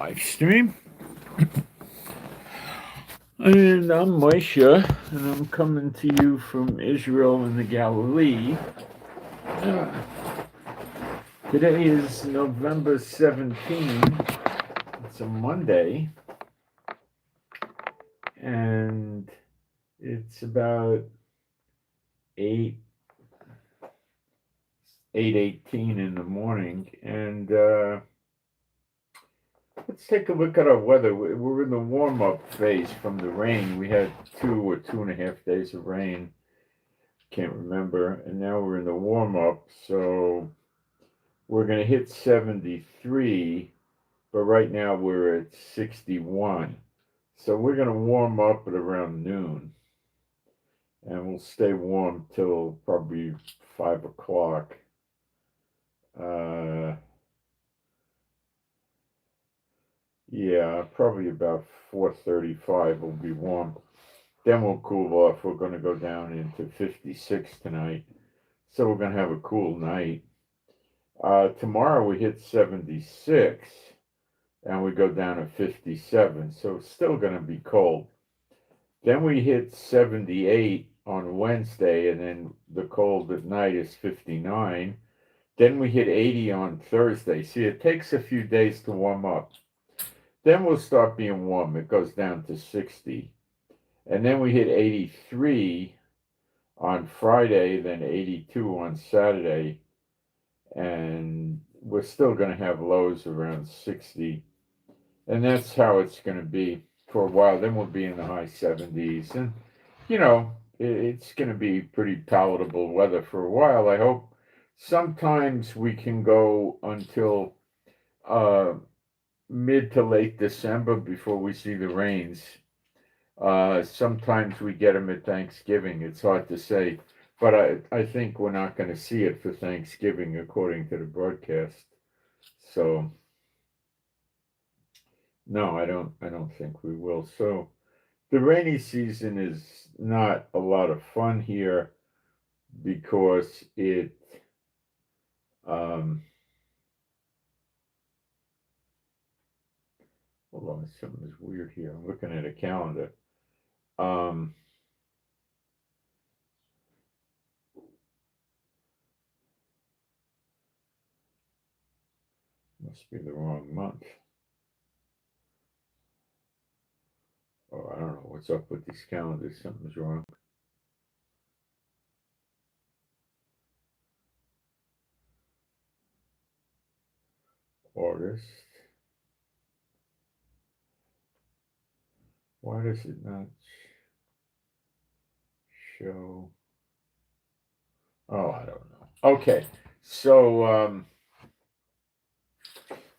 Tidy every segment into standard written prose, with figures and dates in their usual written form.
live stream. And I'm Moshe, and I'm coming to you from Israel in the Galilee. Uh, Today is November 17th. It's a Monday, and it's about 8 8:18 in the morning. And let's take a look at our weather. We're in the warm-up phase from the rain. We had 2 or 2.5 days of rain. Can't remember. And now we're in the warm-up. So we're going to hit 73, but right now we're at 61. So we're going to warm up at around noon. And we'll stay warm till probably 5 o'clock. Yeah, probably about 4:35 will be warm. Then we'll cool off. We're going to go down into 56 tonight. So we're going to have a cool night. Tomorrow we hit 76 and we go down to 57. So it's still going to be cold. Then we hit 78 on Wednesday, and then the cold at night is 59. Then we hit 80 on Thursday. See, it takes a few days to warm up. Then we'll start being warm. It goes down to 60. And then we hit 83 on Friday, then 82 on Saturday. And we're still going to have lows around 60. And that's how it's going to be for a while. Then we'll be in the high 70s. And, it's going to be pretty palatable weather for a while. I hope sometimes we can go until mid to late December before we see the rains. Sometimes we get them at Thanksgiving. It's hard to say, but I think we're not going to see it for Thanksgiving according to the broadcast. So no, I don't think we will. So the rainy season is not a lot of fun here because it hold on, something is weird here. I'm looking at a calendar. Must be the wrong month. Oh, I don't know what's up with these calendars. Something's wrong. August. Why does it not show? Oh, I don't know. Okay, so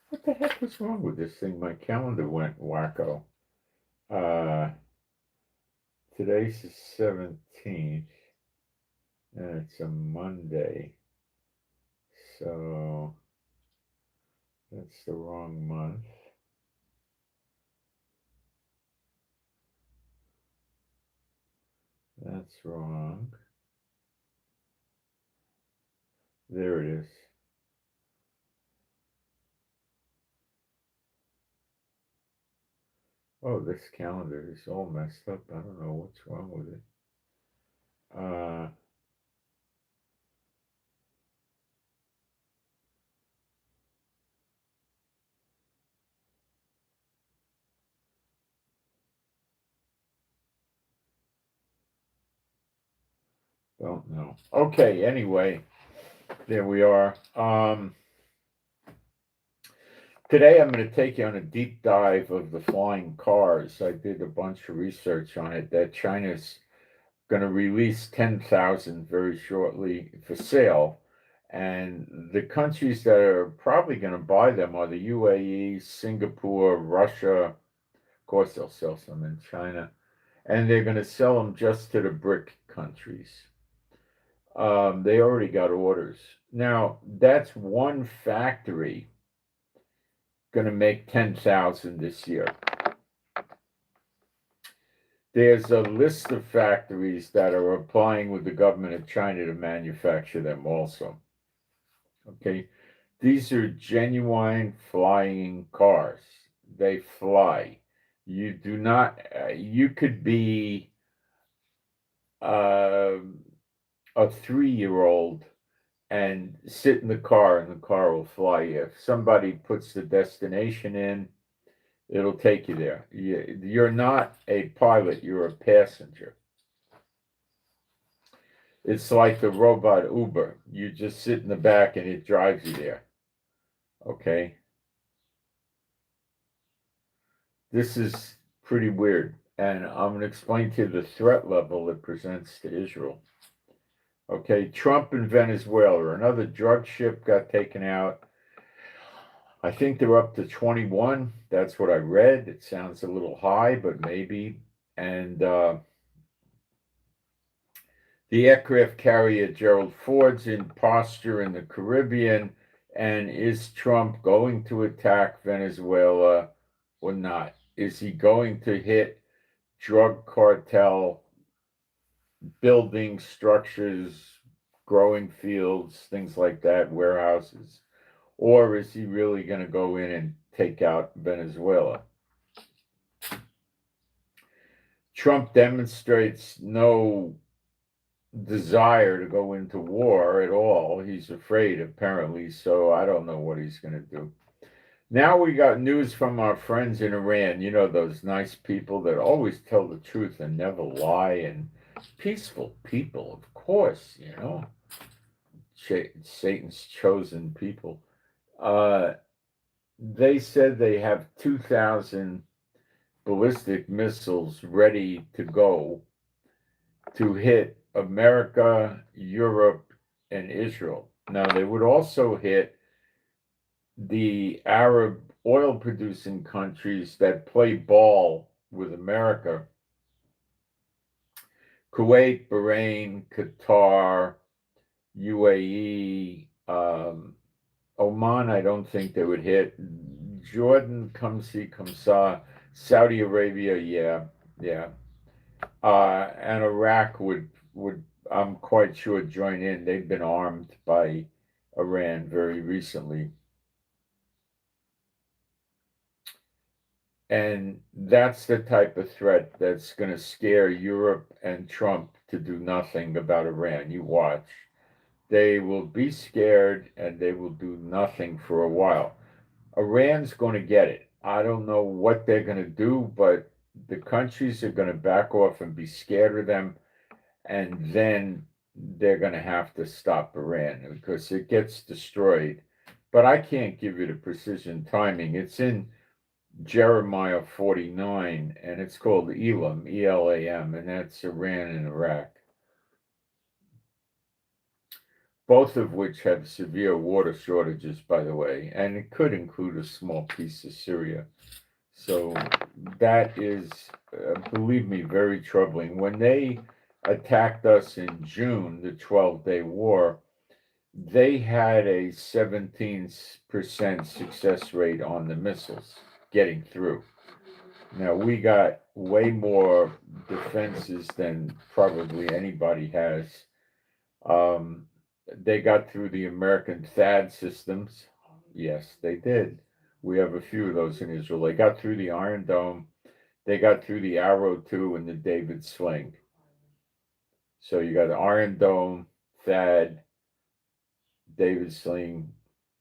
what the heck was wrong with this thing? My calendar went wacko. Today's the 17th, and it's a Monday. So that's the wrong month. That's wrong. There it is. Oh, this calendar is all messed up. I don't know what's wrong with it. Don't know. Okay, anyway, there we are. Today I'm going to take you on a deep dive of the flying cars. I did a bunch of research on it that China's going to release 10,000 very shortly for sale. And the countries that are probably going to buy them are the UAE, Singapore, Russia. Of course, they'll sell some in China. And they're going to sell them just to the BRIC countries. They already got orders. Now, that's one factory going to make 10,000 this year. There's a list of factories that are applying with the government of China to manufacture them also. Okay, these are genuine flying cars. they fly. You do not, you could be uh, a 3-year-old and sit in the car and the car will fly you. If somebody puts the destination in, it'll take you there. You're not a pilot, you're a passenger. It's like the robot Uber. You just sit in the back and it drives you there. Okay? This is pretty weird. And I'm going to explain to you the threat level it presents to Israel. Okay, Trump in Venezuela. Another drug ship got taken out. I think they're up to 21. That's what I read. It sounds a little high, but maybe. And the aircraft carrier Gerald Ford's in posture in the Caribbean. And is Trump going to attack Venezuela or not? Is he going to hit drug cartel buildings, structures, growing fields, things like that, warehouses? Or is he really going to go in and take out Venezuela? Trump demonstrates no desire to go into war at all. He's afraid, apparently, so I don't know what he's going to do. Now we got news from our friends in Iran. You know, those nice people that always tell the truth and never lie, and peaceful people, of course, you know, Satan's chosen people. They said they have 2,000 ballistic missiles ready to go to hit America, Europe, and Israel. Now, they would also hit the Arab oil-producing countries that play ball with America: Kuwait, Bahrain, Qatar, UAE, Oman. I don't think they would hit. Jordan, come see, come saw. Saudi Arabia, yeah. And Iraq would I'm quite sure join in. They've been armed by Iran very recently. And that's the type of threat that's going to scare Europe and Trump to do nothing about Iran. You watch. They will be scared and they will do nothing for a while. Iran's going to get it. I don't know what they're going to do, but the countries are going to back off and be scared of them. And then they're going to have to stop Iran because it gets destroyed. But I can't give you the precision timing. It's in Jeremiah 49, and it's called Elam, E-L-A-M, and that's Iran and Iraq, both of which have severe water shortages, by the way, and it could include a small piece of Syria. So that is, believe me, very troubling. When they attacked us in June, the 12-day war, they had a 17% success rate on the missiles getting through. Now, we got way more defenses than probably anybody has. They got through the American THAAD systems. Yes, they did. We have a few of those in Israel. They got through the Iron Dome. They got through the Arrow 2 and the David Sling. So you got the Iron Dome, THAAD, David Sling,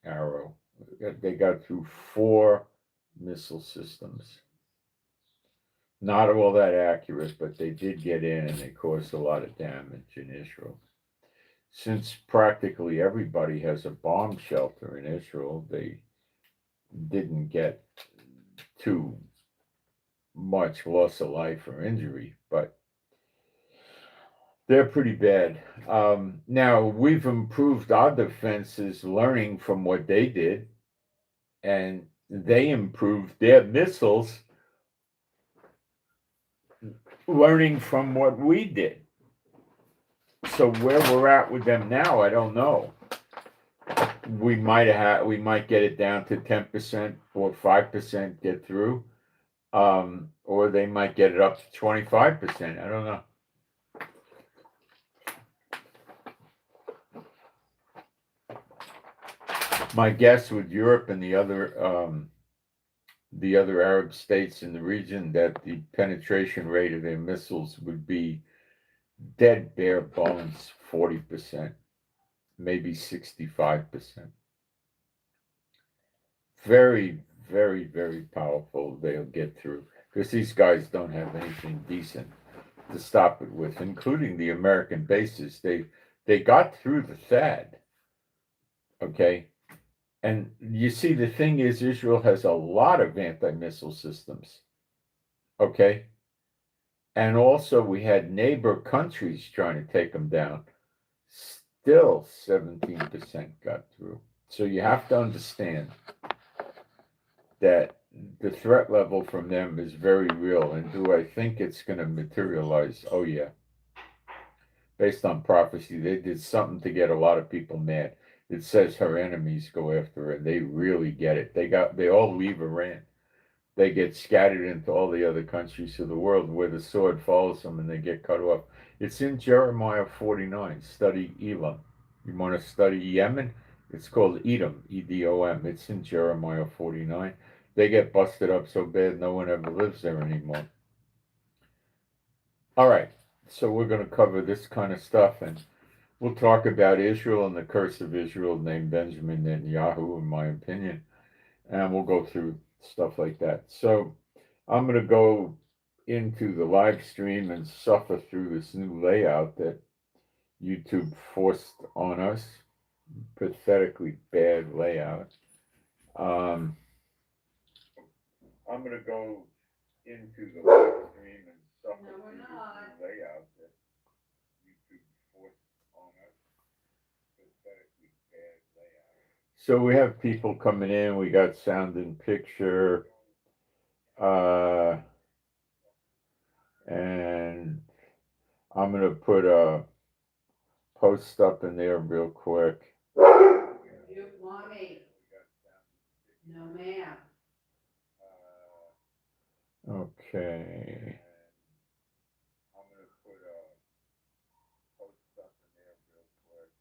Arrow. They got through 4 missile systems. Not all that accurate, but they did get in and they caused a lot of damage in Israel. Since practically everybody has a bomb shelter in Israel, they didn't get too much loss of life or injury, but they're pretty bad. Now, we've improved our defenses learning from what they did, and they improved their missiles learning from what we did. So where we're at with them now, I don't know. We might get it down to 10% or 5% get through, or they might get it up to 25%. I don't know. My guess with Europe and the other the other Arab states in the region that the penetration rate of their missiles would be dead bare bones 40%, maybe 65%. Very, very, very powerful they'll get through, because these guys don't have anything decent to stop it with, including the American bases. They got through the THAAD, okay? And you see, the thing is, Israel has a lot of anti-missile systems, okay? And also we had neighbor countries trying to take them down. Still 17% got through. So you have to understand that the threat level from them is very real. And do I think it's going to materialize? Oh, yeah. Based on prophecy, they did something to get a lot of people mad. It says her enemies go after her. They really get it. They all leave Iran. They get scattered into all the other countries of the world where the sword follows them and they get cut off. It's in Jeremiah 49. Study Elam. You want to study Yemen? It's called Edom, Edom. It's in Jeremiah 49. They get busted up so bad no one ever lives there anymore. All right, so we're going to cover this kind of stuff, and we'll talk about Israel and the curse of Israel named Benjamin Netanyahu, in my opinion, and we'll go through stuff like that. So I'm going to go into the live stream and suffer through this new layout that YouTube forced on us. Pathetically bad layout. I'm going to go into the live stream and suffer through this new layout that YouTube forced on us. Pathetically bad layout. So we have people coming in. We got sound and picture. And I'm going to put a post up in there real quick. You want me? No, ma'am. Okay. I'm going to put a post up in there real quick.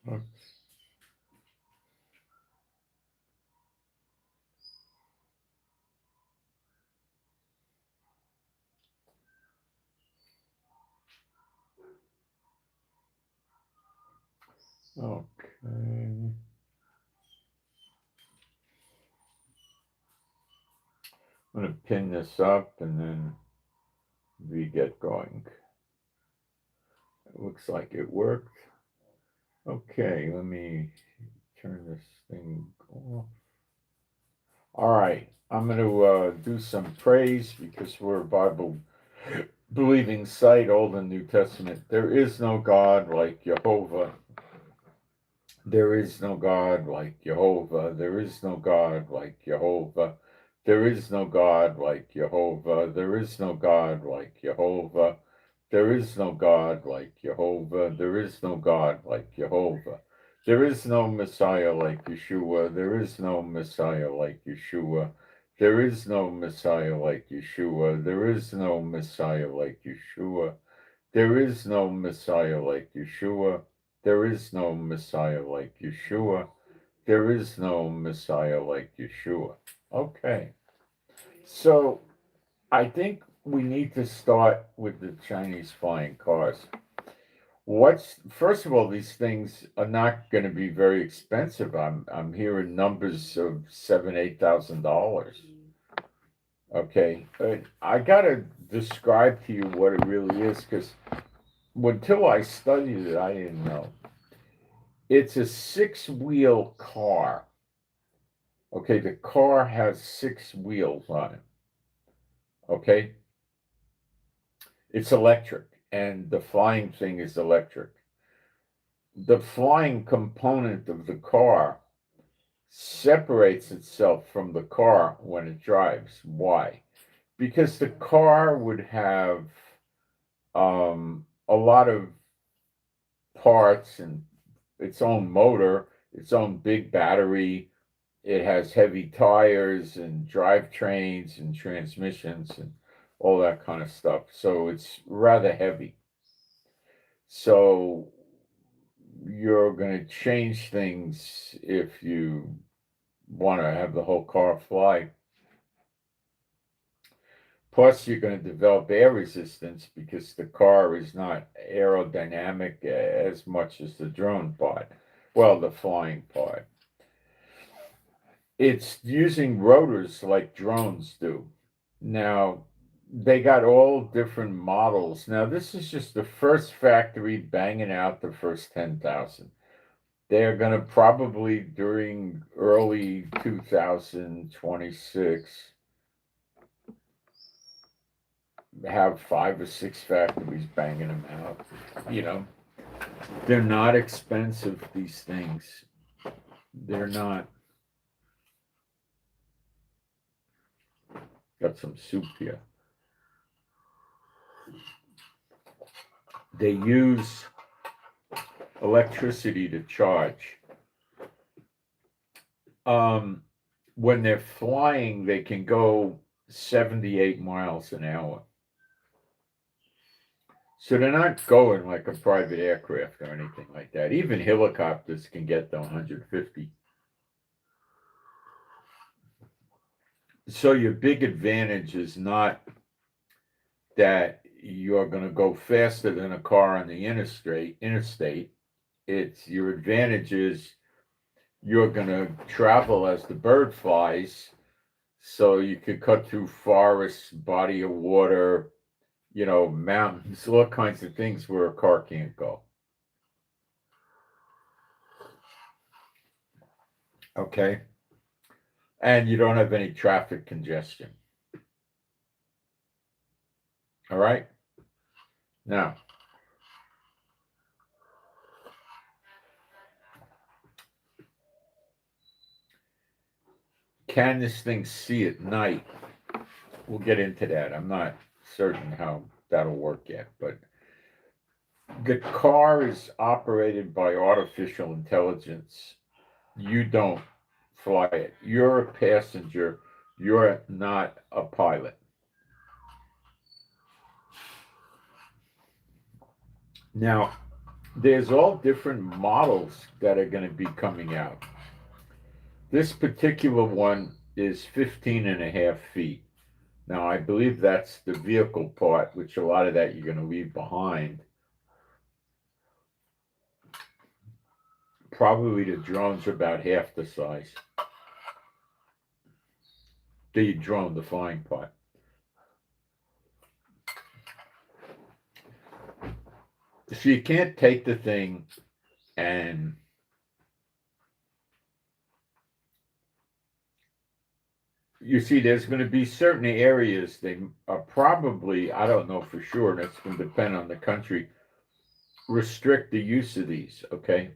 Okay. Okay. I'm going to pin this up and then we get going. It looks like it worked. Okay, let me turn this thing off. All right, I'm going to do some praise because we're a Bible believing site, Old and New Testament. There is no God like Jehovah. There is no God like Jehovah. There is no God like Jehovah. There is no God like Jehovah. There is no God like Jehovah. There is no God like Jehovah. There is no God like Jehovah. There is no Messiah like Yeshua. There is no Messiah like Yeshua. There is no Messiah like Yeshua. There is no Messiah like Yeshua. There is no Messiah like Yeshua. There is no Messiah like Yeshua. There is no Messiah like Yeshua. Okay. So I think we need to start with the Chinese flying cars. First of all, these things are not going to be very expensive. I'm hearing numbers of $7,000-8,000. Okay, I gotta describe to you what it really is, because until I studied it, I didn't know. It's a 6-wheel car. Okay, the car has 6 wheels on it. Okay, it's electric, and the flying thing is electric. The flying component of the car separates itself from the car when it drives. Why? because the car would have a lot of parts and its own motor, its own big battery. It has heavy tires and drivetrains and transmissions and all that kind of stuff. So it's rather heavy. So you're going to change things if you want to have the whole car fly. Plus, you're going to develop air resistance because the car is not aerodynamic as much as the drone part. Well, the flying part. It's using rotors like drones do. Now, they got all different models. Now, this is just the first factory banging out the first 10,000. They're going to probably, during early 2026, have 5 or 6 factories banging them out. You know, they're not expensive, these things. They're not. Got some soup here. They use electricity to charge. When they're flying, they can go 78 miles an hour. So they're not going like a private aircraft or anything like that. Even helicopters can get to 150. So your big advantage is not that you're going to go faster than a car on the interstate. It's your advantage is you're going to travel as the bird flies, so you could cut through forests, body of water, you know, mountains, all kinds of things where a car can't go. Okay? And you don't have any traffic congestion. All right? Now, can this thing see at night? We'll get into that. I'm not certain how that'll work yet, but the car is operated by artificial intelligence. You don't fly it. You're a passenger. You're not a pilot. Now, there's all different models that are going to be coming out. This particular one is 15 and a half feet. Now, I believe that's the vehicle part, which a lot of that you're going to leave behind. Probably the drones are about half the size. The drone, the flying part. So you can't take the thing and you see there's going to be certain areas they are probably, I don't know for sure, and it's going to depend on the country, restrict the use of these, okay?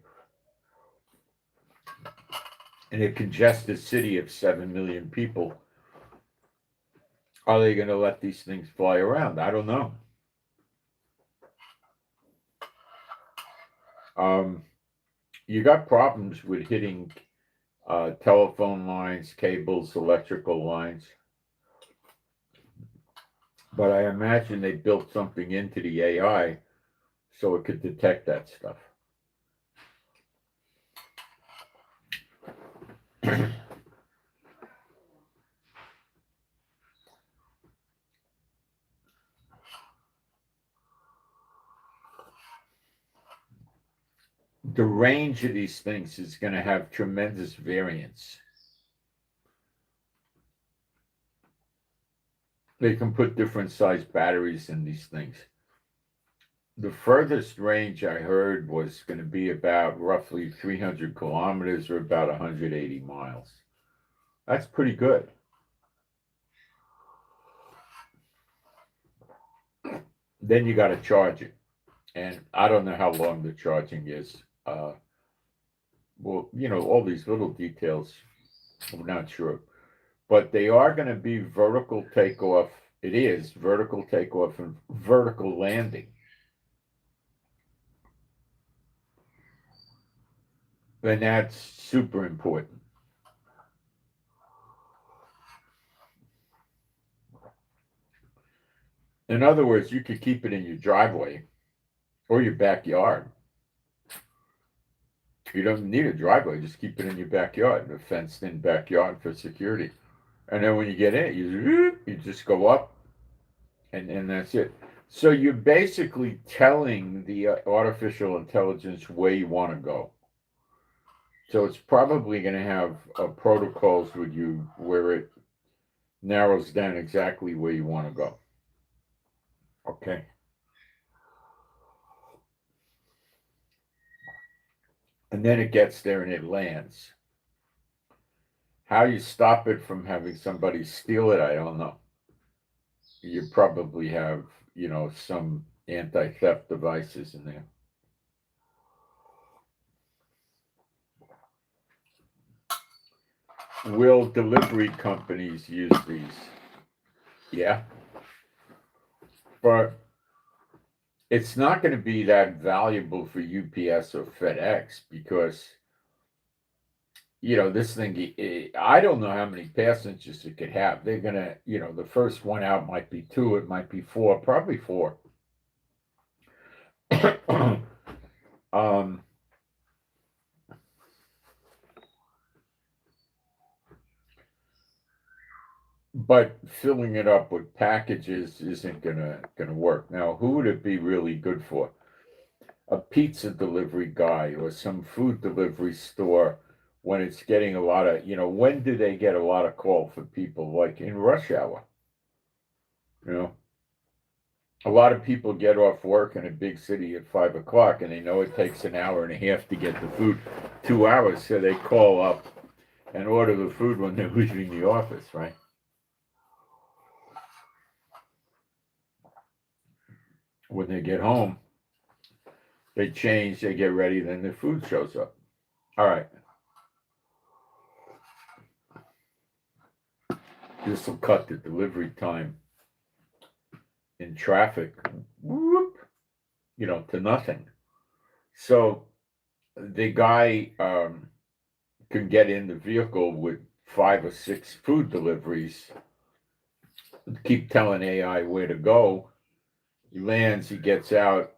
In a congested city of 7 million people, are they going to let these things fly around? I don't know. You got problems with hitting telephone lines, cables, electrical lines. But I imagine they built something into the AI so it could detect that stuff. The range of these things is going to have tremendous variance. They can put different size batteries in these things. The furthest range I heard was going to be about roughly 300 kilometers or about 180 miles. That's pretty good. Then you got to charge it. And I don't know how long the charging is. Well, you know, all these little details, I'm not sure. But they are going to be vertical takeoff It is vertical takeoff and vertical landing. And that's super important. In other words, you could keep it in your driveway or your backyard. You don't need a driveway, just keep it in your backyard, a fenced in backyard for security. And then when you get in, you just go up and that's it. So you're basically telling the artificial intelligence where you want to go. So it's probably going to have protocols with you where it narrows down exactly where you want to go. Okay. And then it gets there and it lands. How you stop it from having somebody steal it, I don't know. You probably have, some anti-theft devices in there. Will delivery companies use these? Yeah. But it's not going to be that valuable for UPS or FedEx because, this thing, I don't know how many passengers it could have. They're going to, the first one out might be 2, it might be 4, probably 4. But filling it up with packages isn't gonna work. Now, who would it be really good for? A pizza delivery guy or some food delivery store when it's getting a lot of, when do they get a lot of call for people? Like in rush hour. A lot of people get off work in a big city at 5 o'clock and they know it takes an hour and a half to get the food, 2 hours, so they call up and order the food when they're leaving the office, right? When they get home, they change, they get ready, then the food shows up. All right. This will cut the delivery time in traffic, whoop, to nothing. So the guy can get in the vehicle with 5 or 6 food deliveries, keep telling AI where to go. He lands, he gets out,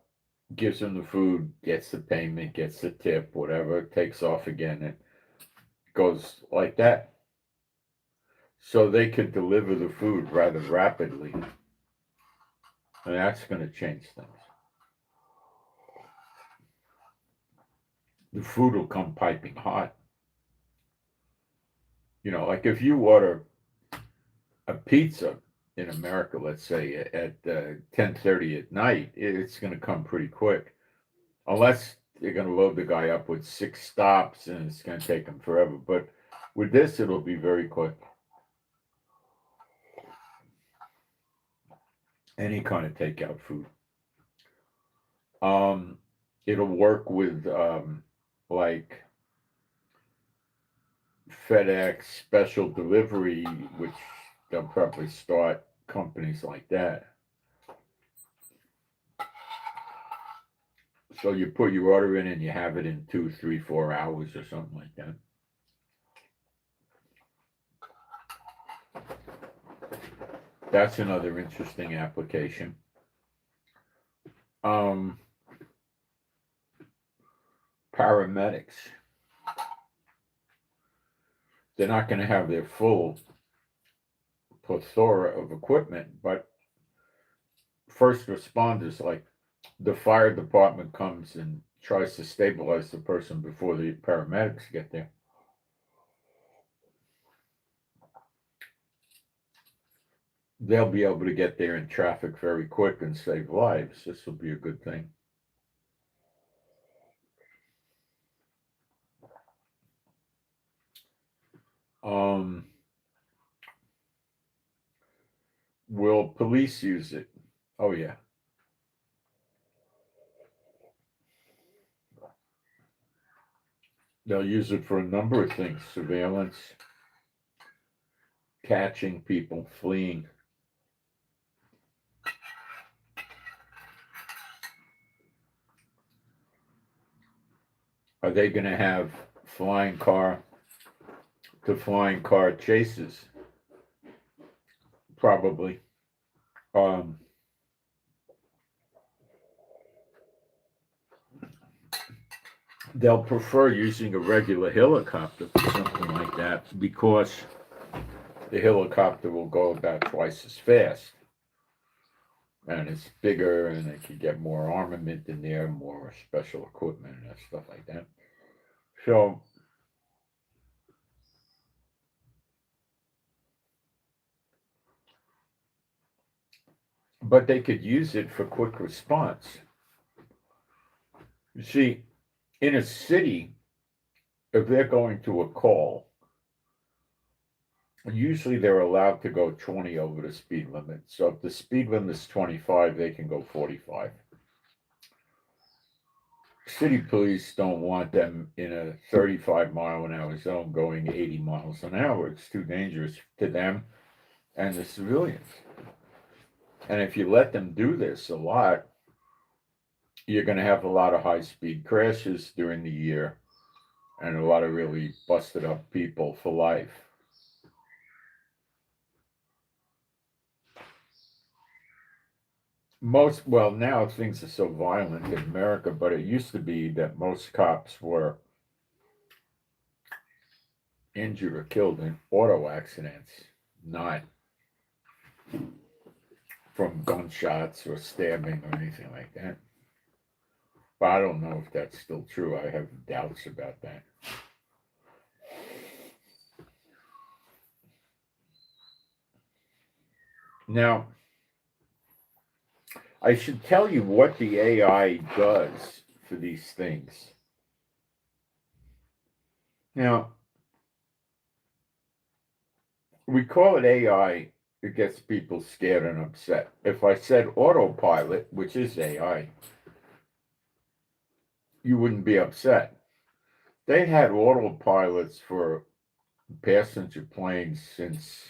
gives him the food, gets the payment, gets the tip, whatever, takes off again. It goes like that. So they could deliver the food rather rapidly. And that's going to change things. The food will come piping hot. Like if you order a pizza in America, let's say at 10:30 at night, it's going to come pretty quick. Unless they're going to load the guy up with 6 stops and it's going to take him forever. But with this, it'll be very quick. Any kind of takeout food. It'll work with like FedEx special delivery, which they'll probably start companies like that. So you put your order in and you have it in 2, 3, 4 hours or something like that. That's another interesting application. Paramedics. They're not going to have their full plethora of equipment, but first responders, like the fire department comes and tries to stabilize the person before the paramedics get there. They'll be able to get there in traffic very quick and save lives. This will be a good thing. Will police use it? Oh, yeah. They'll use it for a number of things: surveillance, catching people fleeing. Are they going to have flying car to flying car chases? Probably. They'll prefer using a regular helicopter for something like that because the helicopter will go about twice as fast. And it's bigger, and they can get more armament in there, more special equipment and stuff like that. So, but they could use it for quick response. You see, in a city, if they're going to a call, usually they're allowed to go 20 over the speed limit. So if the speed limit is 25, they can go 45. City police don't want them in a 35-mile-an-hour zone going 80 miles an hour. It's too dangerous to them and the civilians. And if you let them do this a lot, you're going to have a lot of high-speed crashes during the year and a lot of really busted up people for life. Well, now things are so violent in America, but it used to be that most cops were injured or killed in auto accidents, not from gunshots or stabbing or anything like that. But I don't know if that's still true. I have doubts about that. Now, I should tell you what the AI does for these things. Now, we call it AI, it gets people scared and upset. If I said autopilot, which is AI, you wouldn't be upset. They had autopilots for passenger planes since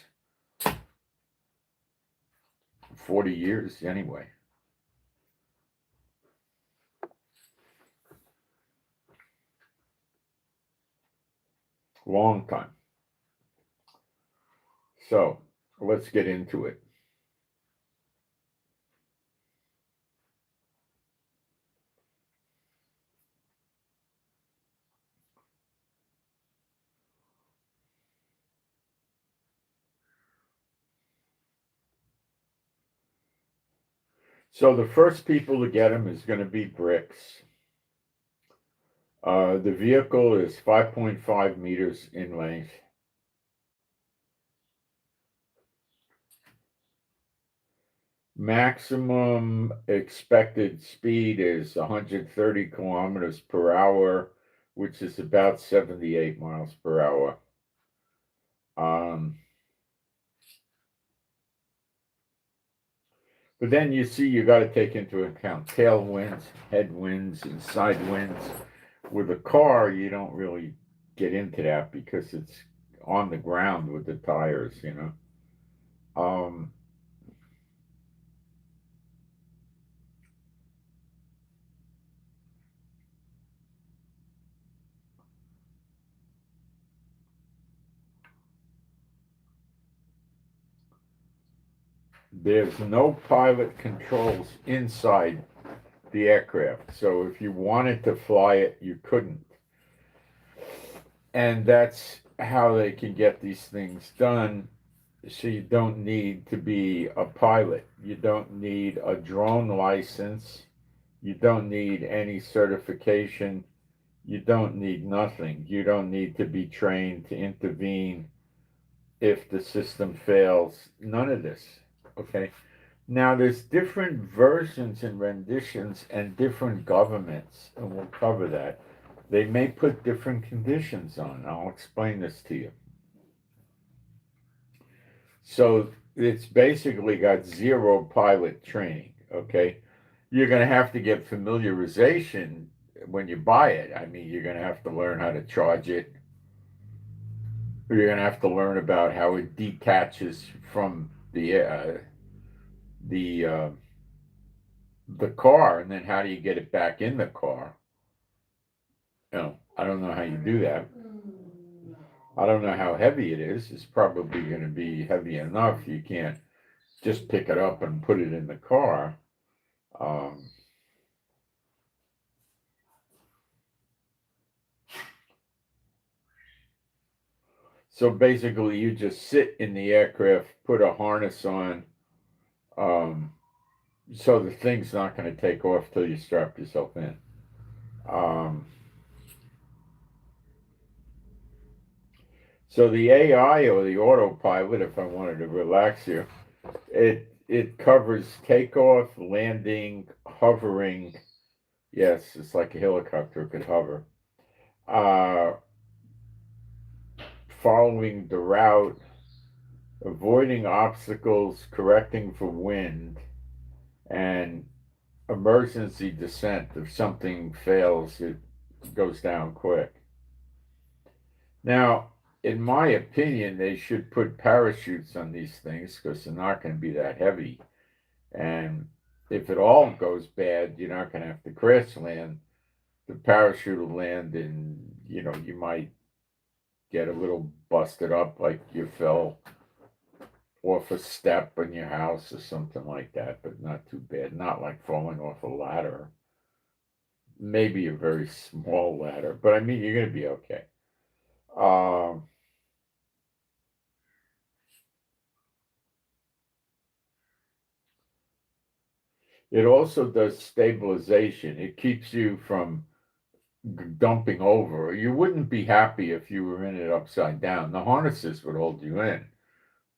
40 years anyway. Long time. So let's get into it. So the first people to get them is going to be bricks. The vehicle is 5.5 meters in length. Maximum expected speed is 130 kilometers per hour, which is about 78 miles per hour. But then you see you got to take into account tailwinds, headwinds, and side winds. With a car, you don't really get into that because it's on the ground with the tires, you know. There's no pilot controls inside the aircraft. So if you wanted to fly it, you couldn't. And that's how they can get these things done. So you don't need to be a pilot. You don't need a drone license. You don't need any certification. You don't need nothing. You don't need to be trained to intervene if the system fails. None of this. Okay. Now, there's different versions and renditions and different governments, and we'll cover that. They may put different conditions on. I'll explain this to you. So it's basically got zero pilot training, okay? You're going to have to get familiarization when you buy it. I mean, you're going to have to learn how to charge it. You're going to have to learn about how it detaches from the car, and then how do you get it back in the car? You know, I don't know how you do that. I don't know how heavy it is. It's probably going to be heavy enough. You can't just pick it up and put it in the car. So basically, you just sit in the aircraft, put a harness on, so the thing's not going to take off till you strap yourself in. So the AI or the autopilot, if I wanted to relax you, it covers takeoff, landing, hovering. Yes, it's like a helicopter could hover. Following the route, avoiding obstacles, correcting for wind, and emergency descent. If something fails, it goes down quick. Now, in my opinion, they should put parachutes on these things because they're not going to be that heavy. And if it all goes bad, you're not going to have to crash land. The parachute will land and, you might get a little busted up like you fell off a step in your house or something like that, but not too bad. Not like falling off a ladder. Maybe a very small ladder, but I mean, you're going to be okay. It also does stabilization. It keeps you from dumping over. You wouldn't be happy if you were in it upside down. The harnesses would hold you in,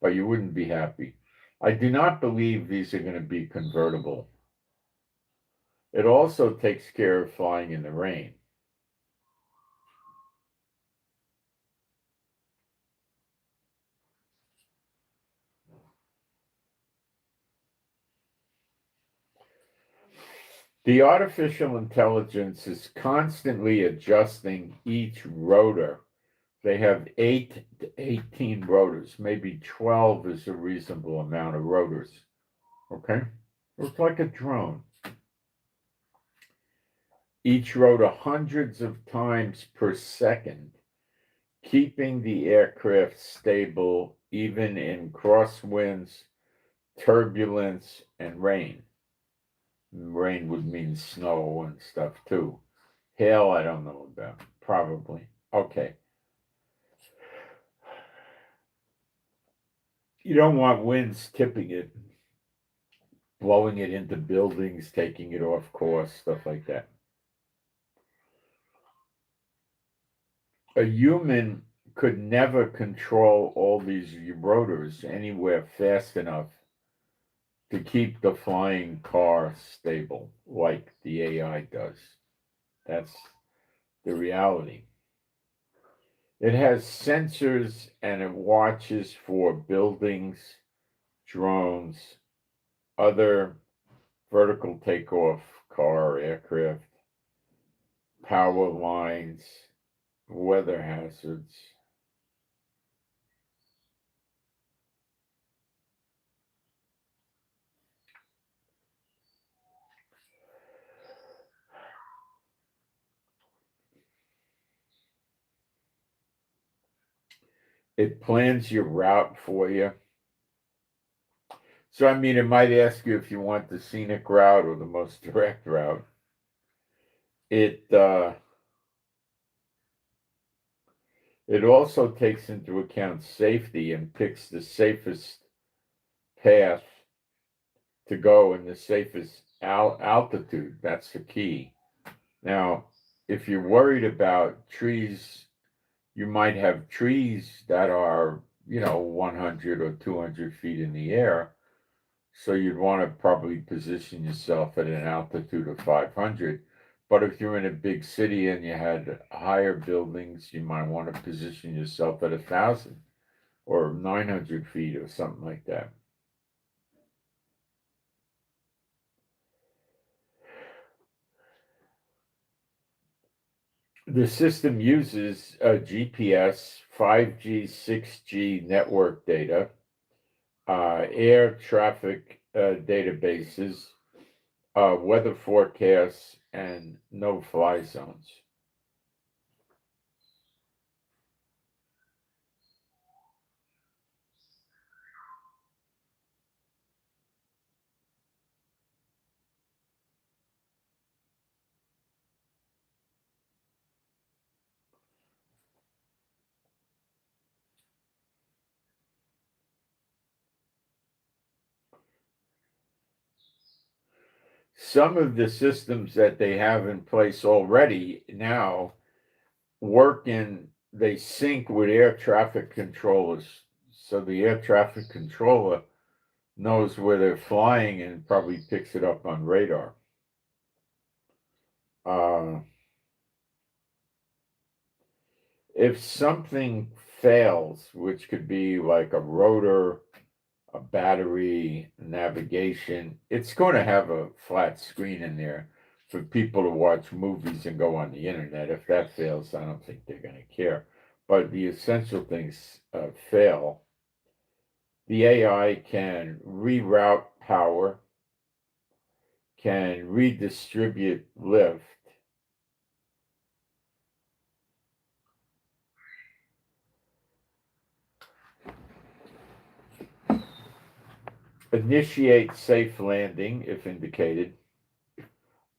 but you wouldn't be happy. I do not believe these are going to be convertible. It also takes care of flying in the rain. The artificial intelligence is constantly adjusting each rotor. They have 8 to 18 rotors. Maybe 12 is a reasonable amount of rotors. Okay? It's like a drone. Each rotor hundreds of times per second, keeping the aircraft stable even in crosswinds, turbulence, and rain. Rain would mean snow and stuff too. Hail, I don't know about. Probably. Okay. You don't want winds tipping it, blowing it into buildings, taking it off course, stuff like that. A human could never control all these rotors anywhere fast enough to keep the flying car stable like the AI does. That's the reality. It has sensors and it watches for buildings, drones, other vertical takeoff car, aircraft, power lines, weather hazards. It plans your route for you. So, I mean, it might ask you if you want the scenic route or the most direct route. It also takes into account safety and picks the safest path to go and the safest altitude. That's the key. Now, if you're worried about trees, you might have trees that are, 100 or 200 feet in the air. So you'd want to probably position yourself at an altitude of 500. But if you're in a big city and you had higher buildings, you might want to position yourself at 1,000 or 900 feet or something like that. The system uses GPS, 5G, 6G network data, air traffic databases, weather forecasts, and no-fly zones. some of the systems that they have in place already now they sync with air traffic controllers. So the air traffic controller knows where they're flying and probably picks it up on radar. If something fails, which could be like a rotor, a battery, navigation, it's going to have a flat screen in there for people to watch movies and go on the internet. If that fails, I don't think they're going to care. But the essential things fail. The AI can reroute power, can redistribute lift, initiate safe landing if indicated,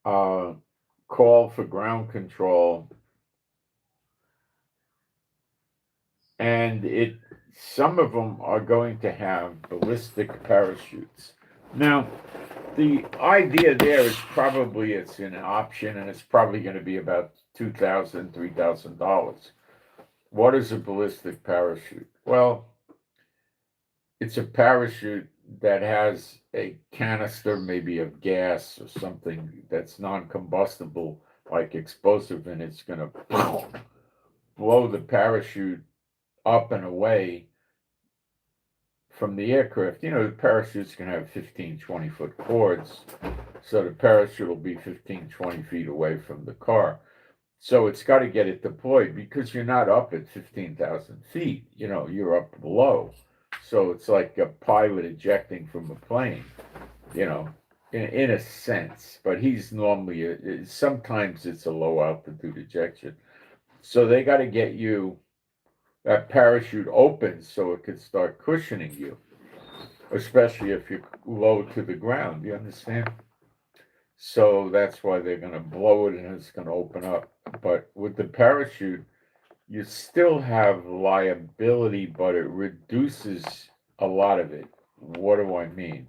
call for ground control, and some of them are going to have ballistic parachutes. Now, the idea there is probably it's an option, and it's probably going to be about $2,000, $3,000. What is a ballistic parachute? Well, it's a parachute that has a canister, maybe of gas or something that's non-combustible, like explosive, and it's going to blow the parachute up and away from the aircraft. You know, the parachutes can have 15, 20-foot cords, so the parachute will be 15, 20 feet away from the car. So it's got to get it deployed because you're not up at 15,000 feet, you know, you're up below. So it's like a pilot ejecting from a plane, you know, in a sense. But he's normally, sometimes it's a low altitude ejection. So they got to get that parachute open so it could start cushioning you, especially if you're low to the ground. You understand? So that's why they're going to blow it and it's going to open up. But with the parachute, you still have liability, but it reduces a lot of it. What do I mean?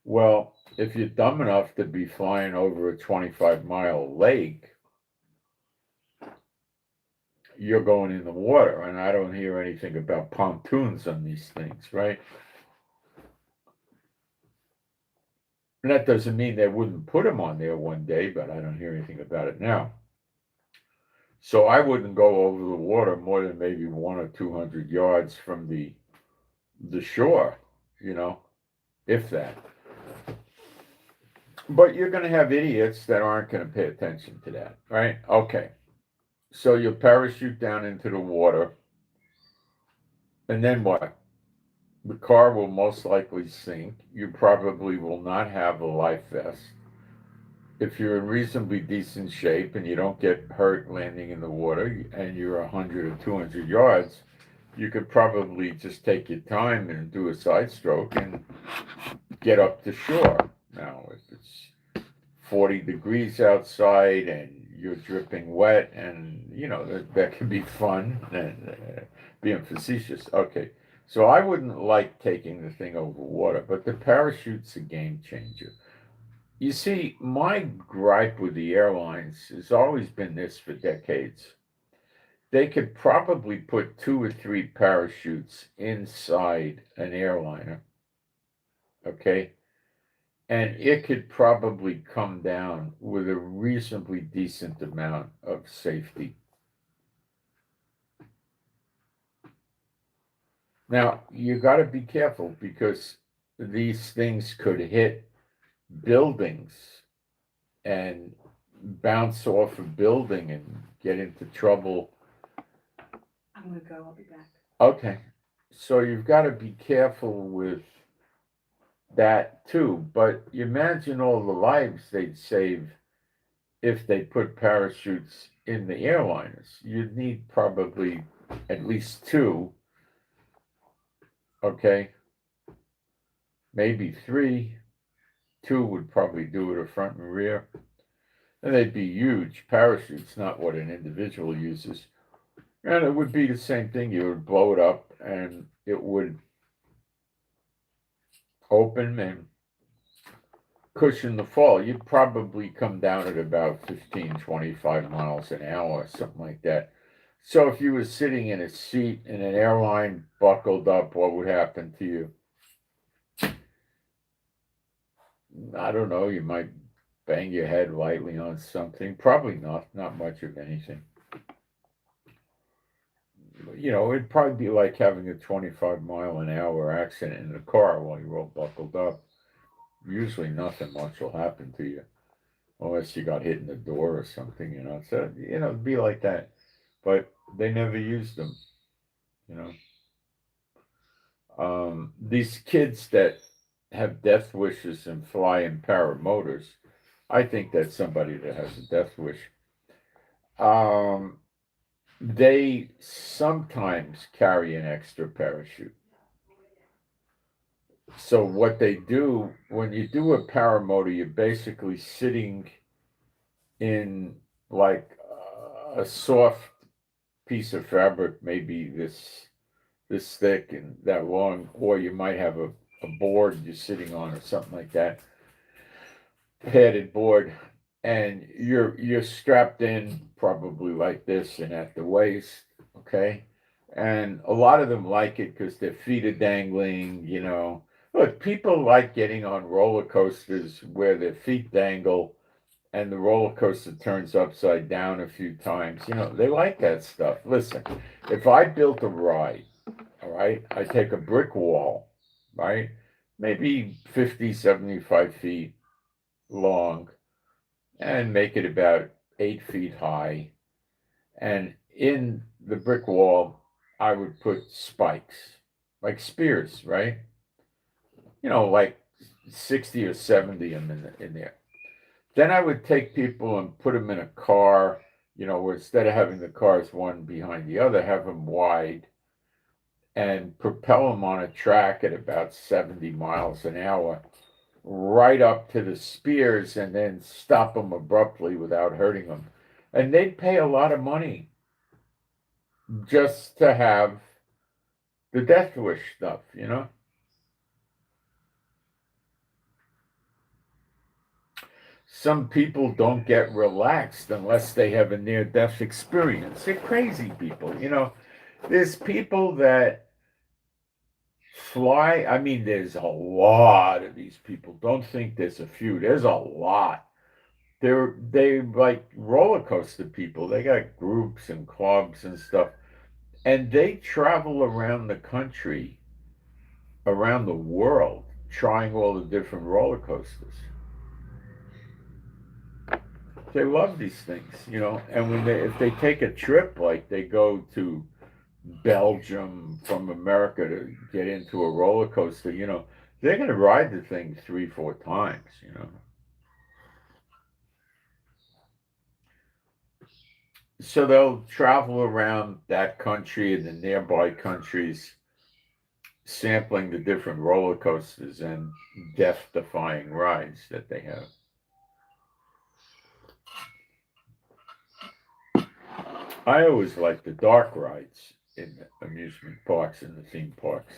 Well, if you're dumb enough to be flying over a 25-mile lake, you're going in the water, and I don't hear anything about pontoons on these things, right? And that doesn't mean they wouldn't put them on there one day, but I don't hear anything about it now. So I wouldn't go over the water more than maybe 100 or 200 yards from the shore, you know, if that. But you're going to have idiots that aren't going to pay attention to that, right? Okay. So you parachute down into the water, and then what? The car will most likely sink. You probably will not have a life vest. If you're in reasonably decent shape and you don't get hurt landing in the water and you're 100 or 200 yards, you could probably just take your time and do a side stroke and get up to shore. Now, if it's 40 degrees outside and you're dripping wet, and you know that can be fun and being facetious. Okay, so I wouldn't like taking the thing over water, but the parachute's a game changer. You see, my gripe with the airlines has always been this for decades. They could probably put 2 or 3 parachutes inside an airliner, okay? And it could probably come down with a reasonably decent amount of safety. Now, you got to be careful because these things could hit buildings and bounce off a building and get into trouble. I'm gonna go, I'll be back. Okay, so you've got to be careful with that too. But you imagine all the lives they'd save if they put parachutes in the airliners. You'd need probably at least 2, okay, maybe 3. 2 would probably do it, a front and rear. And they'd be huge parachutes, not what an individual uses. And it would be the same thing. You would blow it up and it would open and cushion the fall. You'd probably come down at about 15, 25 miles an hour, something like that. So if you were sitting in a seat in an airline buckled up, what would happen to you? I don't know. You might bang your head lightly on something. Probably not much of anything. It'd probably be like having a 25-mile-an-hour accident in the car while you're all buckled up. Usually nothing much will happen to you unless you got hit in the door or something. So, it'd be like that. But they never used them, you know. These kids that have death wishes and fly in paramotors, I think that's somebody that has a death wish. They sometimes carry an extra parachute. So what they do when you do a paramotor, you're basically sitting in like a soft piece of fabric, maybe this thick and that long, or you might have a board you're sitting on or something like that, padded board, and you're strapped in probably like this and at the waist, okay? And a lot of them like it because their feet are dangling. Look, people like getting on roller coasters where their feet dangle and the roller coaster turns upside down a few times. They like that stuff. Listen, if I built a ride, all right, I take a brick wall, right, maybe 50, 75 feet long, and make it about 8 feet high. And in the brick wall, I would put spikes, like spears, right? Like 60 or 70 of them in there. Then I would take people and put them in a car, where instead of having the cars one behind the other, have them wide and propel them on a track at about 70 miles an hour right up to the spears and then stop them abruptly without hurting them. And they'd pay a lot of money just to have the death wish stuff. Some people don't get relaxed unless they have a near-death experience. They're crazy people. There's people that fly. I mean, there's a lot of these people. Don't think there's a few. There's a lot. They like roller coaster people. They got groups and clubs and stuff, and they travel around the country, around the world, trying all the different roller coasters. They love these things. And if they take a trip, like they go to Belgium from America to get into a roller coaster, they're going to ride the thing 3, 4 times. So they'll travel around that country and the nearby countries, sampling the different roller coasters and death-defying rides that they have. I always like the dark rides in the amusement parks and the theme parks.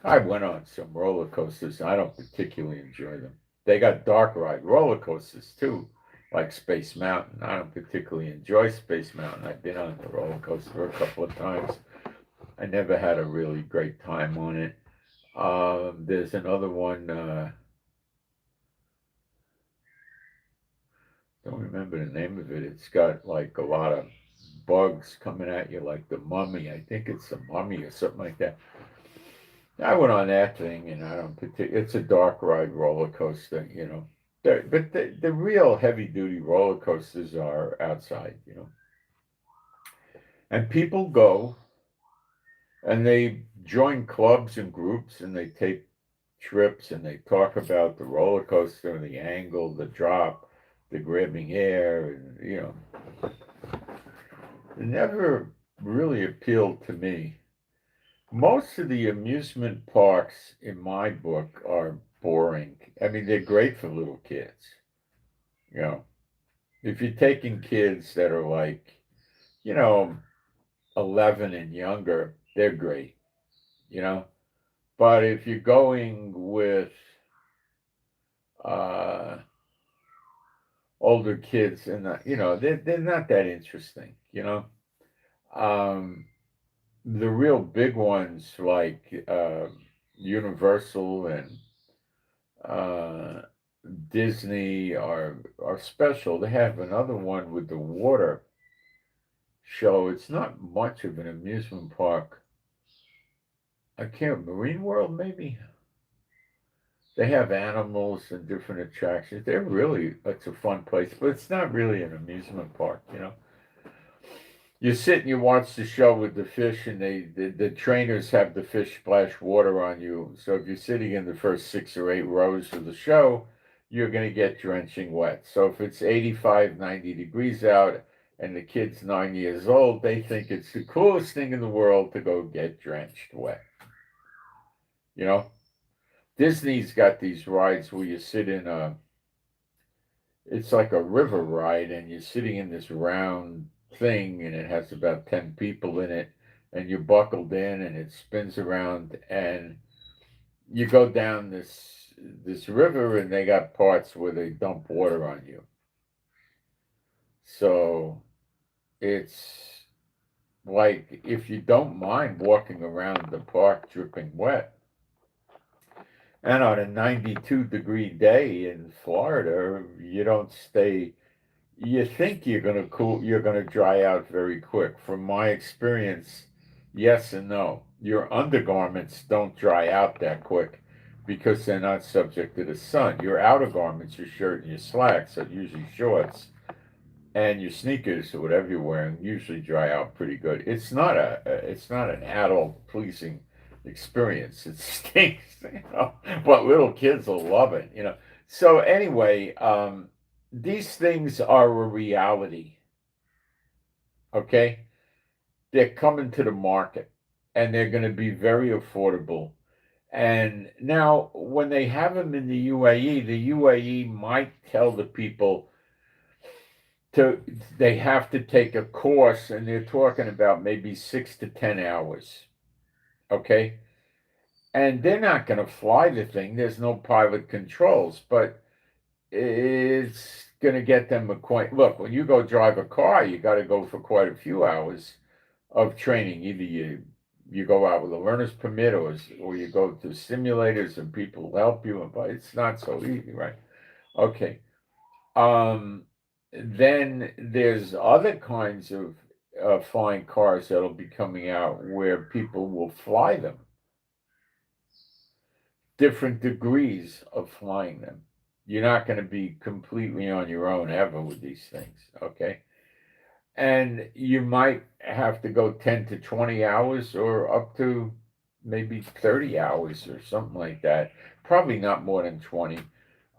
I went on some roller coasters. I don't particularly enjoy them. They got dark ride roller coasters too, like Space Mountain. I don't particularly enjoy Space Mountain. I've been on the roller coaster a couple of times. I never had a really great time on it. There's another one. Don't remember the name of it. It's got like a lot of bugs coming at you, like the Mummy. I think it's the Mummy or something like that. I went on that thing, and I don't particularly. It's a dark ride roller coaster. But the real heavy duty roller coasters are outside. And people go and they join clubs and groups and they take trips and they talk about the roller coaster and the angle, the drop, the grabbing air, and it never really appealed to me. Most of the amusement parks in my book are boring. I mean, they're great for little kids. You know, if you're taking kids that are like, 11 and younger, they're great. But if you're going with older kids, and they're not that interesting. Um, the real big ones like Universal and uh, Disney are special. They have another one with the water show. It's not much of an amusement park. I can't, Marine World maybe. They have animals and different attractions. It's a fun place, but it's not really an amusement park. You sit and you watch the show with the fish, and the trainers have the fish splash water on you. So if you're sitting in the first 6 or 8 rows of the show, you're going to get drenching wet. So if it's 85, 90 degrees out and the kid's 9 years old, they think it's the coolest thing in the world to go get drenched wet. Disney's got these rides where you sit it's like a river ride, and you're sitting in this round thing, and it has about 10 people in it, and you're buckled in, and it spins around, and you go down this river, and they got parts where they dump water on you. So it's like, if you don't mind walking around the park dripping wet, and on a 92-degree day in Florida, you don't stay. You think you're going to cool, you're going to dry out very quick. From my experience, yes and no. Your undergarments don't dry out that quick because they're not subject to the sun. Your outer garments, your shirt and your slacks, are usually shorts, and your sneakers or whatever you're wearing usually dry out pretty good. It's not an adult pleasing experience. It stinks, but little kids will love it. So anyway, these things are a reality. Okay, they're coming to the market, and they're going to be very affordable. And now, when they have them in the UAE, the UAE might tell the people they have to take a course, and they're talking about maybe 6 to 10 hours. Okay, and they're not going to fly the thing. There's no pilot controls, but it's going to get them acquainted. Look, when you go drive a car, you got to go for quite a few hours of training. Either you go out with a learner's permit, or you go to simulators and people will help you, but it's not so easy, right? Okay. Then there's other kinds of flying cars that'll be coming out where people will fly them. Different degrees of flying them. You're not going to be completely on your own ever with these things, okay? And you might have to go 10 to 20 hours or up to maybe 30 hours or something like that. Probably not more than 20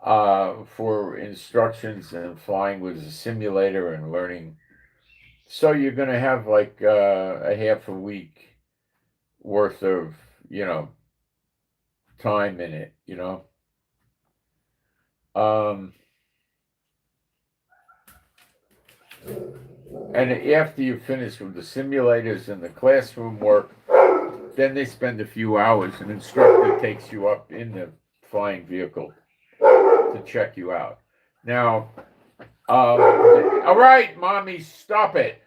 for instructions and flying with a simulator and learning. So you're going to have like a half a week worth of, time in it. And after you finish with the simulators and the classroom work, then they spend a few hours. An instructor takes you up in the flying vehicle to check you out. Now, all right, mommy, stop it.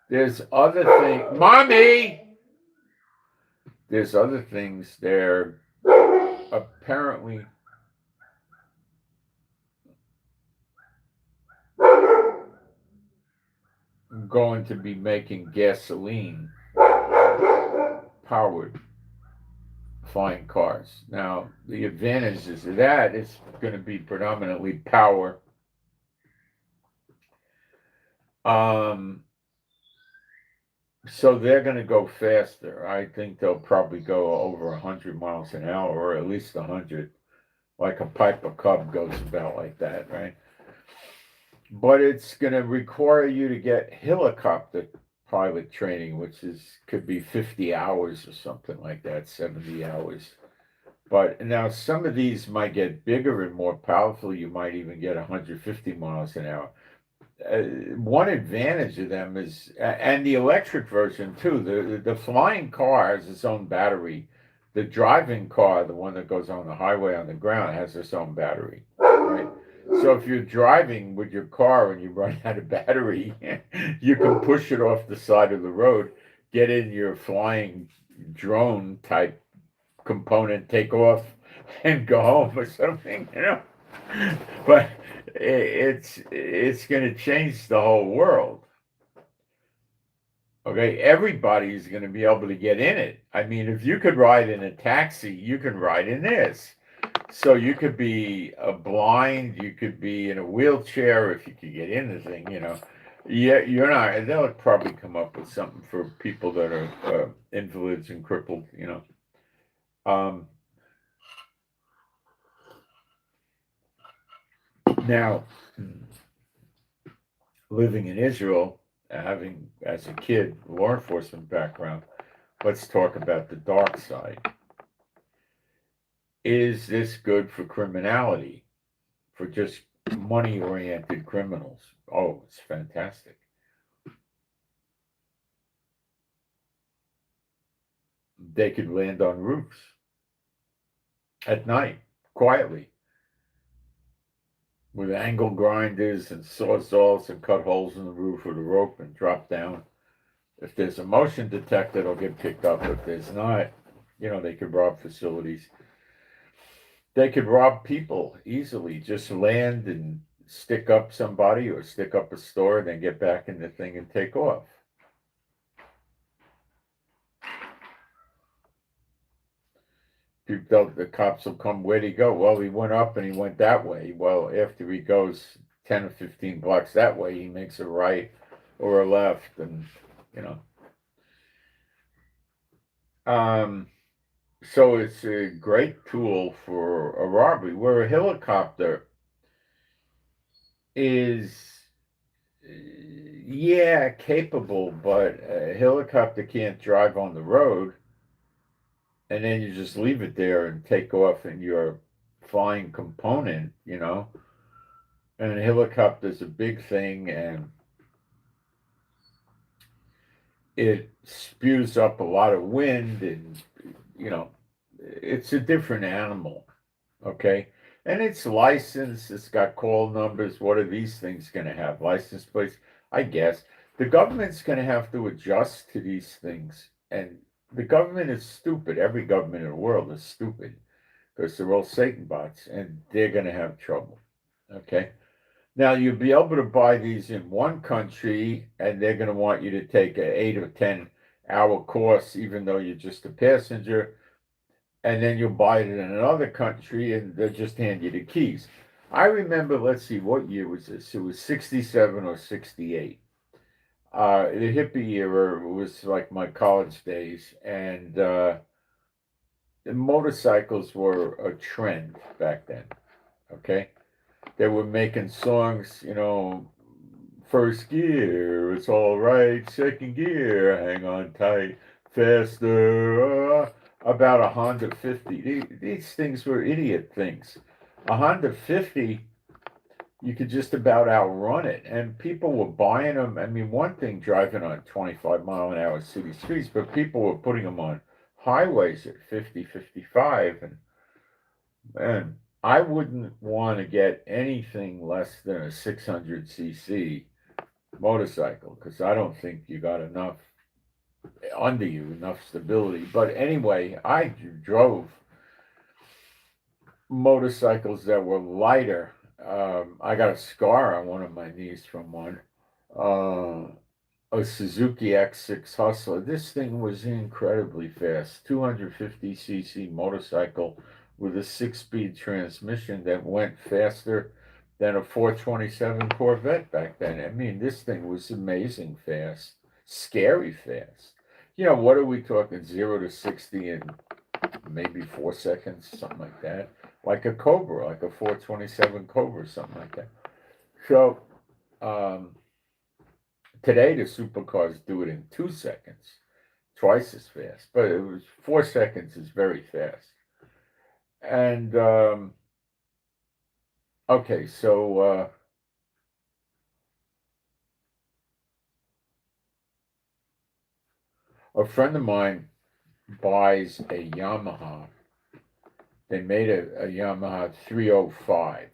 There's other things. Mommy! There's other things there. Apparently, going to be making gasoline powered flying cars. Now, the advantages of that is going to be predominantly power. So they're going to go faster. I think they'll probably go over 100 miles an hour, or at least 100. Like a Piper Cub goes about like that, right? But it's going to require you to get helicopter pilot training, which could be 50 hours or something like that, 70 hours. But now some of these might get bigger and more powerful. You might even get 150 miles an hour. One advantage of them is, and the electric version too, the flying car has its own battery The driving car, the one that goes on the highway on the ground, has its own battery, right? So if you're driving with your car and you run out of battery, you can push it off the side of the road, get in your flying drone type component, take off, and go home or something, you know. But it's going to change the whole world. Okay, everybody's going to be able to get in it. I mean, if you could ride in a taxi, you can ride in this. So you could be blind, you could be in a wheelchair if you could get in the thing, you know. Yeah, you're not. They'll probably come up with something for people that are invalids and crippled, you know. Now, living in Israel, having as a kid law enforcement background, let's talk about the dark side. Is this good for criminality, for just money-oriented criminals? Oh, it's fantastic. They could land on roofs at night, quietly, with angle grinders and sawzalls and cut holes in the roof with a rope and drop down. If there's a motion detector, it'll get picked up. If there's not, you know, they could rob facilities. They could rob people easily, just land and stick up somebody or stick up a store and then get back in the thing and take off. The cops will come, where'd he go? Well, he went up and he went that way. Well, after he goes 10 or 15 blocks that way, he makes a right or a left, and, you know. So it's a great tool for a robbery, where a helicopter is, yeah, capable, but a helicopter can't drive on the road, and then you just leave it there and take off in your flying component, you know. And a helicopter's a big thing, and it spews up a lot of wind, and, you know, it's a different animal, okay? And it's licensed, it's got call numbers. What are these things going to have? License plates? I guess. The government's going to have to adjust to these things. And the government is stupid. Every government in the world is stupid because they're all Satan bots, and they're going to have trouble, okay? Now, you'll be able to buy these in one country, and they're going to want you to take an 8 or 10 hour course, even though you're just a passenger. And then you'll buy it in another country, and they'll just hand you the keys. I remember, let's see, what year was this? It was 67 or 68. The hippie era was like my college days, and the motorcycles were a trend back then, okay? They were making songs, you know, first gear, it's all right, second gear, hang on tight, faster, about a Honda 50. These things were idiot things. A Honda 50, you could just about outrun it, and people were buying them. I mean, one thing driving on 25-mile-an-hour city streets, but people were putting them on highways at 50, 55, and man, I wouldn't want to get anything less than a 600cc motorcycle, because I don't think you got enough under you, enough stability. But anyway, I drove motorcycles that were lighter. I got a scar on one of my knees from one. A Suzuki X6 Hustler. This thing was incredibly fast. 250cc motorcycle with a 6-speed transmission that went faster than a 427 Corvette back then. I mean, this thing was amazing fast, scary fast. You know, what are we talking? 0 to 60 in maybe 4 seconds, something like that. Like a Cobra, like a 427 Cobra, something like that. So, today the supercars do it in 2 seconds, twice as fast. But it was 4 seconds is very fast. And okay, so a friend of mine buys a Yamaha. They made a Yamaha 305.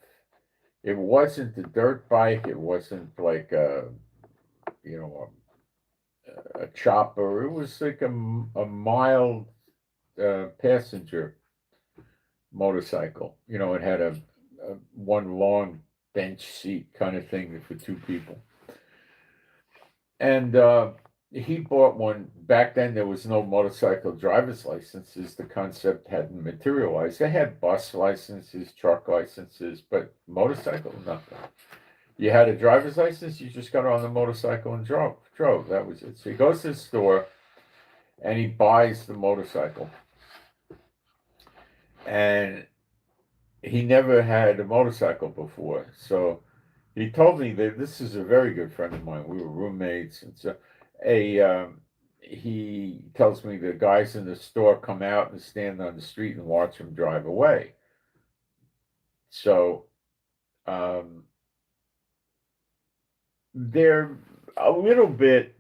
It wasn't a dirt bike. It wasn't like you know, a chopper. It was like a mild passenger motorcycle. You know, it had a one long bench seat kind of thing for two people. And he bought one. Back then, there was no motorcycle driver's licenses. The concept hadn't materialized. They had bus licenses, truck licenses, but motorcycle, nothing. You had a driver's license, you just got on the motorcycle and drove. That was it. So he goes to the store and he buys the motorcycle. And he never had a motorcycle before. So he told me that this is a very good friend of mine. We were roommates. And so he tells me the guys in the store come out and stand on the street and watch him drive away. So they're a little bit,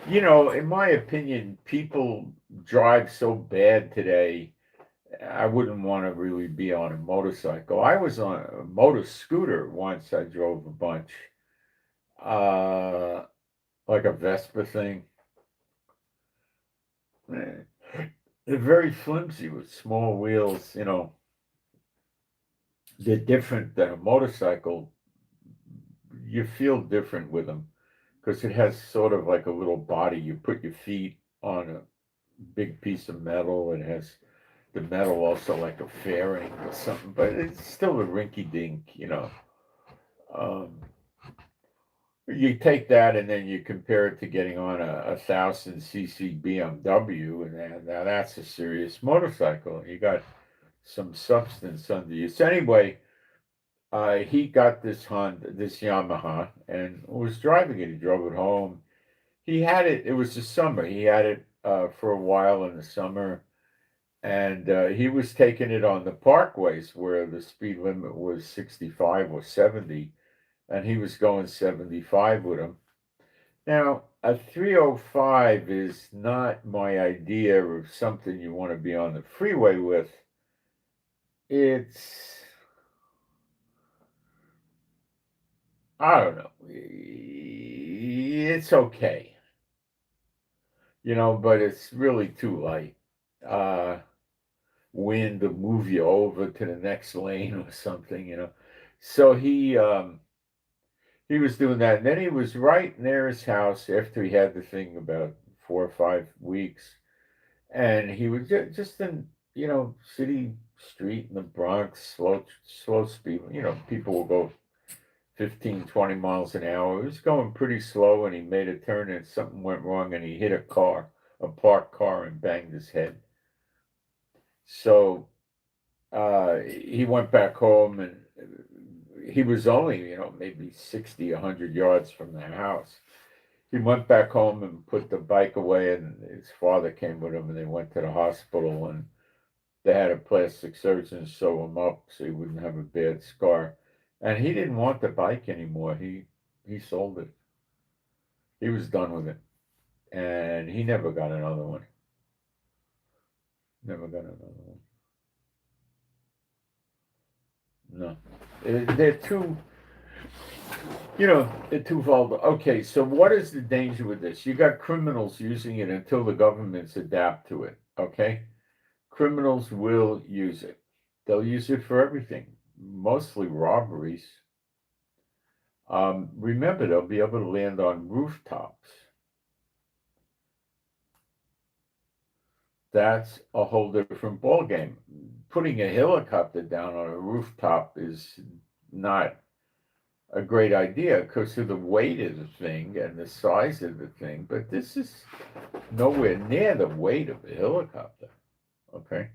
you know, in my opinion, people drive so bad today. I wouldn't want to really be on a motorcycle. I was on a motor scooter once. I drove a bunch, like a Vespa thing. They're very flimsy with small wheels. You know, they're different than a motorcycle. You feel different with them because it has sort of like a little body. You put your feet on a big piece of metal. It has the metal also like a fairing or something, but it's still a rinky dink, you know. You take that and then you compare it to getting on a 1,000cc BMW, and now that's a serious motorcycle. You got some substance under you. So anyway, he got this Yamaha, and was driving it. He drove it home. He had it. It was the summer. He had it for a while in the summer. And he was taking it on the parkways where the speed limit was 65 or 70, and he was going 75 with him. Now, a 305 is not my idea of something you want to be on the freeway with. I don't know. It's okay, you know, but it's really too light. Wind to move you over to the next lane or something, you know. So he was doing that, and then he was right near his house after he had the thing about 4 or 5 weeks, and he was just in, you know, city street in the Bronx, slow speed. You know, people will go 15, 20 miles an hour. He was going pretty slow, and he made a turn, and something went wrong, and he hit a parked car, and banged his head. So he went back home, and he was only, you know, maybe 60, 100 yards from the house. He went back home and put the bike away, and his father came with him, and they went to the hospital, and they had a plastic surgeon sew him up so he wouldn't have a bad scar. And he didn't want the bike anymore. He sold it. He was done with it, and he never got another one. Never got another one. No, they're too, you know, they're too vulnerable. Okay, so what is the danger with this? You got criminals using it until the governments adapt to it. Okay, criminals will use it. They'll use it for everything, mostly robberies. Remember, they'll be able to land on rooftops. That's a whole different ballgame. Putting a helicopter down on a rooftop is not a great idea because of the weight of the thing and the size of the thing, but this is nowhere near the weight of a helicopter. Okay.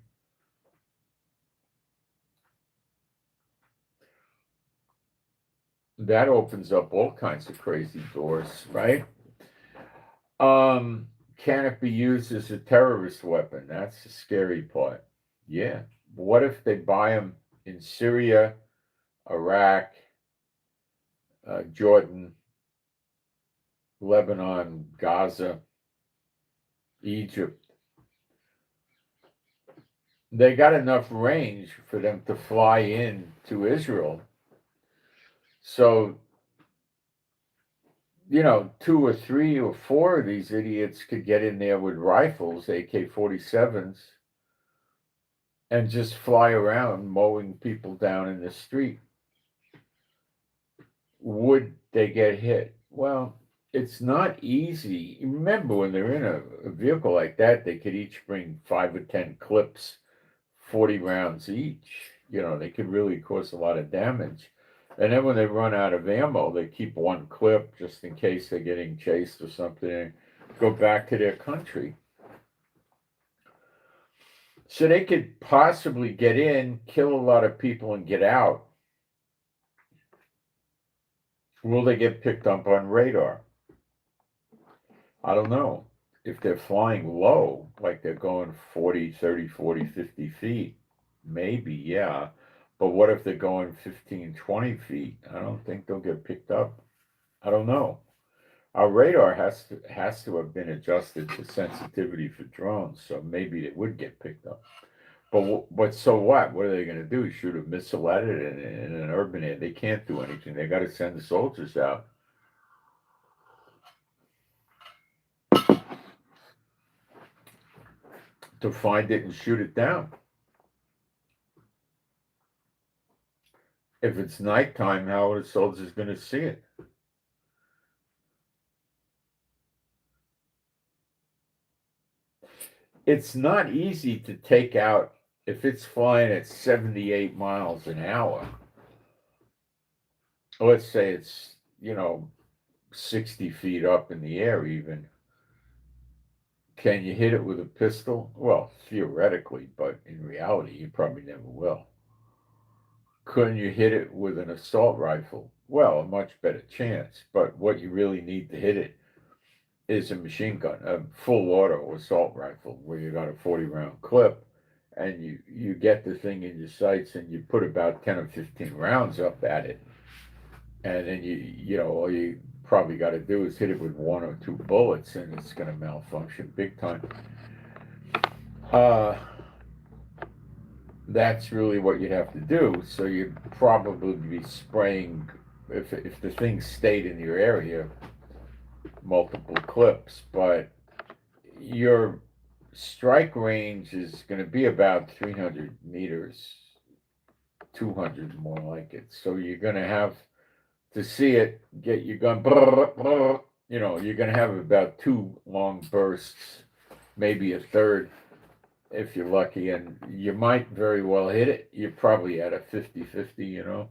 That opens up all kinds of crazy doors, right? Can it be used as a terrorist weapon? That's the scary part. Yeah. What if they buy them in Syria, Iraq, Jordan, Lebanon, Gaza, Egypt? they got enough range for them to fly in to Israel. So, 2 or 3 or 4 of these idiots could get in there with rifles, AK-47s, and just fly around mowing people down in the street. Would they get hit? Well, it's not easy. Remember, when they're in a vehicle like that, they could each bring 5 or 10 clips, 40 rounds each. They could really cause a lot of damage. And then when they run out of ammo, they keep one clip just in case they're getting chased or something and go back to their country. So they could possibly get in, kill a lot of people, and get out. Will they get picked up on radar? I don't know. If they're flying low, like they're going 40, 30, 40, 50 feet, maybe, yeah. But what if they're going 15, 20 feet? I don't think they'll get picked up. I don't know. Our radar has to have been adjusted to sensitivity for drones, so maybe it would get picked up. But so what? What are they going to do? Shoot a missile at it in an urban area? They can't do anything. They got to send the soldiers out. To find it and shoot it down. If it's nighttime, how are the soldiers going to see it? It's not easy to take out if it's flying at 78 miles an hour. Let's say it's, 60 feet up in the air even. Can you hit it with a pistol? Well, theoretically, but in reality, you probably never will. Couldn't you hit it with an assault rifle? Well, a much better chance, but what you really need to hit it is a machine gun, a full auto assault rifle, where you got a 40-round clip, and you get the thing in your sights, and you put about 10 or 15 rounds up at it, and then all you probably got to do is hit it with 1 or 2 bullets, and it's going to malfunction big time. That's really what you'd have to do. So you'd probably be spraying, if the thing stayed in your area, multiple clips, but your strike range is going to be about 300 meters, 200 more like it. So you're going to have to see it, get your gun, you're going to have about 2 long bursts, maybe a third if you're lucky, and you might very well hit it. You're probably at a 50-50,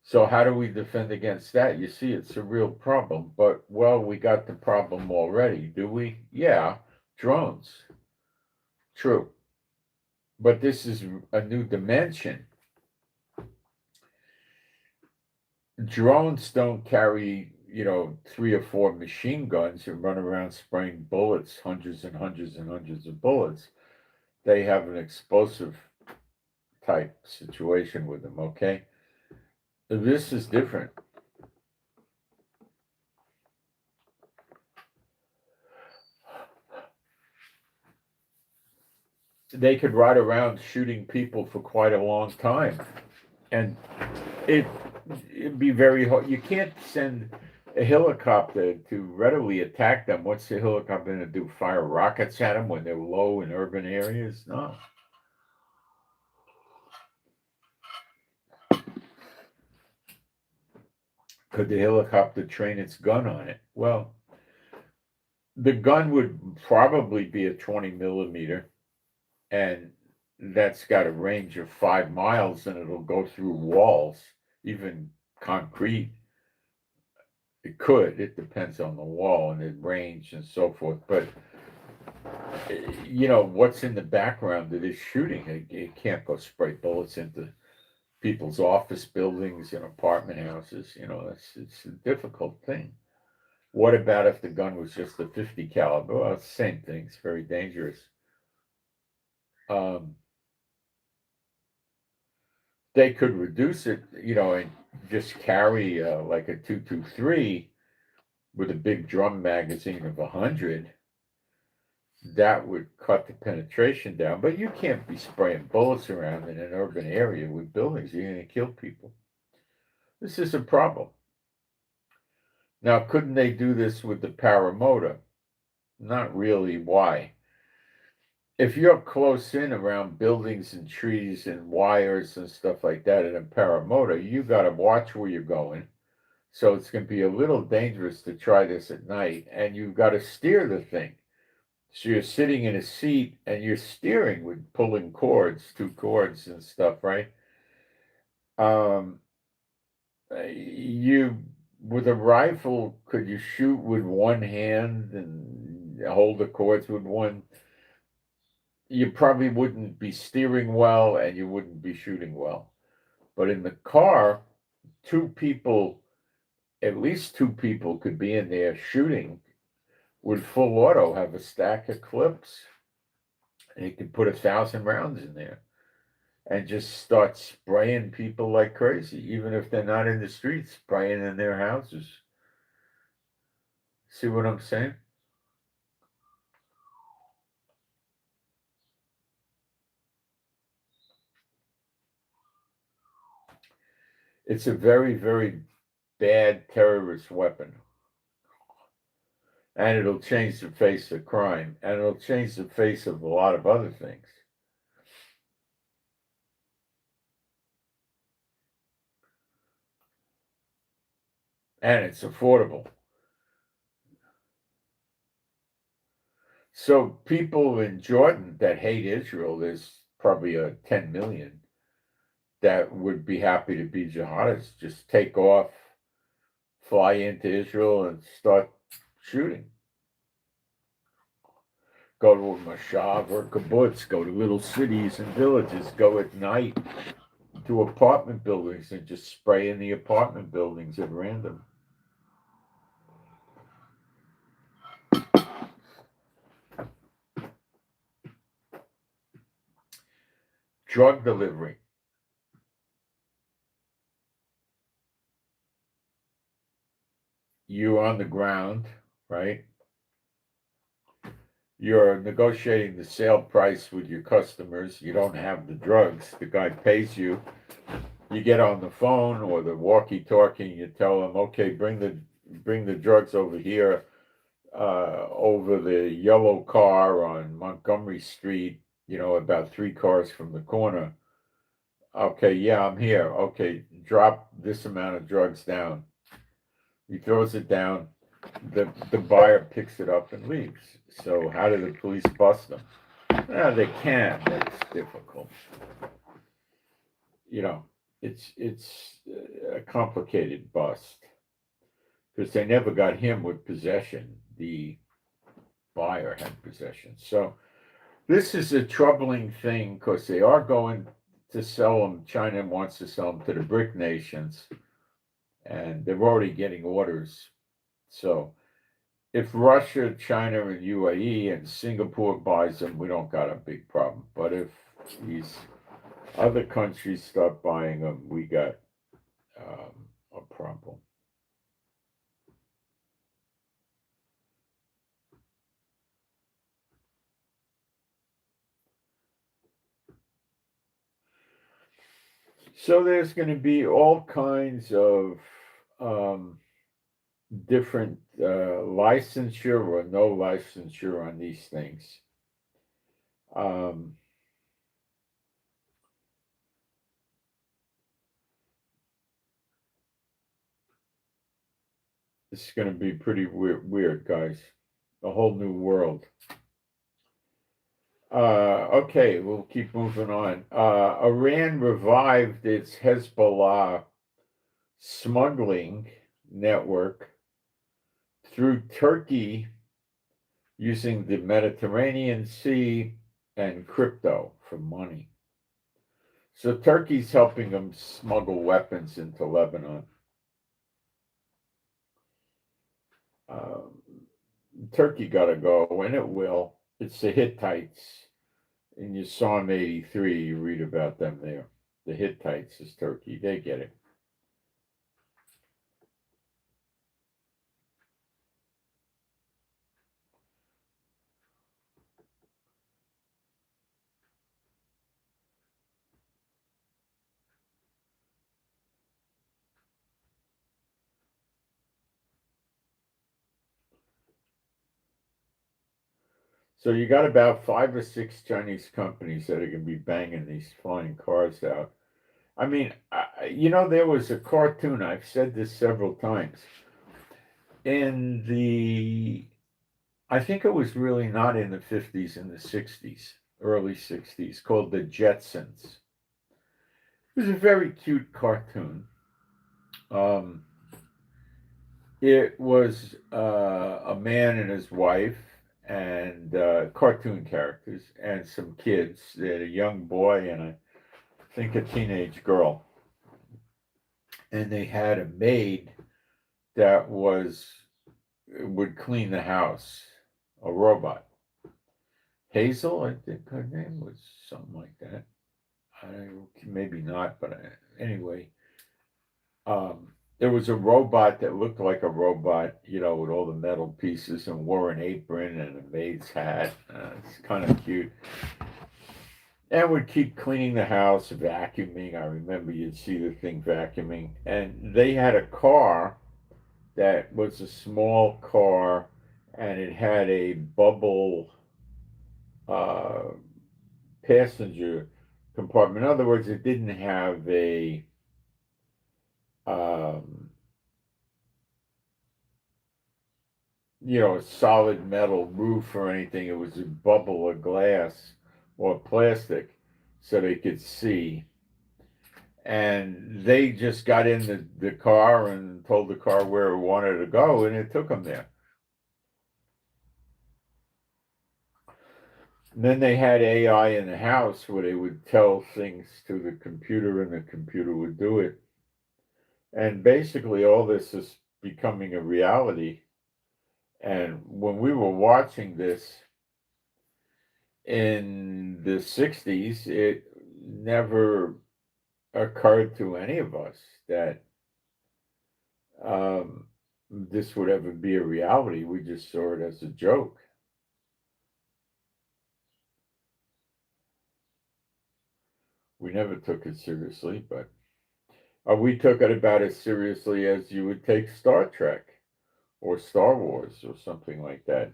So how do we defend against that? You see, it's a real problem. But, well, we got the problem already, do we? Yeah, drones. True. But this is a new dimension. Drones don't carry, 3 or 4 machine guns and run around spraying bullets, hundreds and hundreds and hundreds of bullets. They have an explosive type situation with them, okay? This is different. They could ride around shooting people for quite a long time. And it'd be very hard. You can't send a helicopter to readily attack them. What's the helicopter going to do? Fire rockets at them when they're low in urban areas? No. Could the helicopter train its gun on it? Well, the gun would probably be a 20 millimeter, and that's got a range of 5 miles, and it'll go through walls, even concrete. It could. It depends on the wall and the range and so forth. But what's in the background of this shooting? It can't go spray bullets into people's office buildings and apartment houses. It's a difficult thing. What about if the gun was just a 50 caliber? Well, it's the same thing. It's very dangerous. They could reduce it, and just carry like a 223 with a big drum magazine of 100, that would cut the penetration down. But you can't be spraying bullets around in an urban area with buildings. You're going to kill people. This is a problem. Now, couldn't they do this with the paramotor? Not really. Why? If you're close in around buildings and trees and wires and stuff like that in a paramotor, you got to watch where you're going. So it's going to be a little dangerous to try this at night, and you've got to steer the thing. So you're sitting in a seat and you're steering with pulling cords, 2 cords and stuff, right? You with a rifle, could you shoot with one hand and hold the cords with one? You probably wouldn't be steering well and you wouldn't be shooting well. But in the car, at least two people could be in there shooting with full auto, have a stack of clips, and you could put 1,000 rounds in there and just start spraying people like crazy, even if they're not in the streets, spraying in their houses. See what I'm saying? It's a very, very bad terrorist weapon. And it'll change the face of crime. And it'll change the face of a lot of other things. And it's affordable. So people in Jordan that hate Israel, there's probably 10 million that would be happy to be jihadists. Just take off, fly into Israel, and start shooting. Go to a moshav or kibbutz, go to little cities and villages, go at night to apartment buildings and just spray in the apartment buildings at random. Drug delivery. You're on the ground, right? You're negotiating the sale price with your customers. You don't have the drugs. The guy pays you. You get on the phone or the walkie-talkie. And you tell him, "Okay, bring the drugs over here, over the yellow car on Montgomery Street. About 3 cars from the corner." "Okay, yeah, I'm here." "Okay, drop this amount of drugs down." He throws it down. The buyer picks it up and leaves. So how do the police bust them? They can, but it's difficult. It's a complicated bust because they never got him with possession. The buyer had possession. So this is a troubling thing because they are going to sell them. China wants to sell them to the BRIC nations, and they're already getting orders. So if Russia, China, and UAE and Singapore buys them, we don't got a big problem. But if these other countries start buying them, we got a problem. So there's going to be all kinds of different licensure or no licensure on these things. It's going to be pretty weird, guys. A whole new world. Okay, we'll keep moving on. Iran revived its Hezbollah smuggling network through Turkey using the Mediterranean Sea and crypto for money. So Turkey's helping them smuggle weapons into Lebanon. Turkey got to go, and it will. It's the Hittites. In your Psalm 83, you read about them there. The Hittites is Turkey. They get it. So you got about 5 or 6 Chinese companies that are going to be banging these flying cars out. I mean, there was a cartoon, I've said this several times, in I think it was really not in the 50s, in the 60s, early 60s, called The Jetsons. It was a very cute cartoon. Um, it was a man and his wife and cartoon characters and some kids. They had a young boy and I think a teenage girl. And they had a maid that would clean the house, a robot. Hazel, I think her name was something like that. Maybe not, but anyway, there was a robot that looked like a robot, with all the metal pieces and wore an apron and a maid's hat. It's kind of cute. And would keep cleaning the house, vacuuming. I remember you'd see the thing vacuuming. And they had a car that was a small car and it had a bubble uh, passenger compartment. In other words, it didn't have um, a solid metal roof or anything. It was a bubble of glass or plastic so they could see. And they just got in the car and told the car where it wanted to go, and it took them there. And then they had AI in the house where they would tell things to the computer and the computer would do it. And basically all this is becoming a reality. And when we were watching this in the 60s, it never occurred to any of us that this would ever be a reality. We just saw it as a joke. We never took it seriously, but we took it about as seriously as you would take Star Trek or Star Wars or something like that.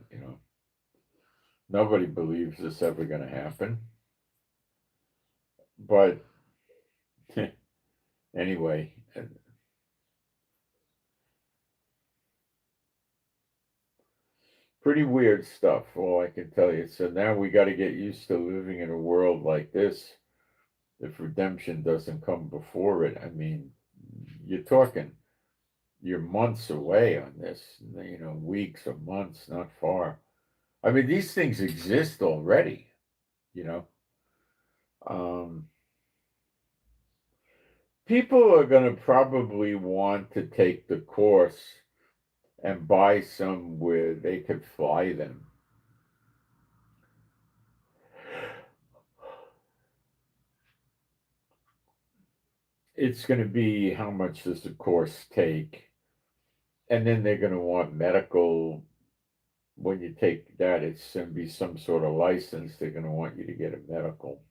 Nobody believes this ever going to happen. But anyway, pretty weird stuff, all I can tell you. So now we got to get used to living in a world like this if redemption doesn't come before it. I mean, you're months away on this, weeks or months, not far. I mean, these things exist already, people are going to probably want to take the course and buy some where they could fly them. It's going to be how much does the course take? And then they're going to want medical. When you take that, it's going to be some sort of license. They're going to want you to get a medical.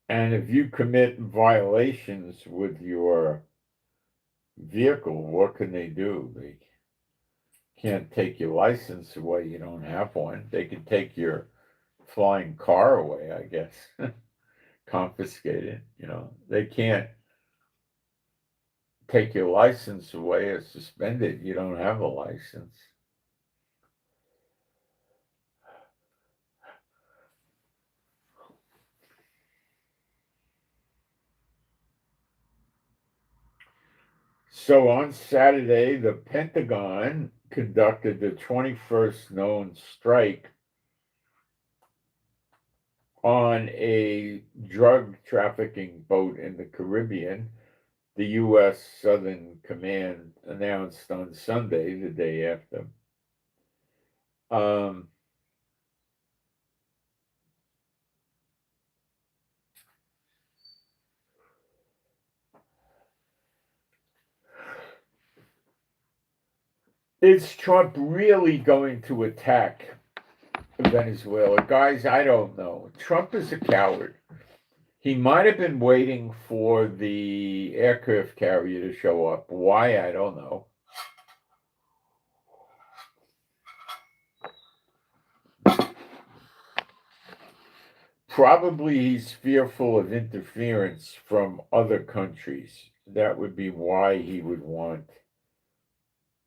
And if you commit violations with your vehicle, what can they do? They can't take your license away. You don't have one. They can take your flying car away, I guess. Confiscate it. They can't take your license away or suspend it. You don't have a license. So on Saturday, the Pentagon conducted the 21st known strike on a drug trafficking boat in the Caribbean. The U.S. Southern Command announced on Sunday, the day after. Is Trump really going to attack Venezuela? Guys, I don't know. Trump is a coward. He might have been waiting for the aircraft carrier to show up. Why, I don't know. Probably he's fearful of interference from other countries. That would be why he would want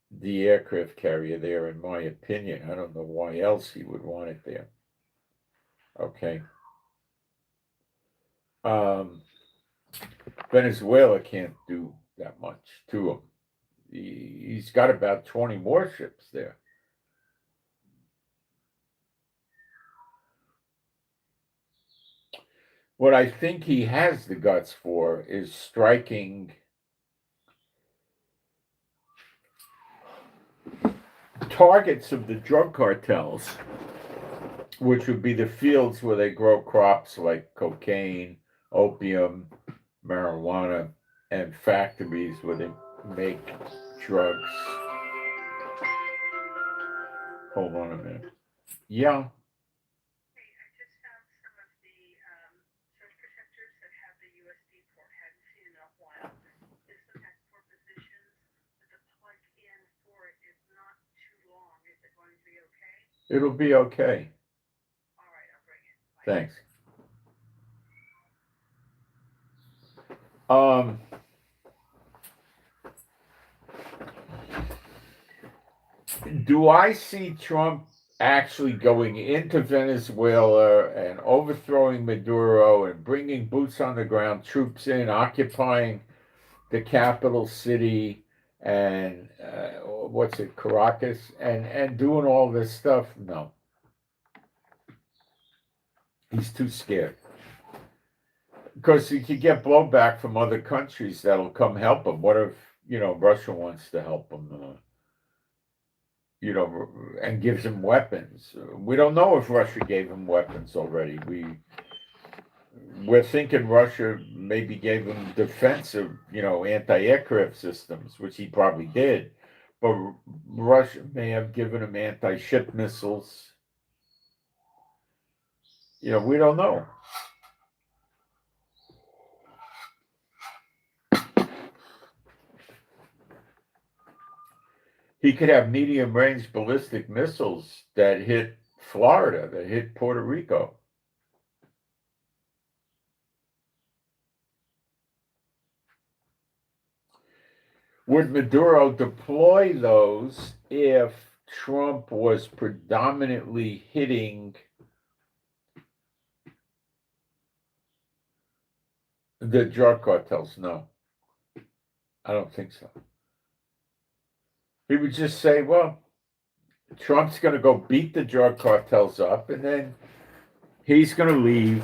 the aircraft carrier there, in my opinion. I don't know why else he would want it there. Okay. Venezuela can't do that much to him. He's got about 20 warships there. What I think he has the guts for is striking targets of the drug cartels, which would be the fields where they grow crops like cocaine, opium, marijuana, and factories where they make drugs. Hold on a minute. Yeah. It'll be okay. All right, I'll bring it. Bye. Thanks. Do I see Trump actually going into Venezuela and overthrowing Maduro and bringing boots on the ground troops in, occupying the capital city and Caracas, and doing all this stuff? No. He's too scared. Because he could get blowback from other countries that'll come help him. What if, Russia wants to help him, and gives him weapons? We don't know if Russia gave him weapons already. We're thinking Russia maybe gave him defensive, anti-aircraft systems, which he probably did. But Russia may have given him anti-ship missiles. We don't know. He could have medium-range ballistic missiles that hit Florida, that hit Puerto Rico. Would Maduro deploy those if Trump was predominantly hitting the drug cartels? No, I don't think so. He would just say, well, Trump's going to go beat the drug cartels up, and then he's going to leave,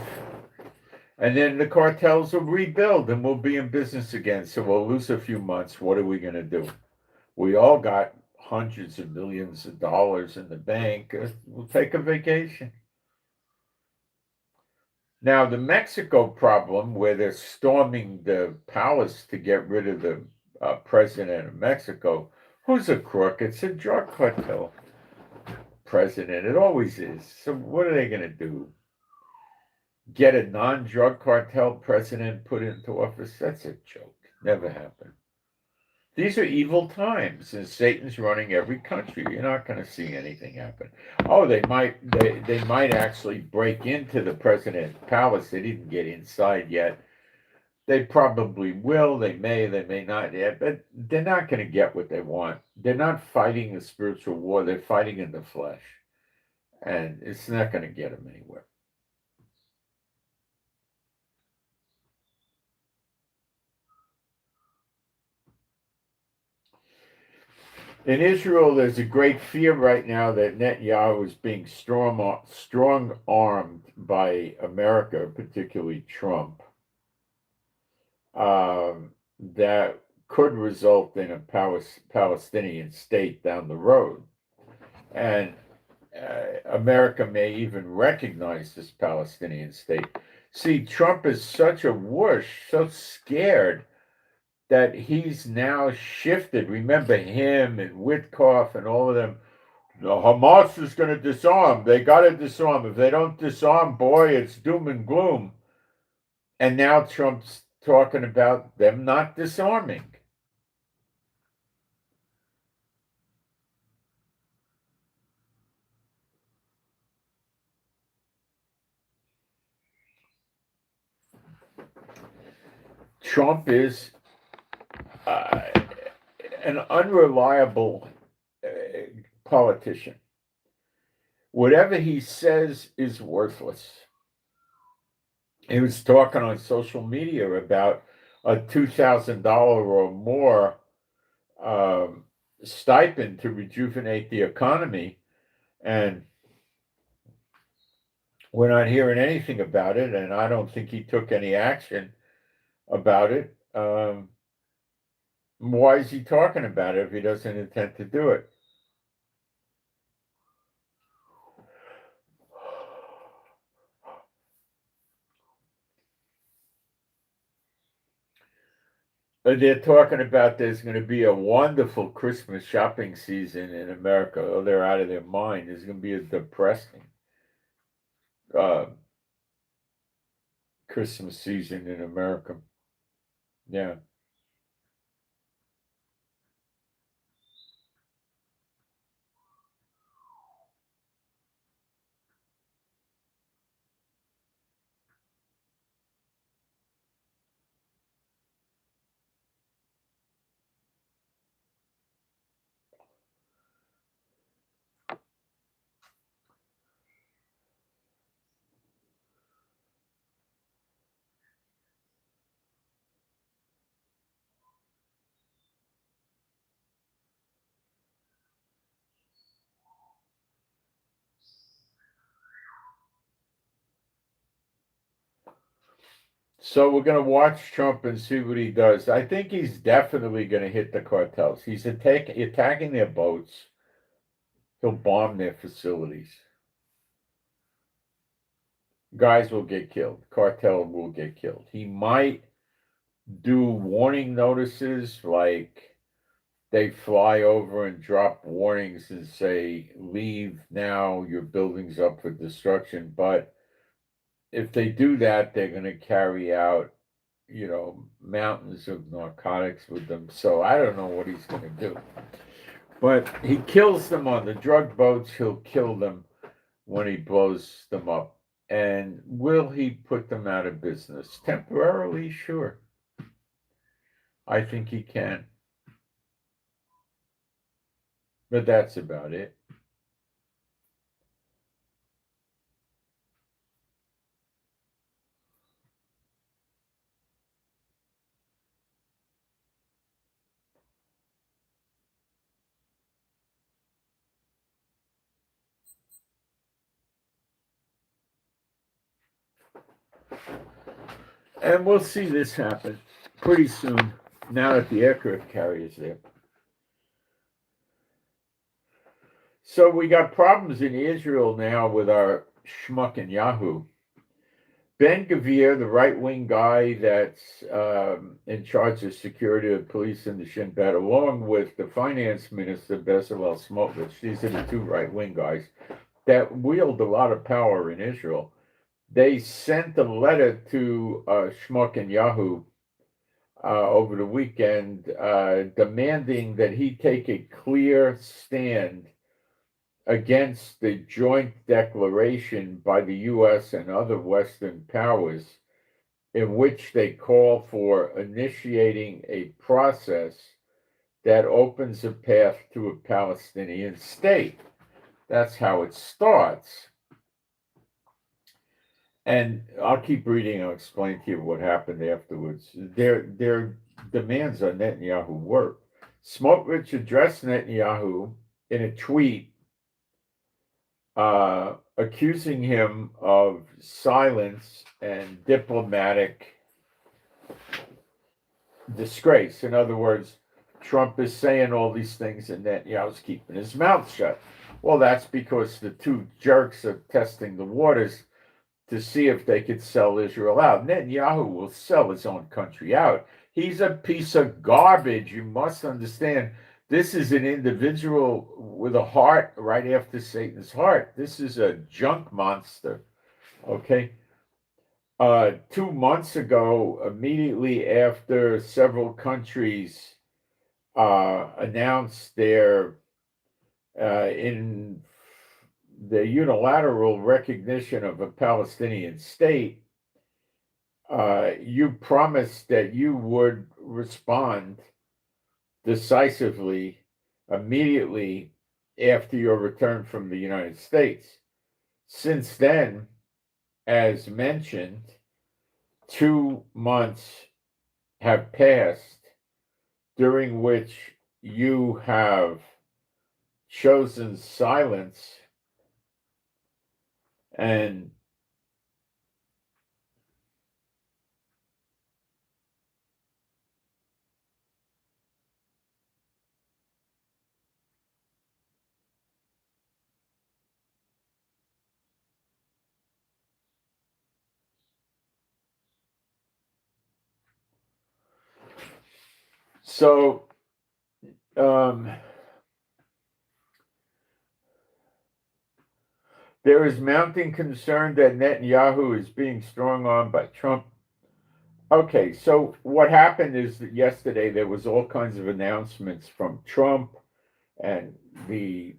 and then the cartels will rebuild, and we'll be in business again. So we'll lose a few months. What are we going to do? We all got hundreds of millions of dollars in the bank. We'll take a vacation. Now, the Mexico problem, where they're storming the palace to get rid of the president of Mexico, who's a crook? It's a drug cartel president. It always is. So what are they going to do? Get a non-drug cartel president put into office? That's a joke. Never happened. These are evil times, and Satan's running every country. You're not going to see anything happen. Oh, they might actually break into the president's palace. They didn't get inside yet. They probably will. They may not yet, but they're not going to get what they want. They're not fighting a spiritual war. They're fighting in the flesh, and it's not going to get them anywhere. In Israel, there's a great fear right now that Netanyahu is being strong-armed by America, particularly Trump. That could result in a Palestinian state down the road. And America may even recognize this Palestinian state. See, Trump is such a whoosh, so scared that he's now shifted. Remember him and Witkoff and all of them. The Hamas is going to disarm. They got to disarm. If they don't disarm, boy, it's doom and gloom. And now Trump's talking about them not disarming. Trump is an unreliable politician. Whatever he says is worthless. He was talking on social media about a $2,000 or more stipend to rejuvenate the economy, and we're not hearing anything about it, and I don't think he took any action about it. Why is he talking about it if he doesn't intend to do it? They're talking about there's going to be a wonderful Christmas shopping season in America. Oh, they're out of their mind. There's going to be a depressing Christmas season in America. Yeah. So we're going to watch Trump and see what he does. I think he's definitely going to hit the cartels. He's attacking their boats. He'll bomb their facilities. Guys will get killed. Cartel will get killed. He might do warning notices, like they fly over and drop warnings and say, leave now, your building's up for destruction. But if they do that, they're going to carry out, mountains of narcotics with them. So I don't know what he's going to do. But he kills them on the drug boats. He'll kill them when he blows them up. And will he put them out of business? Temporarily, sure. I think he can. But that's about it. And we'll see this happen pretty soon, now that the aircraft carrier's there. So we got problems in Israel now with our schmuck in Yahoo. Ben-Gvir, the right-wing guy that's in charge of security of police in the Shin Bet, along with the finance minister, Bezalel Smotrich, these are the two right-wing guys that wield a lot of power in Israel. They sent a letter to Schmuck and Yahoo over the weekend demanding that he take a clear stand against the joint declaration by the U.S. and other Western powers in which they call for initiating a process that opens a path to a Palestinian state. That's how it starts. And I'll keep reading. I'll explain to you what happened afterwards. Their demands on Netanyahu worked. Smotrich addressed Netanyahu in a tweet accusing him of silence and diplomatic disgrace. In other words, Trump is saying all these things and Netanyahu's keeping his mouth shut. Well, that's because the two jerks are testing the waters to see if they could sell Israel out. Netanyahu will sell his own country out. He's a piece of garbage. You must understand, this is an individual with a heart right after Satan's heart. This is a junk monster, okay? 2 months ago, immediately after several countries announced their in the unilateral recognition of a Palestinian state, you promised that you would respond decisively immediately after your return from the United States. Since then, as mentioned, 2 months have passed during which you have chosen silence and so there is mounting concern that Netanyahu is being strong-armed by Trump. Okay, so what happened is that yesterday there was all kinds of announcements from Trump and the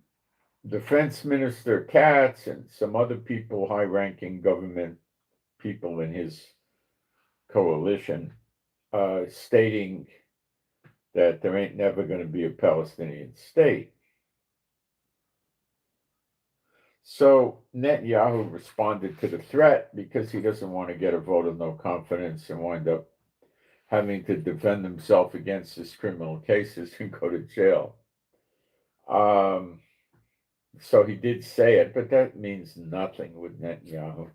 defense minister Katz and some other people, high-ranking government people in his coalition, stating that there ain't never going to be a Palestinian state. So Netanyahu responded to the threat because he doesn't want to get a vote of no confidence and wind up having to defend himself against his criminal cases and go to jail. So he did say it, but that means nothing with Netanyahu.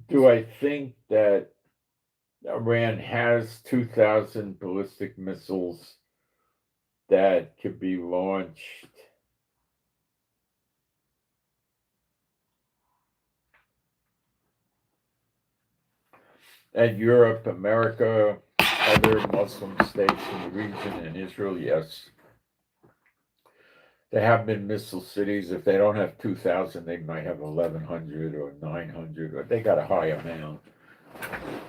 Do I think that Iran has 2,000 ballistic missiles that could be launched? And Europe, America, other Muslim states in the region, and Israel, yes. They have been missile cities. If they don't have 2,000, they might have 1,100 or 900, or they got a high amount.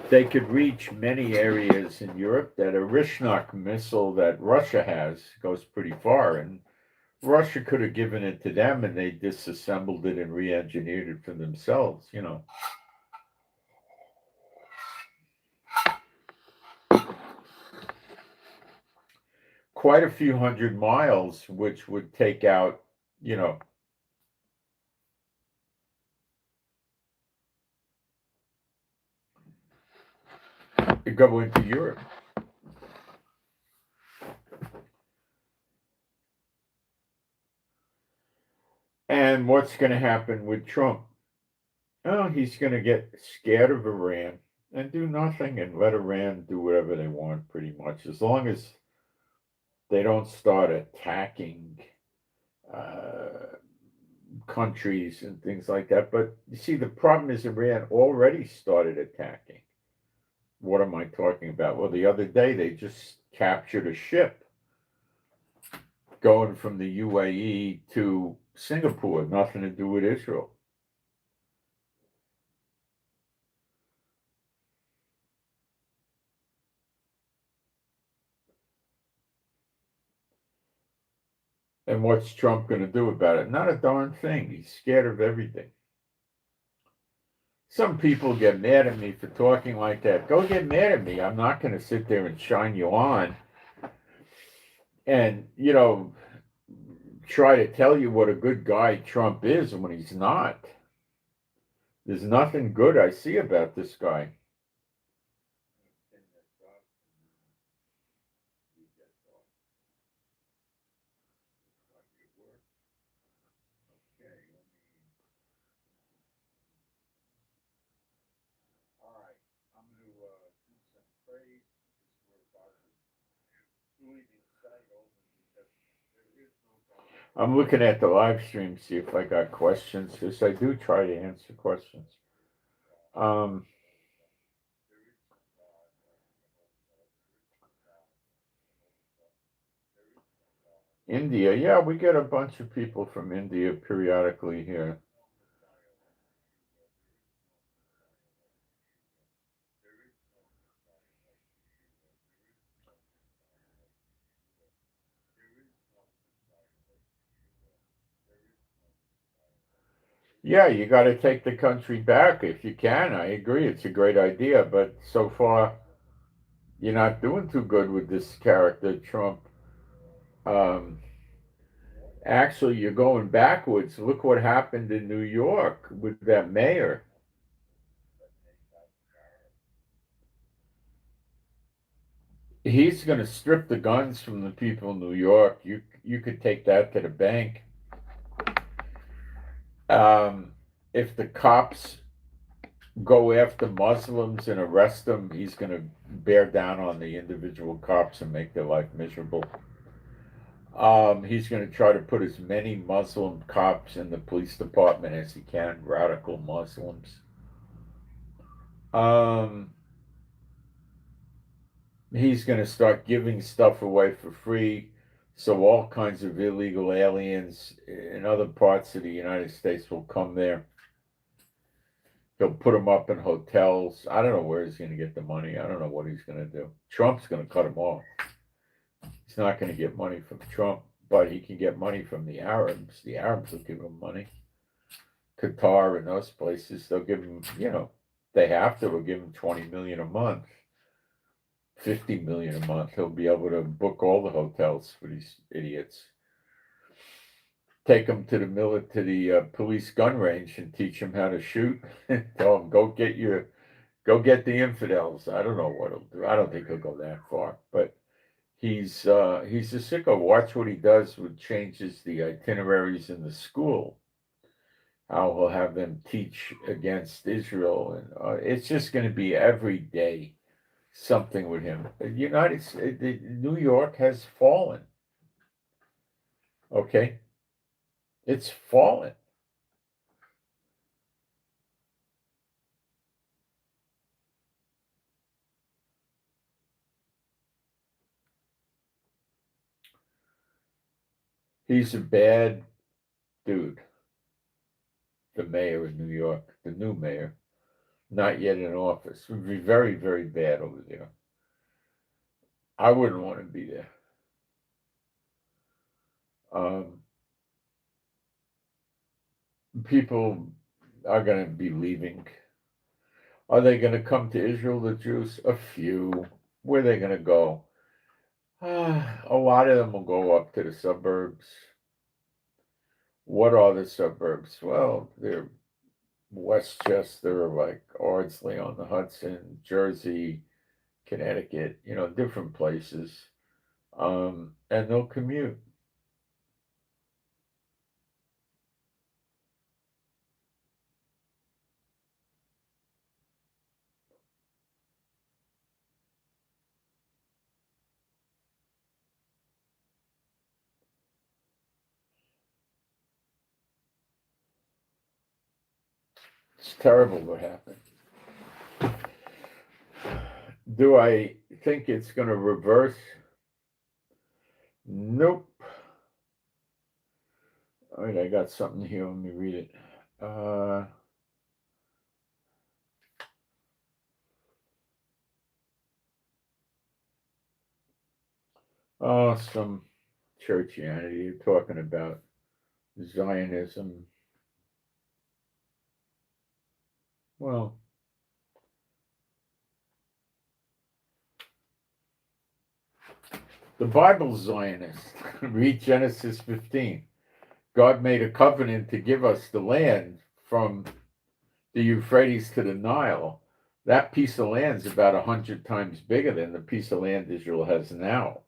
They could reach many areas in Europe. That Orishnik missile that Russia has goes pretty far, and Russia could have given it to them, and they disassembled it and re-engineered it for themselves, you know. Quite a few hundred miles, which would take out, you know, go into Europe. And what's going to happen with Trump? Oh, he's going to get scared of Iran and do nothing and let Iran do whatever they want, pretty much, as long as they don't start attacking countries and things like that. But you see, the problem is Iran already started attacking. What am I talking about? Well, the other day they just captured a ship going from the UAE to Singapore, nothing to do with Israel. And what's Trump going to do about it? Not a darn thing. He's scared of everything. Some people get mad at me for talking like that. Go get mad at me. I'm not going to sit there and shine you on and, you know, try to tell you what a good guy Trump is when he's not. There's nothing good I see about this guy. I'm looking at the live stream, see if I got questions, because I do try to answer questions. India, yeah, we get a bunch of people from India periodically here. Yeah, you got to take the country back if you can. I agree, it's a great idea, but so far you're not doing too good with this character, Trump. Um, Actually, you're going backwards. Look what happened in New York with that mayor. He's going to strip the guns from the people in New York. You could take that to the bank. Um, if the cops go after Muslims and arrest them, he's going to bear down on the individual cops and make their life miserable. He's going to try to put as many Muslim cops in the police department as he can, radical Muslims. He's going to start giving stuff away for free, so all kinds of illegal aliens in other parts of the United States will come there. He'll put them up in hotels. I don't know where he's going to get the money. I don't know what he's going to do. Trump's going to cut him off. He's not going to get money from Trump, but he can get money from the Arabs. The Arabs will give him money. Qatar and those places, they'll give him, they have to, will give him 20 million a month, 50 million a month. He'll be able to book all the hotels for these idiots. Take them to the police gun range and teach them how to shoot. Tell them, go get the infidels. I don't know what he'll do. I don't think he'll go that far, but he's a sicko. Watch what he does with changes the itineraries in the school. How he'll have them teach against Israel, and it's just going to be every day something with him. New York has fallen. Okay, it's fallen. He's a bad dude. The mayor of New York, the new mayor, not yet in office, would be very, very bad over there. I wouldn't want to be there. People are going to be leaving. Are they going to come to Israel, the Jews? A few. Where are they going to go? A lot of them will go up to the suburbs. What are the suburbs? Well, they're Westchester, like Ardsley on the Hudson, Jersey, Connecticut, different places. And they'll commute. It's terrible what happened. Do I think it's going to reverse? Nope. All right, I got something here. Let me read it. Some churchianity. You're talking about Zionism. Well, the Bible's Zionist. Read Genesis 15. God made a covenant to give us the land from the Euphrates to the Nile. That piece of land is about 100 times bigger than the piece of land Israel has now.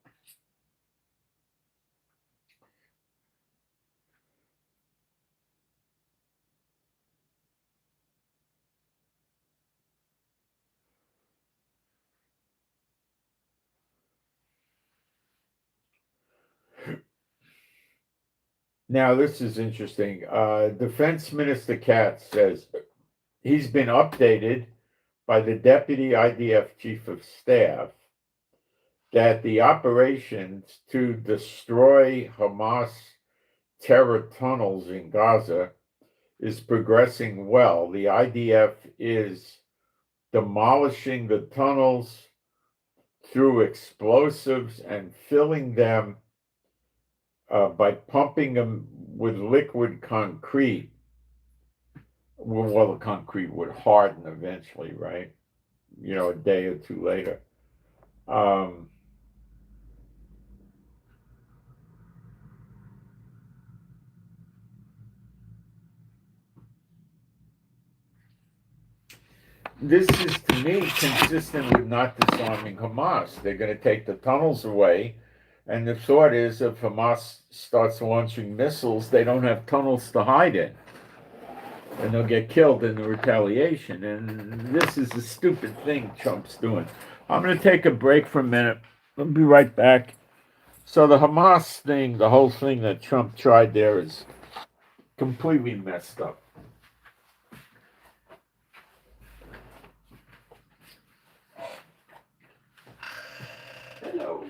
Now, this is interesting. Defense Minister Katz says he's been updated by the Deputy IDF Chief of Staff. that the operations to destroy Hamas terror tunnels in Gaza is progressing well. The IDF is demolishing the tunnels through explosives and filling them by pumping them with liquid concrete. Well, the concrete would harden eventually, right? A day or two later. This is, to me, consistent with not disarming Hamas. They're going to take the tunnels away, and the thought is if Hamas starts launching missiles, they don't have tunnels to hide in, and they'll get killed in the retaliation. And this is a stupid thing Trump's doing. I'm going to take a break for a minute. I'll be right back. So the Hamas thing, the whole thing that Trump tried there is completely messed up. Hello.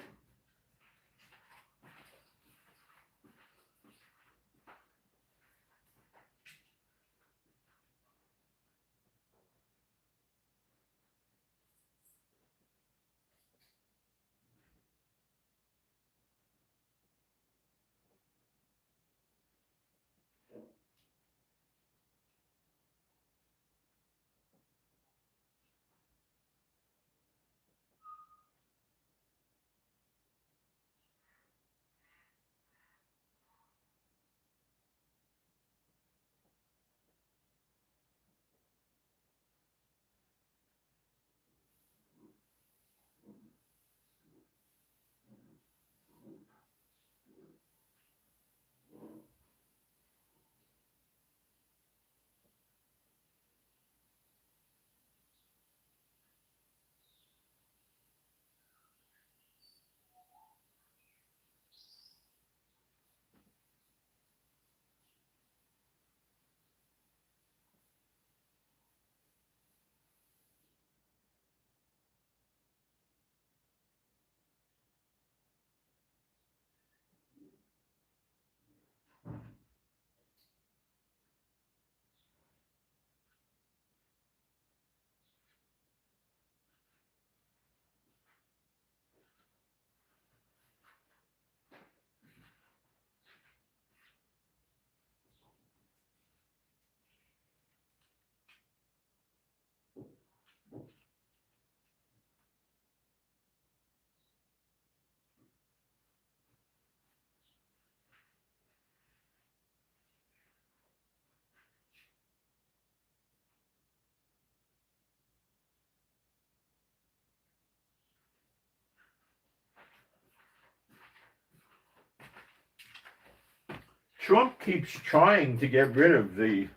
Trump keeps trying to get rid of the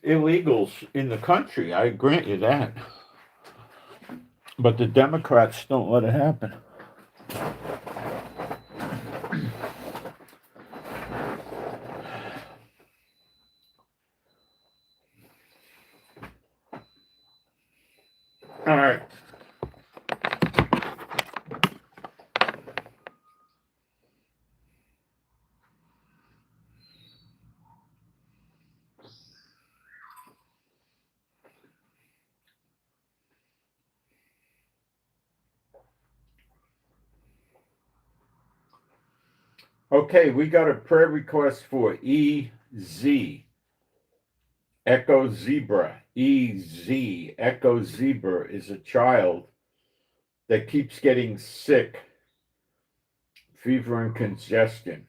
illegals in the country. I grant you that. But the Democrats don't let it happen. All right. Okay, we got a prayer request for EZ, Echo Zebra. EZ, Echo Zebra is a child that keeps getting sick, fever and congestion.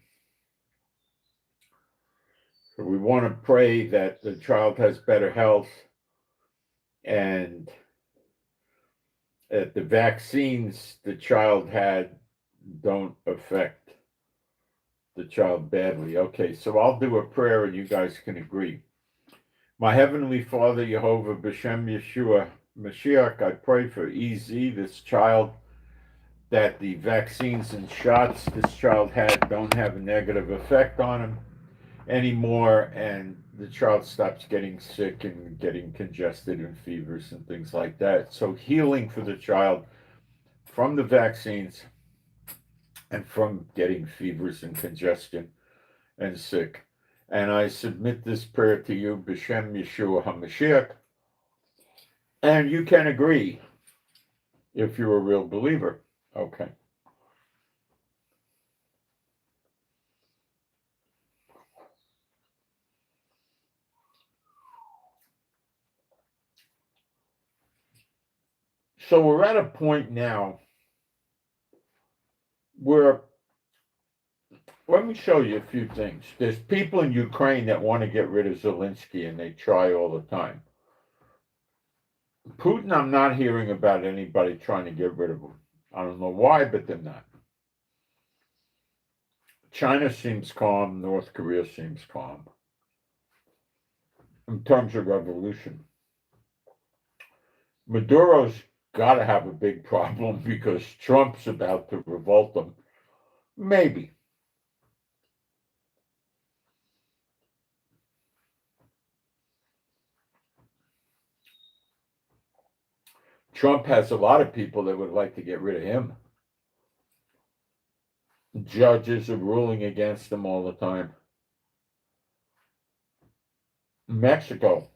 So we want to pray that the child has better health and that the vaccines the child had don't affect the child badly. Okay, so I'll do a prayer and you guys can agree. My Heavenly Father, Jehovah, B'Shem Yeshua Mashiach, I pray for EZ, this child, that the vaccines and shots this child had don't have a negative effect on him anymore, and the child stops getting sick and getting congested and fevers and things like that. So healing for the child from the vaccines and from getting fevers and congestion and sick. And I submit this prayer to you, B'Shem Yeshua HaMashiach, and you can agree if you're a real believer. Okay. So we're at a point now where, let me show you a few things. There's people in Ukraine that want to get rid of Zelensky, and they try all the time. Putin, I'm not hearing about anybody trying to get rid of him. I don't know why, but they're not. China seems calm. North Korea seems calm. In terms of revolution, Maduro's got to have a big problem because Trump's about to revolt them. Maybe. Trump has a lot of people that would like to get rid of him. Judges are ruling against him all the time. Mexico.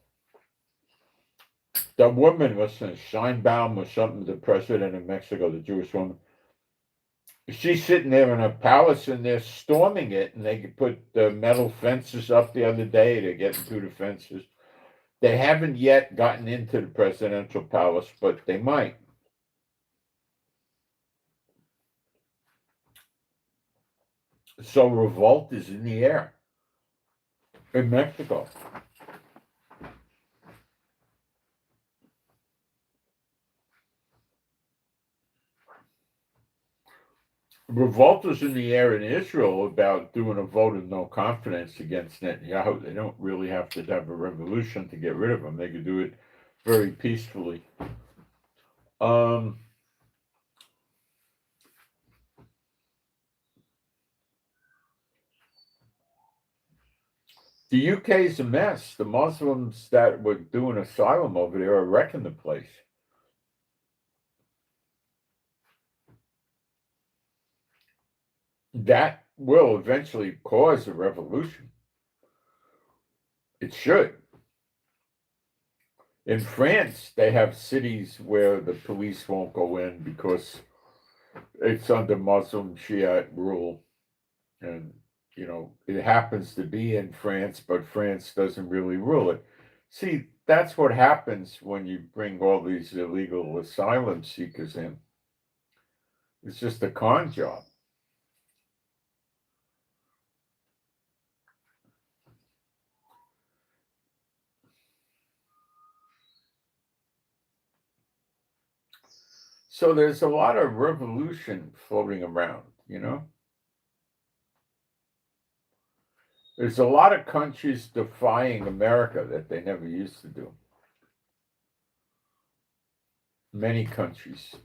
The woman, listen, Scheinbaum or something, the president of Mexico, the Jewish woman, she's sitting there in a palace and they're storming it, and they put the metal fences up the other day. They're getting through the fences. They haven't yet gotten into the presidential palace, but they might. So revolt is in the air in Mexico. Revolt is in the air in Israel about doing a vote of no confidence against Netanyahu. They don't really have to have a revolution to get rid of him. They could do it very peacefully. The UK is a mess. The Muslims that were doing asylum over there are wrecking the place. That will eventually cause a revolution. It should. In France, they have cities where the police won't go in because it's under Muslim Shiite rule. And, you know, it happens to be in France, but France doesn't really rule it. See, that's what happens when you bring all these illegal asylum seekers in. It's just a con job. So there's a lot of revolution floating around, you know? There's a lot of countries defying America that they never used to do. Many countries.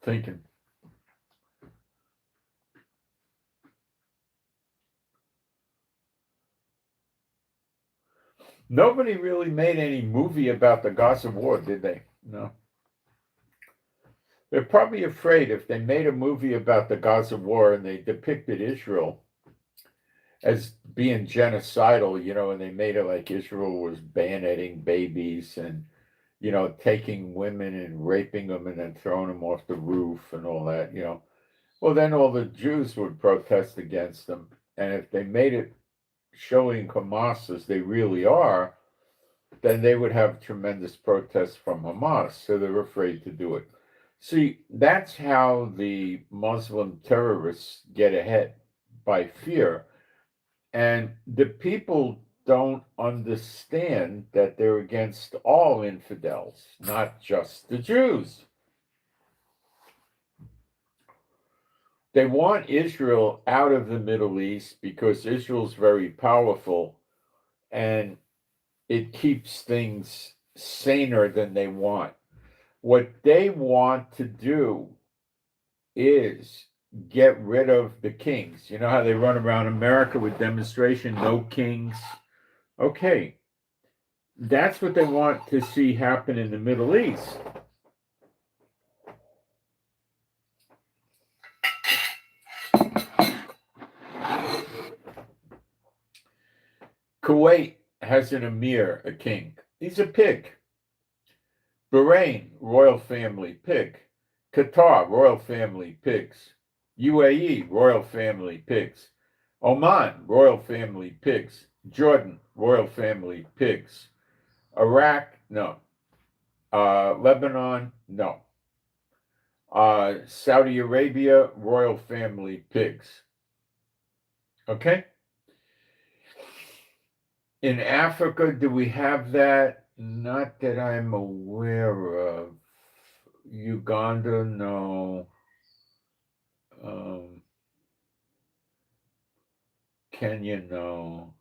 Thinking. Nobody really made any movie about the Gaza war, did they? No. They're probably afraid if they made a movie about the Gaza war and they depicted Israel as being genocidal, you know, and they made it like Israel was bayoneting babies and, you know, taking women and raping them and then throwing them off the roof and all that, you know. Well, then all the Jews would protest against them. And if they made it showing Hamas as they really are, then they would have tremendous protests from Hamas, so they're afraid to do it. See, that's how the Muslim terrorists get ahead, by fear. And the people don't understand that they're against all infidels, not just the Jews. They want Israel out of the Middle East because Israel's very powerful and it keeps things saner than they want. What they want to do is get rid of the kings. You know how they run around America with demonstration, no kings? Okay, that's what they want to see happen in the Middle East. Kuwait has an emir, a king. He's a pig. Bahrain, royal family, pig. Qatar, royal family, pigs. UAE, royal family, pigs. Oman, royal family, pigs. Jordan, royal family, pigs. Iraq, no. Lebanon, no. Saudi Arabia, royal family, pigs. Okay? In Africa, do we have that? Not that I'm aware of. Uganda, no. Kenya, no.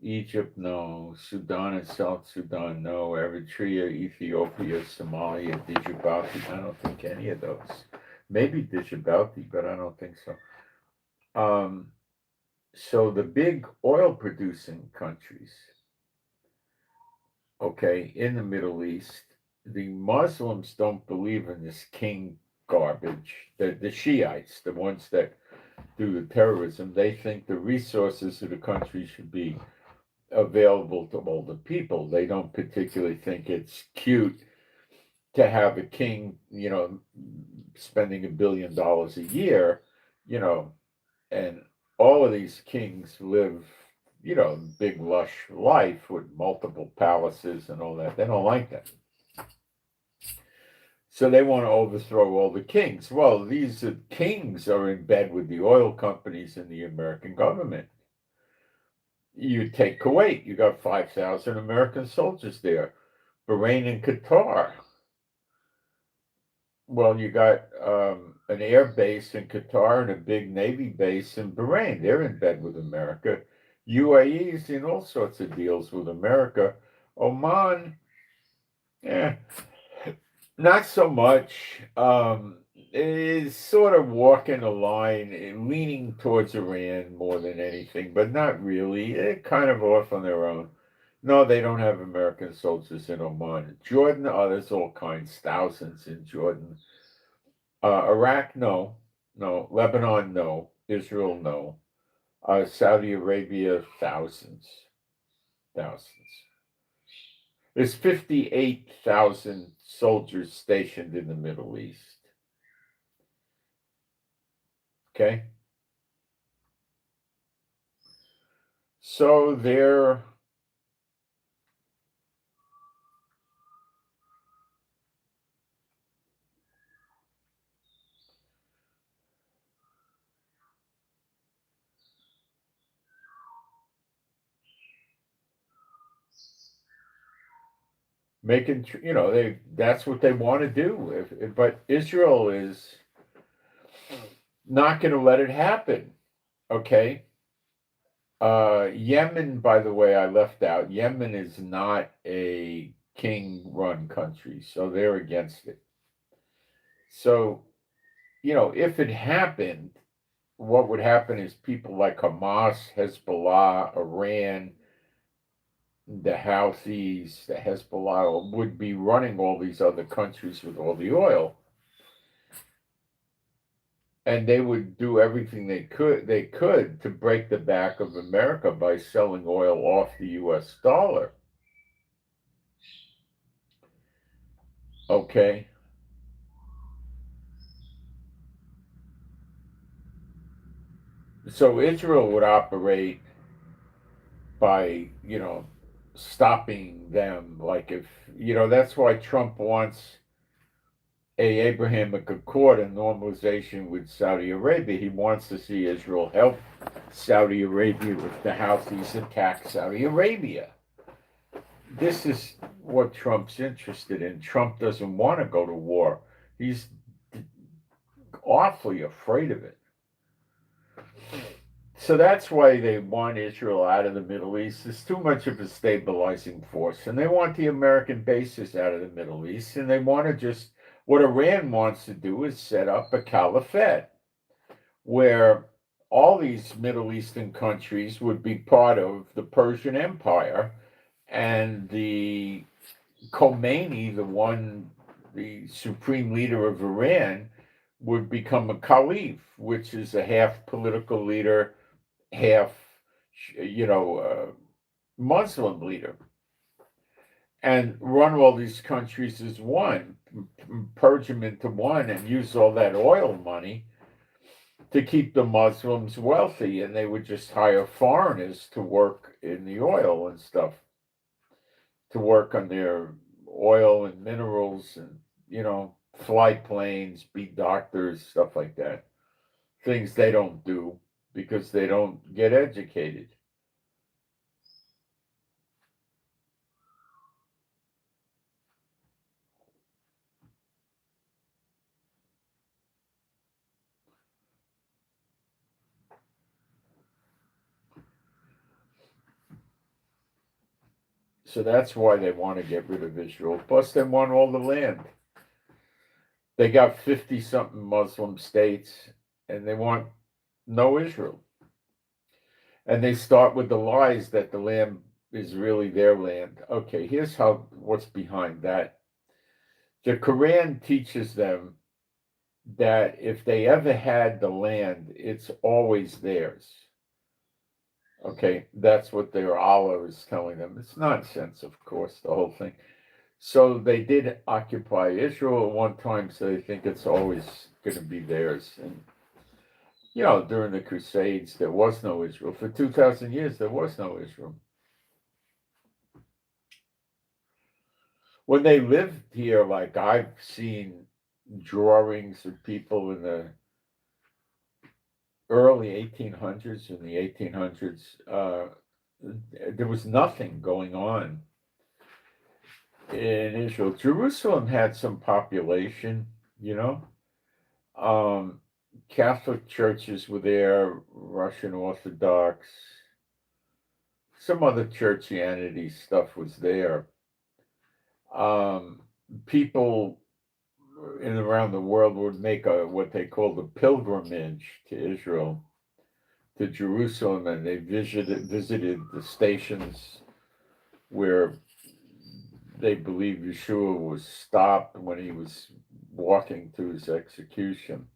Egypt, no. Sudan and South Sudan, no. Eritrea, Ethiopia, Somalia, Djibouti. I don't think any of those. Maybe Djibouti, but I don't think so. So the big oil producing countries, okay, in the Middle East, the Muslims don't believe in this king garbage. The Shiites, the ones that do the terrorism, they think the resources of the country should be available to all the people. They don't particularly think it's cute to have a king, spending $1 billion a year, and all of these kings live, big lush life with multiple palaces and all that. They don't like that. So they want to overthrow all the kings. Well, these kings are in bed with the oil companies and the American government. You take Kuwait, you got 5,000 American soldiers there. Bahrain and Qatar. Well, you got an air base in Qatar and a big Navy base in Bahrain. They're in bed with America. UAE is in all sorts of deals with America. Oman, not so much. Is sort of walking a line, leaning towards Iran more than anything, but not really. They're kind of off on their own. No, they don't have American soldiers in Oman. Jordan, there's all kinds, thousands in Jordan. Iraq, no. No. Lebanon, no. Israel, no. Saudi Arabia, thousands. Thousands. There's 58,000 soldiers stationed in the Middle East. Okay? So they're making, that's what they want to do. But Israel is not going to let it happen. Okay? Yemen, by the way, I left out. Yemen is not a king-run country, so they're against it. So, if it happened, what would happen is people like Hamas, Hezbollah, Iran, the Houthis, the Hezbollah would be running all these other countries with all the oil. And they would do everything they could to break the back of America by selling oil off the US dollar. Okay. So Israel would operate by, stopping them. Like if, that's why Trump wants a Abrahamic Accord and normalization with Saudi Arabia. He wants to see Israel help Saudi Arabia with the Houthis attack Saudi Arabia. This is what Trump's interested in. Trump doesn't want to go to war. He's awfully afraid of it. So that's why they want Israel out of the Middle East. It's too much of a stabilizing force. And they want the American bases out of the Middle East. And they want to just, what Iran wants to do is set up a caliphate where all these Middle Eastern countries would be part of the Persian Empire. And the Khomeini, the supreme leader of Iran, would become a caliph, which is a half political leader, half, Muslim leader, and run all these countries as one, purge them into one, and use all that oil money to keep the Muslims wealthy, and they would just hire foreigners to work in the oil and stuff, to work on their oil and minerals and, fly planes, be doctors, stuff like that. Things they don't do because they don't get educated. So that's why they want to get rid of Israel. Plus, they want all the land. They got 50 something Muslim states and they want no Israel. And they start with the lies that the land is really their land. Okay, here's what's behind that. The Quran teaches them that if they ever had the land, it's always theirs. Okay, that's what their Allah is telling them. It's nonsense, of course, the whole thing. So they did occupy Israel at one time, so they think it's always going to be theirs. And, during the Crusades, there was no Israel. For 2,000 years, there was no Israel. When they lived here, like I've seen drawings of people in the early 1800s, in the 1800s, there was nothing going on in Israel. Jerusalem had some population, Catholic churches were there, Russian Orthodox, some other churchianity stuff was there. People in and around the world would make what they called a pilgrimage to Israel, to Jerusalem, and they visited the stations where they believe Yeshua was stopped when he was walking to his execution.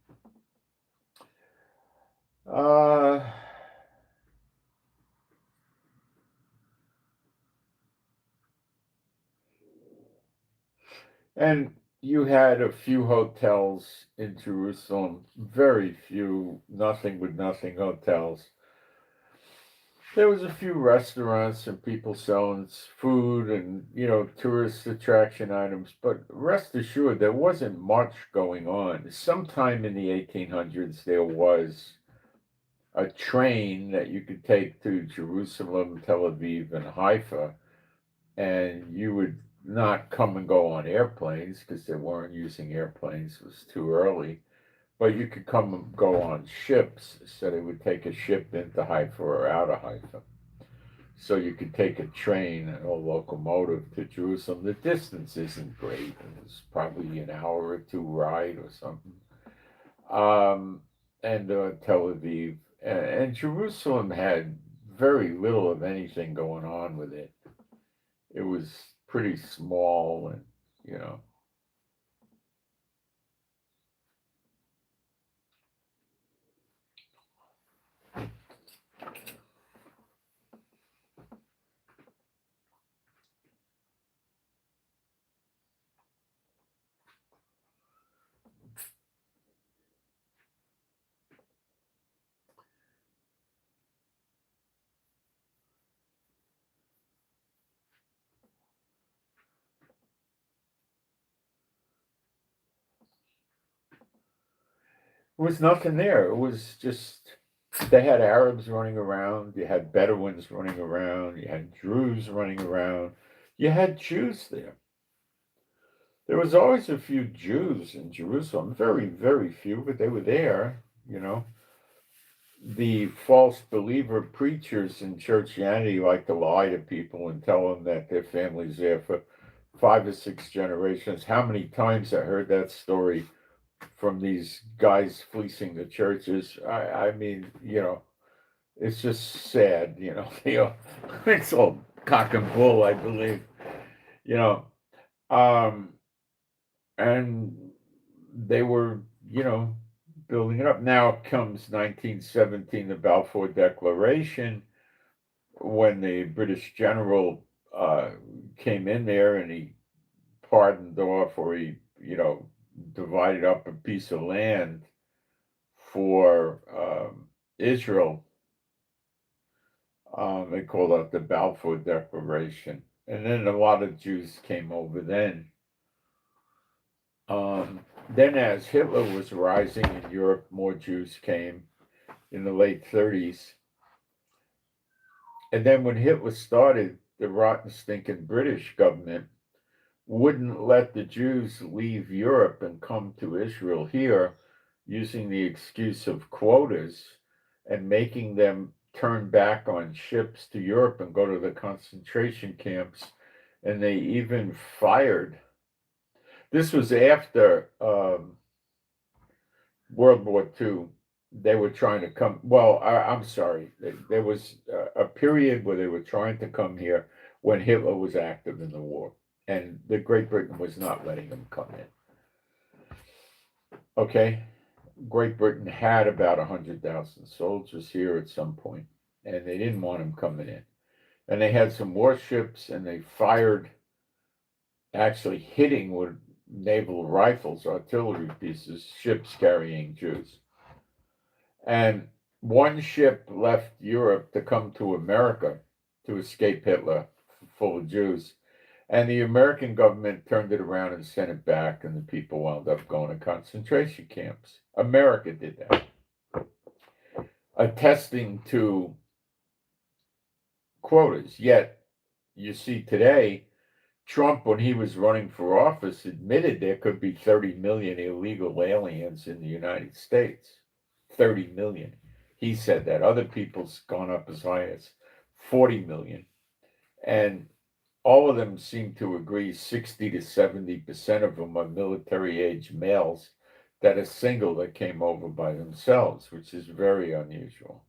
And you had a few hotels in Jerusalem, very few, nothing with nothing hotels. There was a few restaurants and people selling food and, tourist attraction items, but rest assured there wasn't much going on. Sometime in the 1800s, there was a train that you could take to Jerusalem, Tel Aviv, and Haifa, and you would not come and go on airplanes because they weren't using airplanes, it was too early. But you could come and go on ships, so they would take a ship into Haifa or out of Haifa. So you could take a train or locomotive to Jerusalem. The distance isn't great. It's probably an hour or two ride or something. And Tel Aviv. And Jerusalem had very little of anything going on with it. It was pretty small and, was nothing there. It was just, they had Arabs running around, you had Bedouins running around, you had Druze running around, you had Jews there. There was always a few Jews in Jerusalem, very, very few, but they were there, you know. The false believer preachers in churchianity like to lie to people and tell them that their family's there for 5 or 6 generations. How many times I heard that story from these guys fleecing the churches? I mean, you know, it's just sad, you know. It's all cock and bull, I believe, you know. Um, and they were, you know, building it up. Now comes 1917, the Balfour Declaration, when the British general came in there and he pardoned off, or he, you know, divided up a piece of land for Israel. They called it the Balfour Declaration. And then a lot of Jews came over then. Then, as Hitler was rising in Europe, more Jews came in the late 30s. And then when Hitler started, the rotten, stinking British government wouldn't let the Jews leave Europe and come to Israel here, using the excuse of quotas and making them turn back on ships to Europe and go to the concentration camps. And they even fired. This was after World War II. They were trying to come. Well, I'm sorry. There was a period where they were trying to come here when Hitler was active in the war, and the Great Britain was not letting them come in. Okay, Great Britain had about 100,000 soldiers here at some point, and they didn't want them coming in. And they had some warships, and they fired, actually hitting with naval rifles, artillery pieces, ships carrying Jews. And one ship left Europe to come to America to escape Hitler, full of Jews. And the American government turned it around and sent it back, and the people wound up going to concentration camps. America did that, attesting to quotas. Yet, you see today, Trump, when he was running for office, admitted there could be 30 million illegal aliens in the United States. 30 million. He said that. Other people's gone up as high as 40 million. And all of them seem to agree 60 to 70% of them are military age males that are single, that came over by themselves, which is very unusual.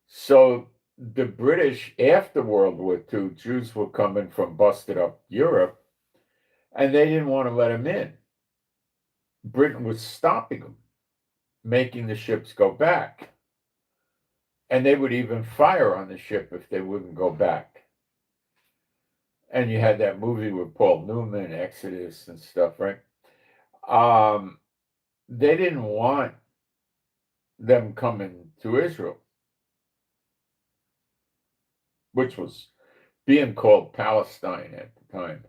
So the British, after World War II, Jews were coming from busted up Europe, and they didn't want to let them in. Britain was stopping them, making the ships go back. And they would even fire on the ship if they wouldn't go back. And you had that movie with Paul Newman, Exodus and stuff, right? They didn't want them coming to Israel, which was being called Palestine at the time.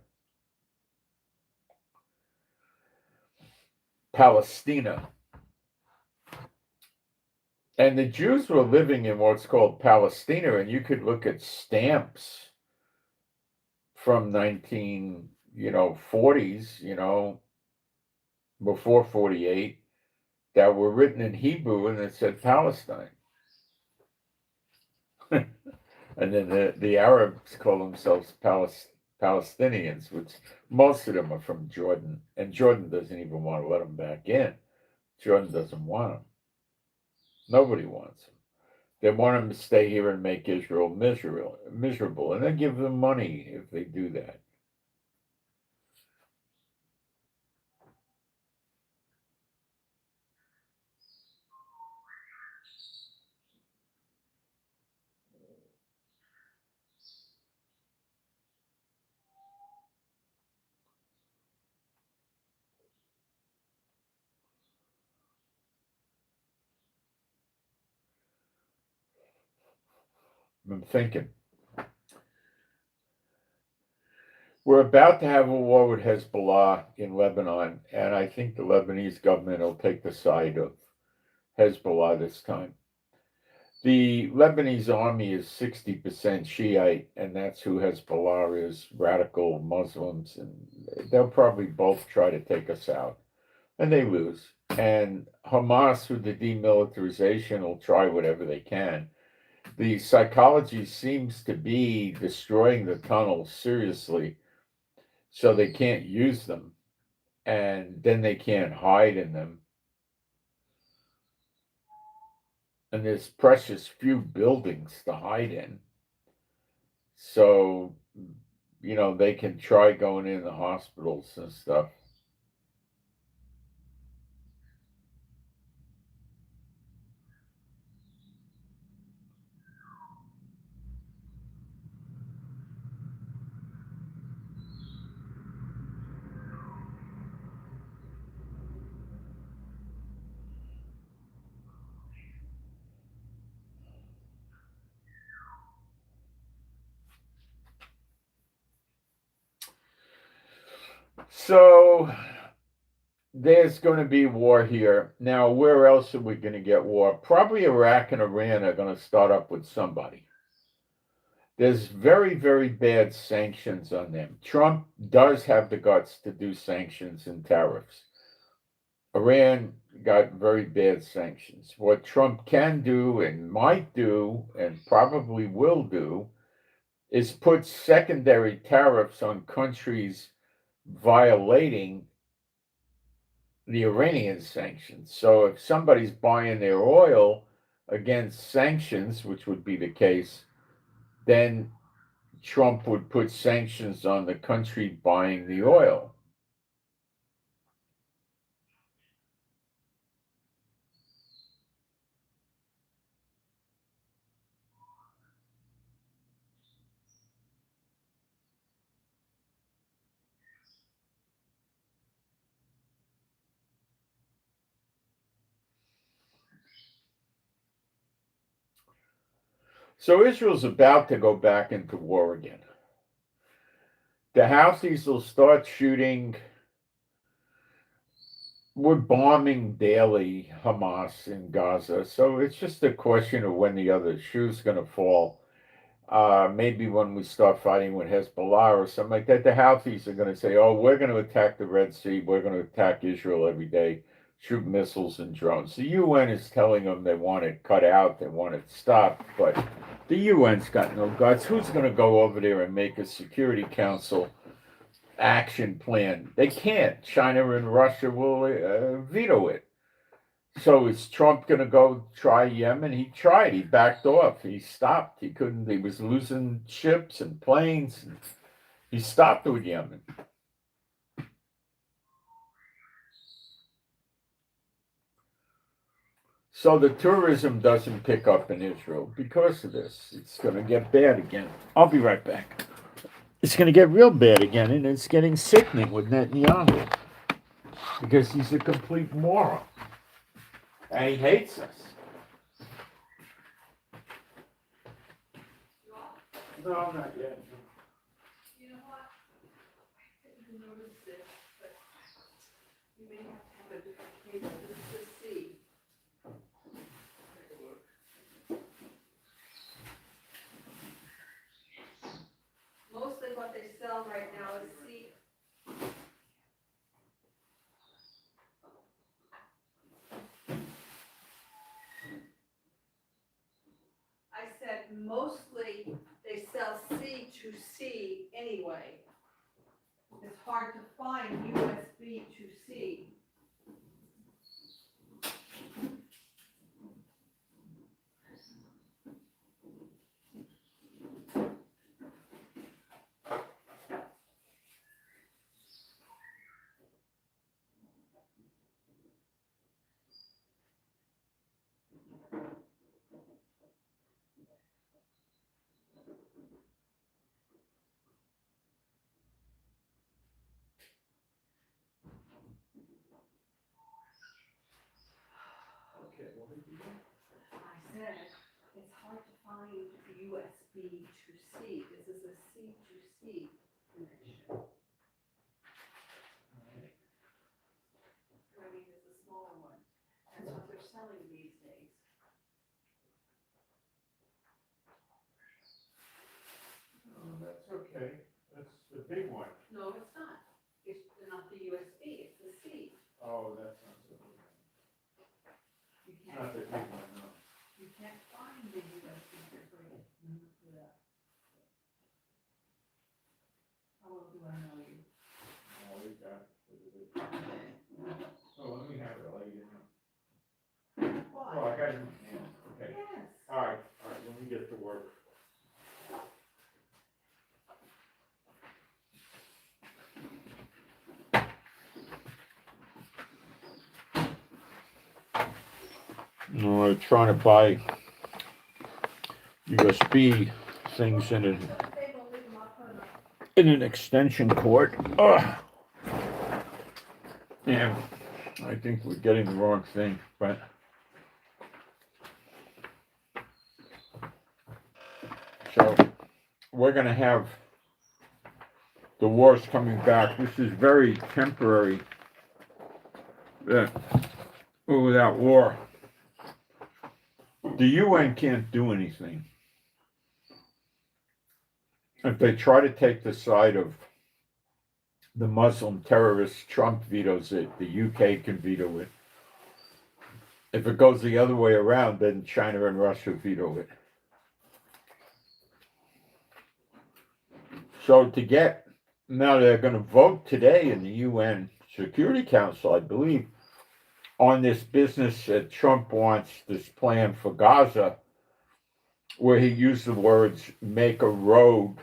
Palestina. And the Jews were living in what's called Palestina, and you could look at stamps from 1940s, before 48, that were written in Hebrew and it said Palestine. And then the Arabs call themselves Palestinians, which most of them are from Jordan, and Jordan doesn't even want to let them back in. Jordan doesn't want them. Nobody wants them. They want them to stay here and make Israel miserable, and they give them money if they do that. I'm thinking. We're about to have a war with Hezbollah in Lebanon, and I think the Lebanese government will take the side of Hezbollah this time. The Lebanese army is 60% Shiite, and that's who Hezbollah is, radical Muslims, and they'll probably both try to take us out, and they lose. And Hamas, with the demilitarization, will try whatever they can. The psychology seems to be destroying the tunnels seriously, so they can't use them, and then they can't hide in them. And there's precious few buildings to hide in. So, they can try going in the hospitals and stuff. So, there's going to be war here. Now, where else are we going to get war? Probably Iraq and Iran are going to start up with somebody. There's very, very bad sanctions on them. Trump does have the guts to do sanctions and tariffs. Iran got very bad sanctions. What Trump can do and might do and probably will do is put secondary tariffs on countries violating the Iranian sanctions. So if somebody's buying their oil against sanctions, which would be the case, then Trump would put sanctions on the country buying the oil. So Israel's about to go back into war again. The Houthis will start shooting. We're bombing daily Hamas in Gaza, so it's just a question of when the other shoe's going to fall. Maybe when we start fighting with Hezbollah or something like that, the Houthis are going to say, "Oh, we're going to attack the Red Sea. We're going to attack Israel every day, shoot missiles and drones." The UN is telling them they want it cut out, they want it stopped, but the UN's got no guts. Who's going to go over there and make a Security Council action plan? They can't. China and Russia will veto it. So is Trump going to go try Yemen? He tried. He backed off. He stopped. He couldn't. He was losing ships and planes. He stopped with Yemen. So the tourism doesn't pick up in Israel because of this. It's going to get bad again. I'll be right back. It's going to get real bad again, and it's getting sickening with Netanyahu because he's a complete moron. And he hates us. No, not yet. You know what? I didn't notice this, but you may have to have a different cable. This is the C. Mostly what they sell right now is C. I said mostly they sell C to C anyway. It's hard to find USB to C. I said, it's hard to find find USB to C. This is a C to C connection. I mean, it's a smaller one. That's what they're selling these days. Oh, that's okay. That's the big one. No, it's not. It's not the USB, it's the C. Oh, that's not so big. You Not can't, the big one, no. you can't find the USB to bring it to that. How well do I know you? Oh, we got it. Oh, let me have it. I'll let you know. Why? Oh, I got it in my hand. Okay. Yes. All right, let me get to work. We're trying to buy USB things in an extension cord. Ugh. Yeah, I think we're getting the wrong thing, but so we're gonna have the wars coming back. This is very temporary. Without war, the UN can't do anything. If they try to take the side of the Muslim terrorists, Trump vetoes it, the UK can veto it. If it goes the other way around, then China and Russia veto it. So now they're going to vote today in the UN Security Council, I believe, on this business that Trump wants, this plan for Gaza, where he used the words, make a road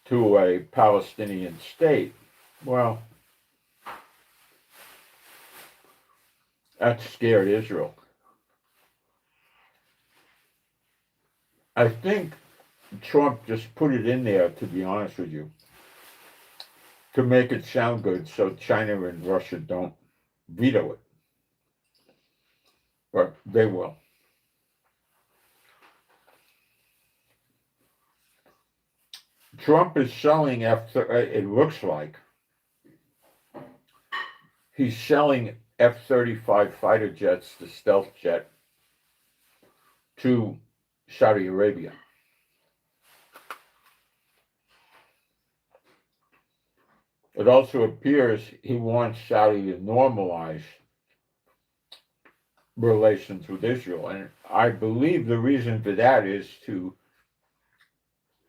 to a Palestinian state. Well, that scared Israel. I think Trump just put it in there, to be honest with you, to make it sound good so China and Russia don't veto it. But they will. Trump is selling it looks like he's selling F-35 fighter jets, the stealth jet, to Saudi Arabia. It also appears he wants Saudi to normalize relations with Israel. And I believe the reason for that is to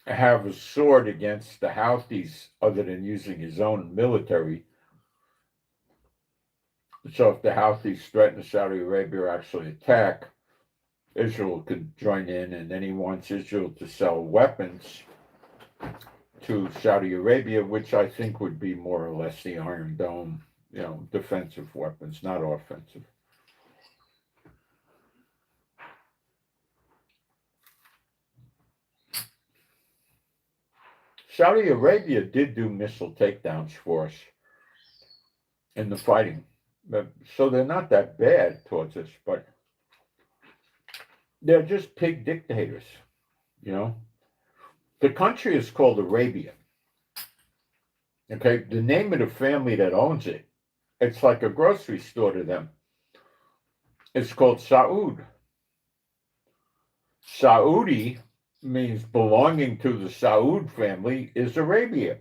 have a sword against the Houthis other than using his own military. So if the Houthis threaten Saudi Arabia or actually attack, Israel could join in, and then he wants Israel to sell weapons to Saudi Arabia, which I think would be more or less the Iron Dome, defensive weapons, not offensive. Saudi Arabia did do missile takedowns for us in the fighting. So they're not that bad towards us, but they're just pig dictators, The country is called Arabia. Okay, the name of the family that owns it, it's like a grocery store to them. It's called Saud. Saudi means belonging to the Saud family is Arabia.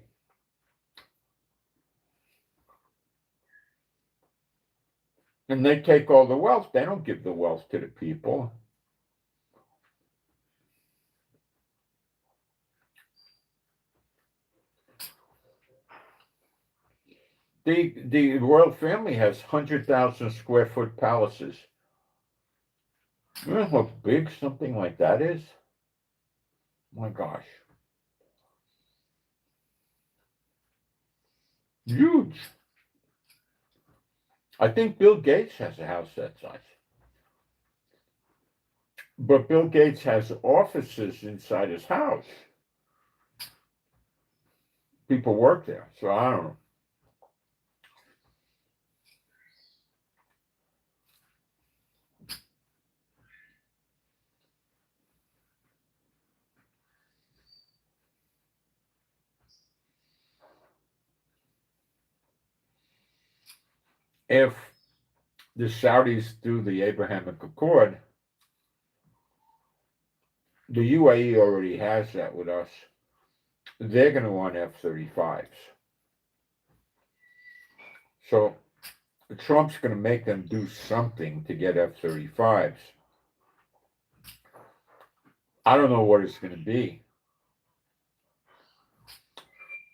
And they take all the wealth. They don't give the wealth to the people. The royal family has 100,000 square foot palaces. You know how big something like that is? My gosh. Huge. I think Bill Gates has a house that size. But Bill Gates has offices inside his house. People work there, so I don't know. if the Saudis do the Abrahamic Accord, the UAE already has that with us. They're going to want F-35s. So Trump's going to make them do something to get F-35s. I don't know what it's going to be.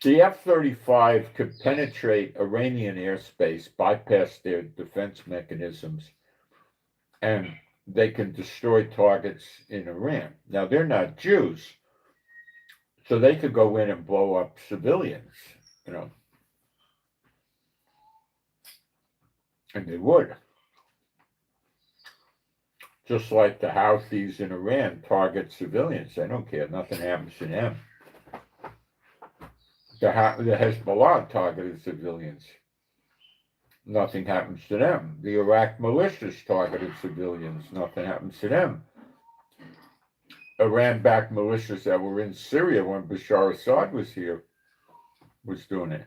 The F-35 could penetrate Iranian airspace, bypass their defense mechanisms, and they can destroy targets in Iran. Now, they're not Jews, so they could go in and blow up civilians, and they would. Just like the Houthis in Iran target civilians. They don't care. Nothing happens to them. The Hezbollah targeted civilians. Nothing happens to them. The Iraq militias targeted civilians. Nothing happens to them. Iran-backed militias that were in Syria when Bashar Assad was here was doing it.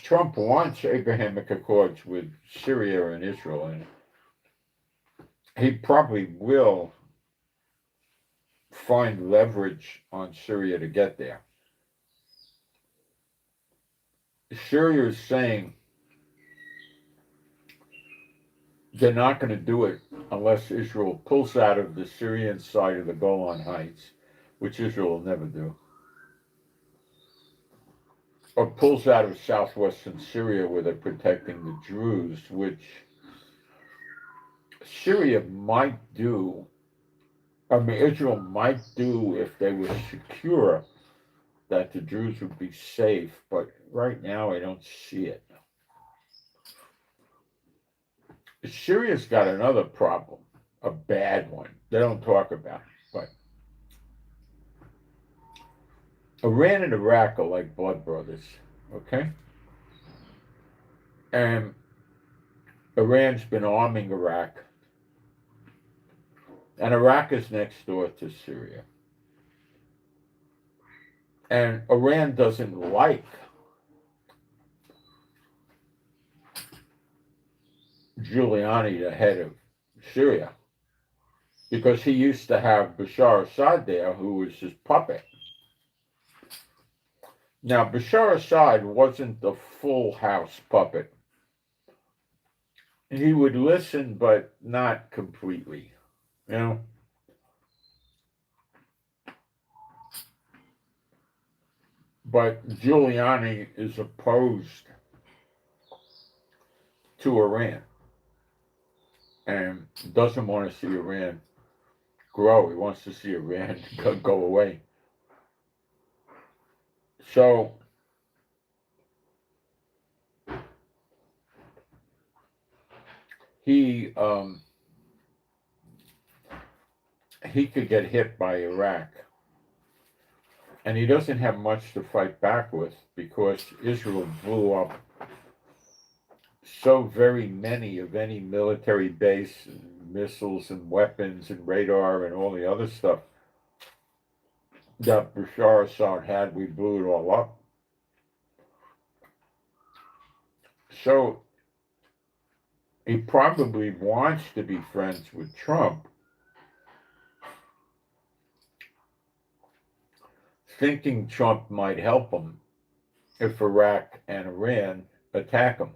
Trump wants Abrahamic Accords with Syria and Israel, and he probably will find leverage on Syria to get there. Syria is saying they're not going to do it unless Israel pulls out of the Syrian side of the Golan Heights, which Israel will never do, or pulls out of southwestern Syria where they're protecting the Druze, which Syria might do. Israel might do if they were secure that the Druze would be safe, but right now I don't see it. Syria's got another problem, a bad one. They don't talk about it, but Iran and Iraq are like blood brothers, okay? And Iran's been arming Iraq, and Iraq is next door to Syria. And Iran doesn't like Giuliani, the head of Syria, because he used to have Bashar Assad there, who was his puppet. Now, Bashar Assad wasn't the full house puppet. He would listen, but not completely, But Giuliani is opposed to Iran and doesn't want to see Iran grow. He wants to see Iran go away. So he could get hit by Iraq, and he doesn't have much to fight back with because Israel blew up so very many of any military base, and missiles and weapons and radar and all the other stuff that Bashar Assad had. We blew it all up. So he probably wants to be friends with Trump, thinking Trump might help him if Iraq and Iran attack him.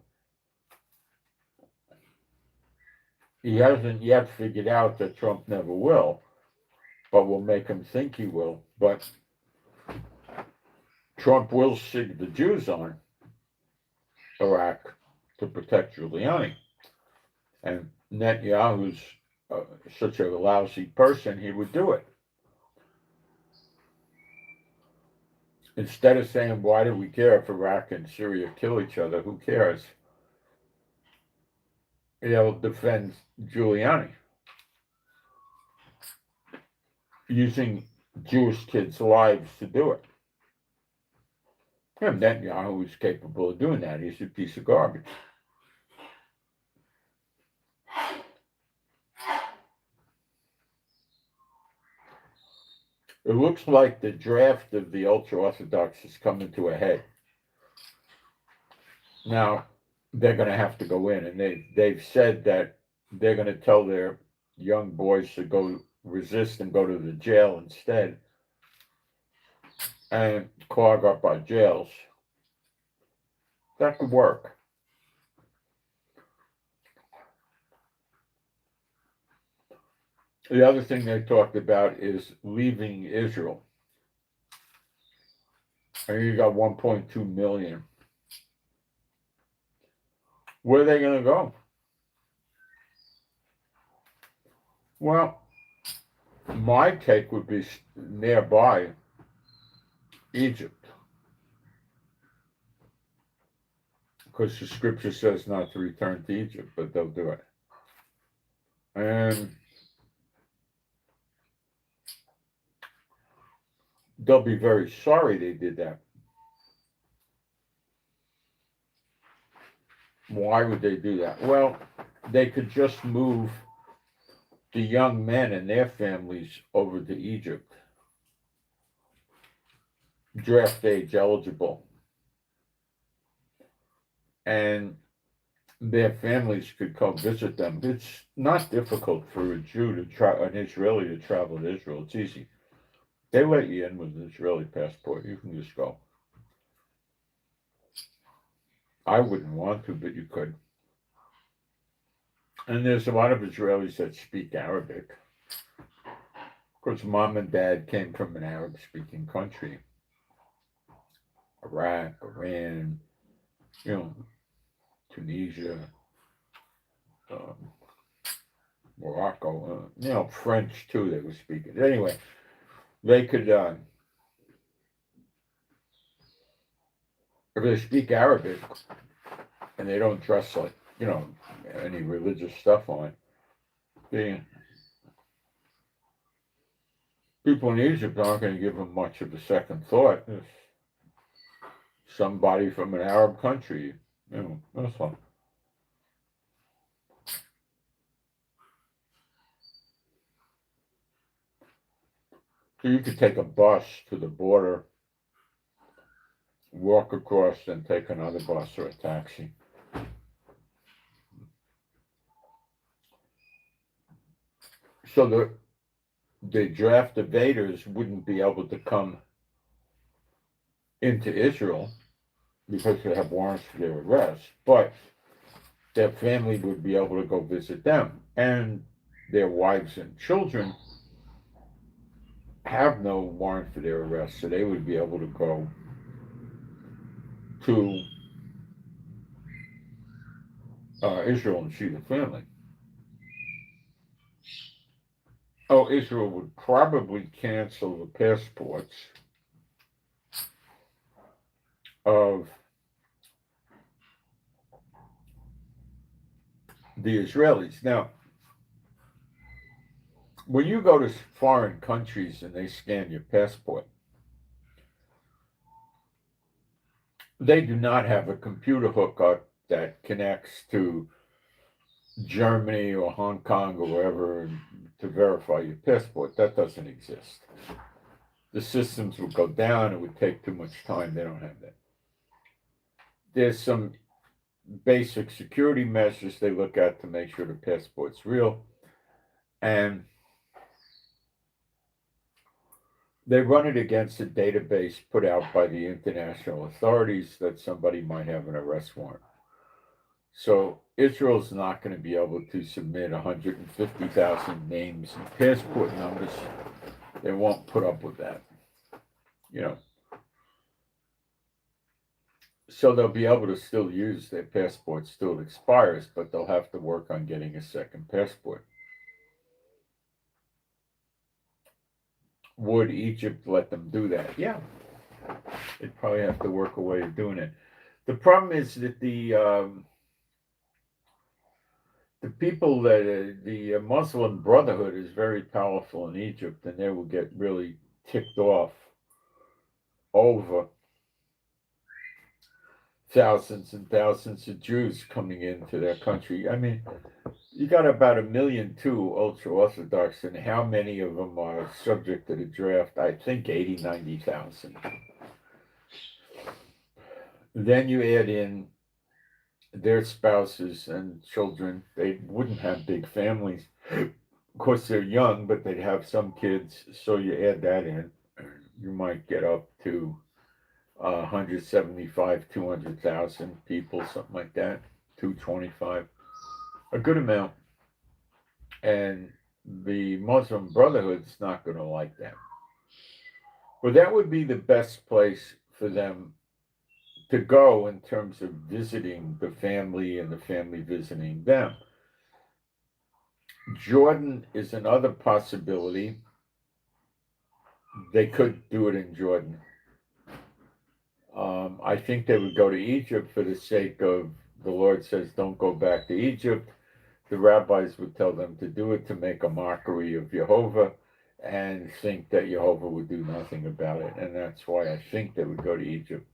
He hasn't yet figured out that Trump never will, but will make him think he will. But Trump will sig the Jews on Iraq to protect Giuliani. And Netanyahu's such a lousy person, he would do it. Instead of saying, why do we care if Iraq and Syria kill each other? Who cares? He'll defend Giuliani using Jewish kids' lives to do it. And Netanyahu is capable of doing that. He's a piece of garbage. It looks like the draft of the ultra-Orthodox is coming to a head. Now, they're going to have to go in, and they've said that they're going to tell their young boys to go resist and go to the jail instead and clog up our jails. That could work. The other thing they talked about is leaving Israel. And you got 1.2 million. Where are they going to go? Well, my take would be nearby Egypt. Because the scripture says not to return to Egypt, but they'll do it. And they'll be very sorry they did that. Why would they do that? Well, they could just move the young men and their families over to Egypt. Draft age eligible. And their families could come visit them. It's not difficult for a Jew to try, an Israeli to travel to Israel. It's easy. They let you in with an Israeli passport. You can just go. I wouldn't want to, but you could. And there's a lot of Israelis that speak Arabic. Because mom and dad came from an Arab-speaking country. Iraq, Iran, Tunisia, Morocco, French too, they were speaking. Anyway, they could, if they speak Arabic and they don't dress like, any religious stuff on, the people in Egypt aren't going to give them much of a second thought. If somebody from an Arab country, that's fine. So you could take a bus to the border, walk across, and take another bus or a taxi. So the draft evaders wouldn't be able to come into Israel because they have warrants for their arrest, but their family would be able to go visit them, and their wives and children have no warrant for their arrest, so they would be able to go to Israel and see the family. Oh, Israel would probably cancel the passports of the Israelis. Now, when you go to foreign countries and they scan your passport, they do not have a computer hookup that connects to Germany or Hong Kong or wherever to verify your passport. That doesn't exist. The systems would go down. It would take too much time. They don't have that. There's some basic security measures they look at to make sure the passport's real. And they run it against a database put out by the international authorities that somebody might have an arrest warrant. So Israel's not going to be able to submit 150,000 names and passport numbers. They won't put up with that. So they'll be able to still use their passport till it expires, but they'll have to work on getting a second passport. Would Egypt let them do that? Yeah. They'd probably have to work a way of doing it. The problem is that the people that the Muslim Brotherhood is very powerful in Egypt, and they will get really ticked off over thousands and thousands of Jews coming into their country. I mean, you got about 1.2 million ultra-Orthodox, and how many of them are subject to the draft? I think 80, 90,000. Then you add in their spouses and children. They wouldn't have big families. Of course, they're young, but they'd have some kids. So you add that in, you might get up to 175, 200,000 people, something like that, 225, a good amount. And the Muslim Brotherhood's not going to like that. But that would be the best place for them to go in terms of visiting the family and the family visiting them. Jordan is another possibility. They could do it in Jordan. I think they would go to Egypt for the sake of the Lord says, don't go back to Egypt. The rabbis would tell them to do it to make a mockery of Jehovah and think that Jehovah would do nothing about it. And that's why I think they would go to Egypt.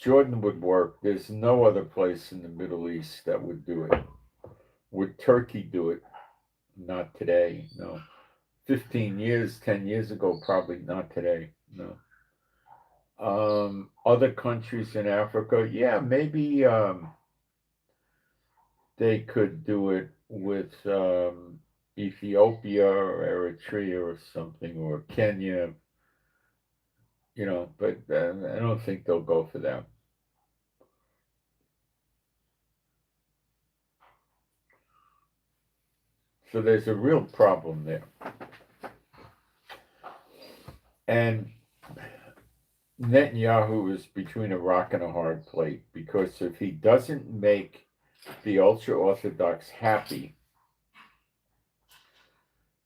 Jordan would work. There's no other place in the Middle East that would do it. Would Turkey do it? Not today, no. 15 years, 10 years ago, probably not today, no. Other countries in Africa, yeah, maybe they could do it with Ethiopia or Eritrea or something, or Kenya, but I don't think they'll go for that. So there's a real problem there. And Netanyahu is between a rock and a hard place, because if he doesn't make the ultra-Orthodox happy,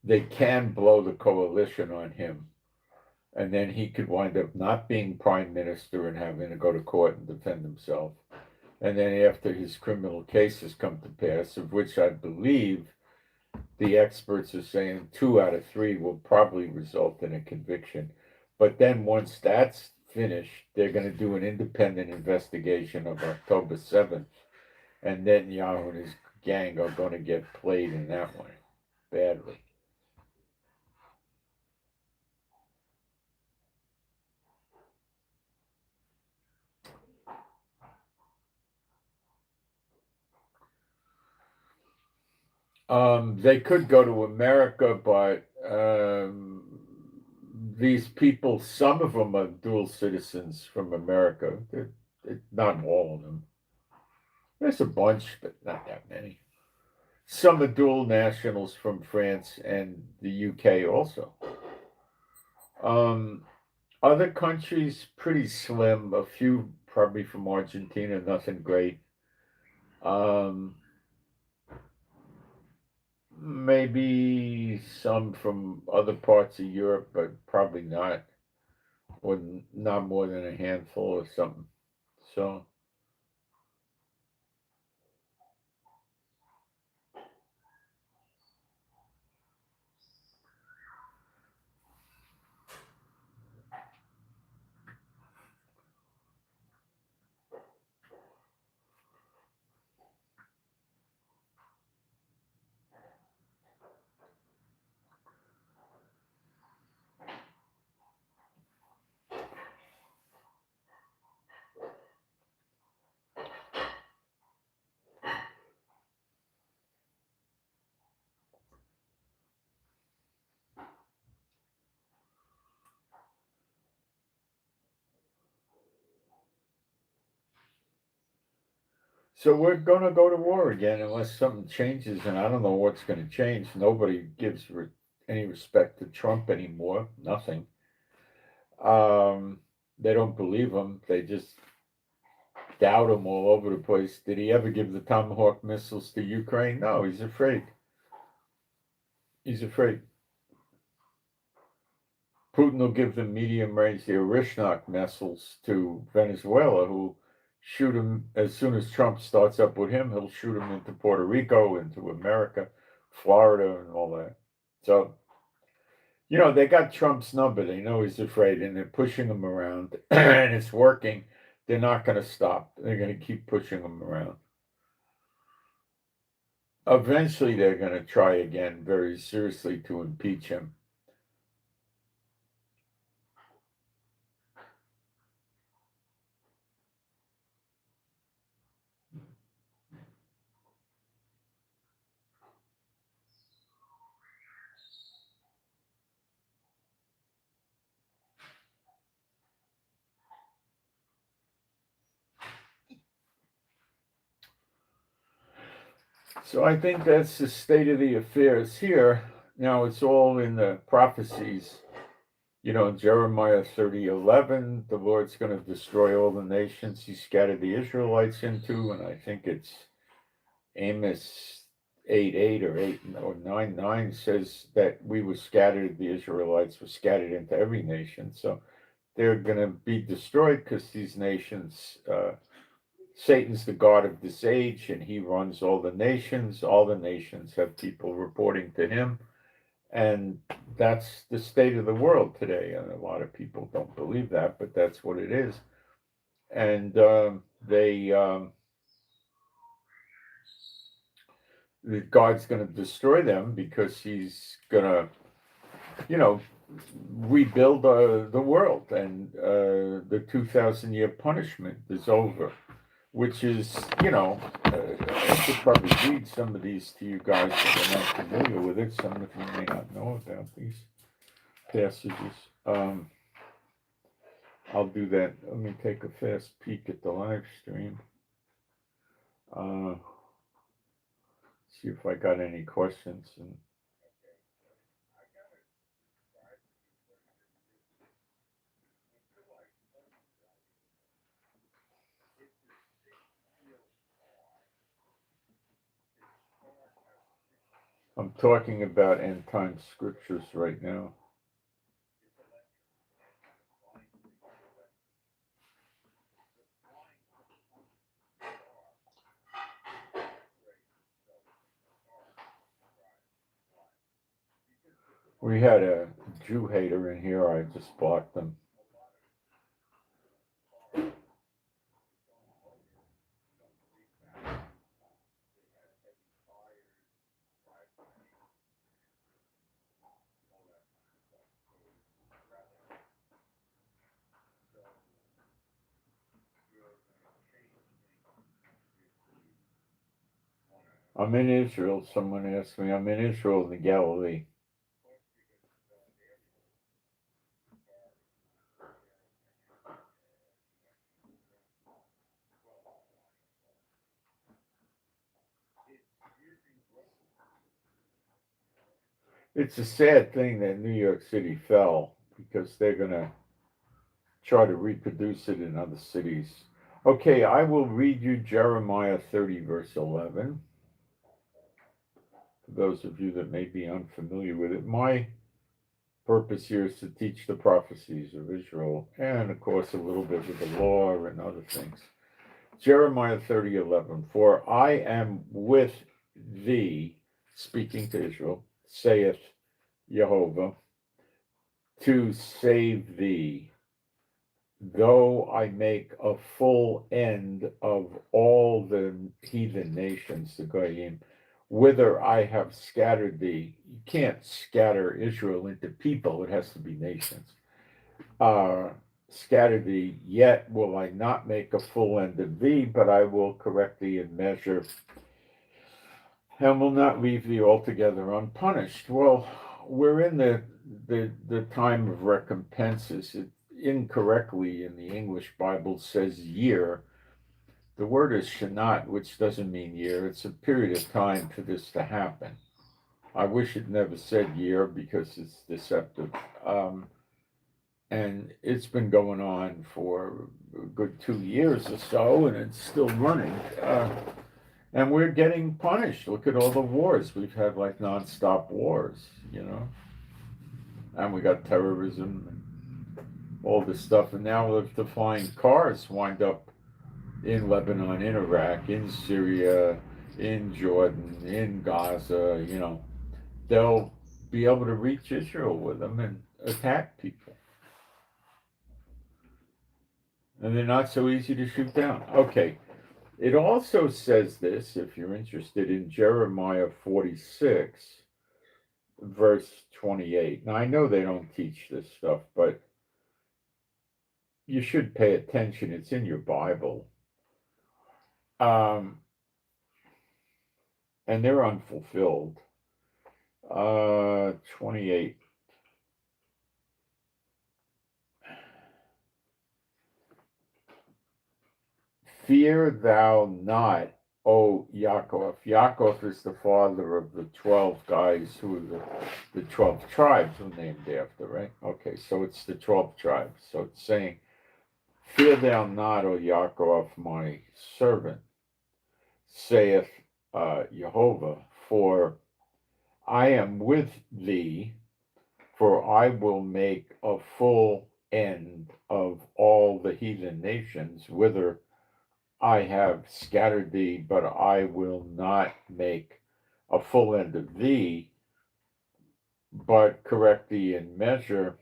they can blow the coalition on him. And then he could wind up not being prime minister and having to go to court and defend himself. And then after his criminal cases come to pass, of which I believe the experts are saying 2 out of 3 will probably result in a conviction. But then once that's finished, they're going to do an independent investigation of October 7th. And Netanyahu and his gang are going to get played in that way badly. They could go to America, but these people, some of them are dual citizens from America. Not all of them. There's a bunch, but not that many. Some are dual nationals from France and the UK also. Other countries, pretty slim. A few probably from Argentina, nothing great. Maybe some from other parts of Europe, but probably not. Or not more than a handful or something. So. So we're going to go to war again unless something changes, and I don't know what's going to change. Nobody gives any respect to Trump anymore. Nothing. They don't believe him. They just doubt him all over the place. Did he ever give the Tomahawk missiles to Ukraine? No, he's afraid. He's afraid. Putin will give them medium-range, the Orishnak missiles to Venezuela, who shoot him as soon as Trump starts up with him. He'll shoot him into Puerto Rico, into America, Florida, and all that. So, they got Trump's number. They know he's afraid, and they're pushing him around, and it's working. They're not going to stop. They're going to keep pushing him around. Eventually, they're going to try again very seriously to impeach him. So I think that's the state of the affairs here. Now it's all in the prophecies. You know, Jeremiah 30:11, the Lord's going to destroy all the nations he scattered the Israelites into, and I think it's Amos 8:8 or 8 or 9:9 says that we were scattered, the Israelites were scattered into every nation. So they're going to be destroyed because these nations, Satan's the God of this age, and he runs all the nations. All the nations have people reporting to him. And that's the state of the world today. And a lot of people don't believe that, but that's what it is. And God's going to destroy them because he's going to, rebuild the world. And the 2,000-year punishment is over, which is, I should probably read some of these to you guys if you're not familiar with it. Some of you may not know about these passages. I'll do that. Let me take a fast peek at the live stream. See if I got any questions. I'm talking about end time scriptures right now. We had a Jew hater in here. I just blocked them. I'm in Israel. Someone asked me. I'm in Israel in the Galilee. It's a sad thing that New York City fell because they're going to try to reproduce it in other cities. Okay, I will read you Jeremiah 30, verse 11. For those of you that may be unfamiliar with it, my purpose here is to teach the prophecies of Israel and, of course, a little bit with the law and other things. Jeremiah 30:11. For I am with thee, speaking to Israel, saith Jehovah, to save thee, though I make a full end of all the heathen nations, the Goyim, whither I have scattered thee. You can't scatter Israel into people, it has to be nations. Scatter thee, yet will I not make a full end of thee, but I will correct thee in measure, and will not leave thee altogether unpunished. Well, we're in the time of recompenses. It incorrectly in the English Bible says year. The word is shanat, which doesn't mean year. It's a period of time for this to happen. I wish it never said year because it's deceptive. And it's been going on for a good 2 years or so, and it's still running. And we're getting punished. Look at all the wars. We've had like nonstop wars, And we got terrorism and all this stuff. And now the flying cars wind up in Lebanon, in Iraq, in Syria, in Jordan, in Gaza, They'll be able to reach Israel with them and attack people. And they're not so easy to shoot down. Okay. It also says this, if you're interested, in Jeremiah 46, verse 28. Now, I know they don't teach this stuff, but you should pay attention. It's in your Bible. And they're unfulfilled. 28. Fear thou not, O Yaakov. Yaakov is the father of the 12 guys who are the 12 tribes were named after, right? Okay, so it's the 12 tribes. So it's saying, fear thou not, O Yaakov, my servant, saith Jehovah, for I am with thee, for I will make a full end of all the heathen nations, whither I have scattered thee, but I will not make a full end of thee, but correct thee in measure,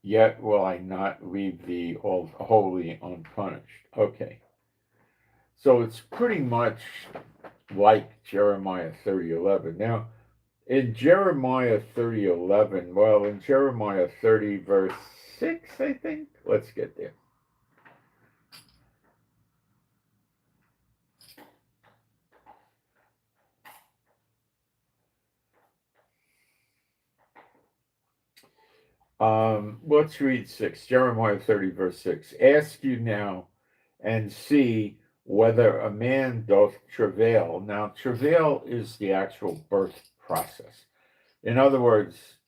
yet will I not leave thee all wholly unpunished. Okay. So it's pretty much like Jeremiah 30:11. Now, in Jeremiah 30:11, well, in Jeremiah 30, verse 6, I think. Let's get there. Let's read 6. Jeremiah 30, verse 6. Ask you now and see whether a man doth travail. Now, travail is the actual birth process. In other words,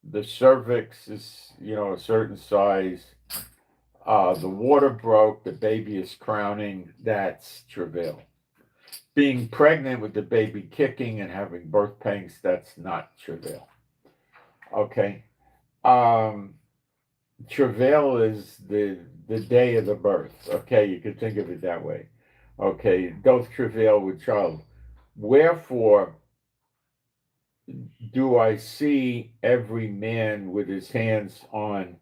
the cervix is, a certain size. The water broke, the baby is crowning. That's travail. Being pregnant with the baby kicking and having birth pains, that's not travail. Okay. Travail is the day of the birth. Okay, you could think of it that way. Okay, doth travail with child. Wherefore do I see every man with his hands on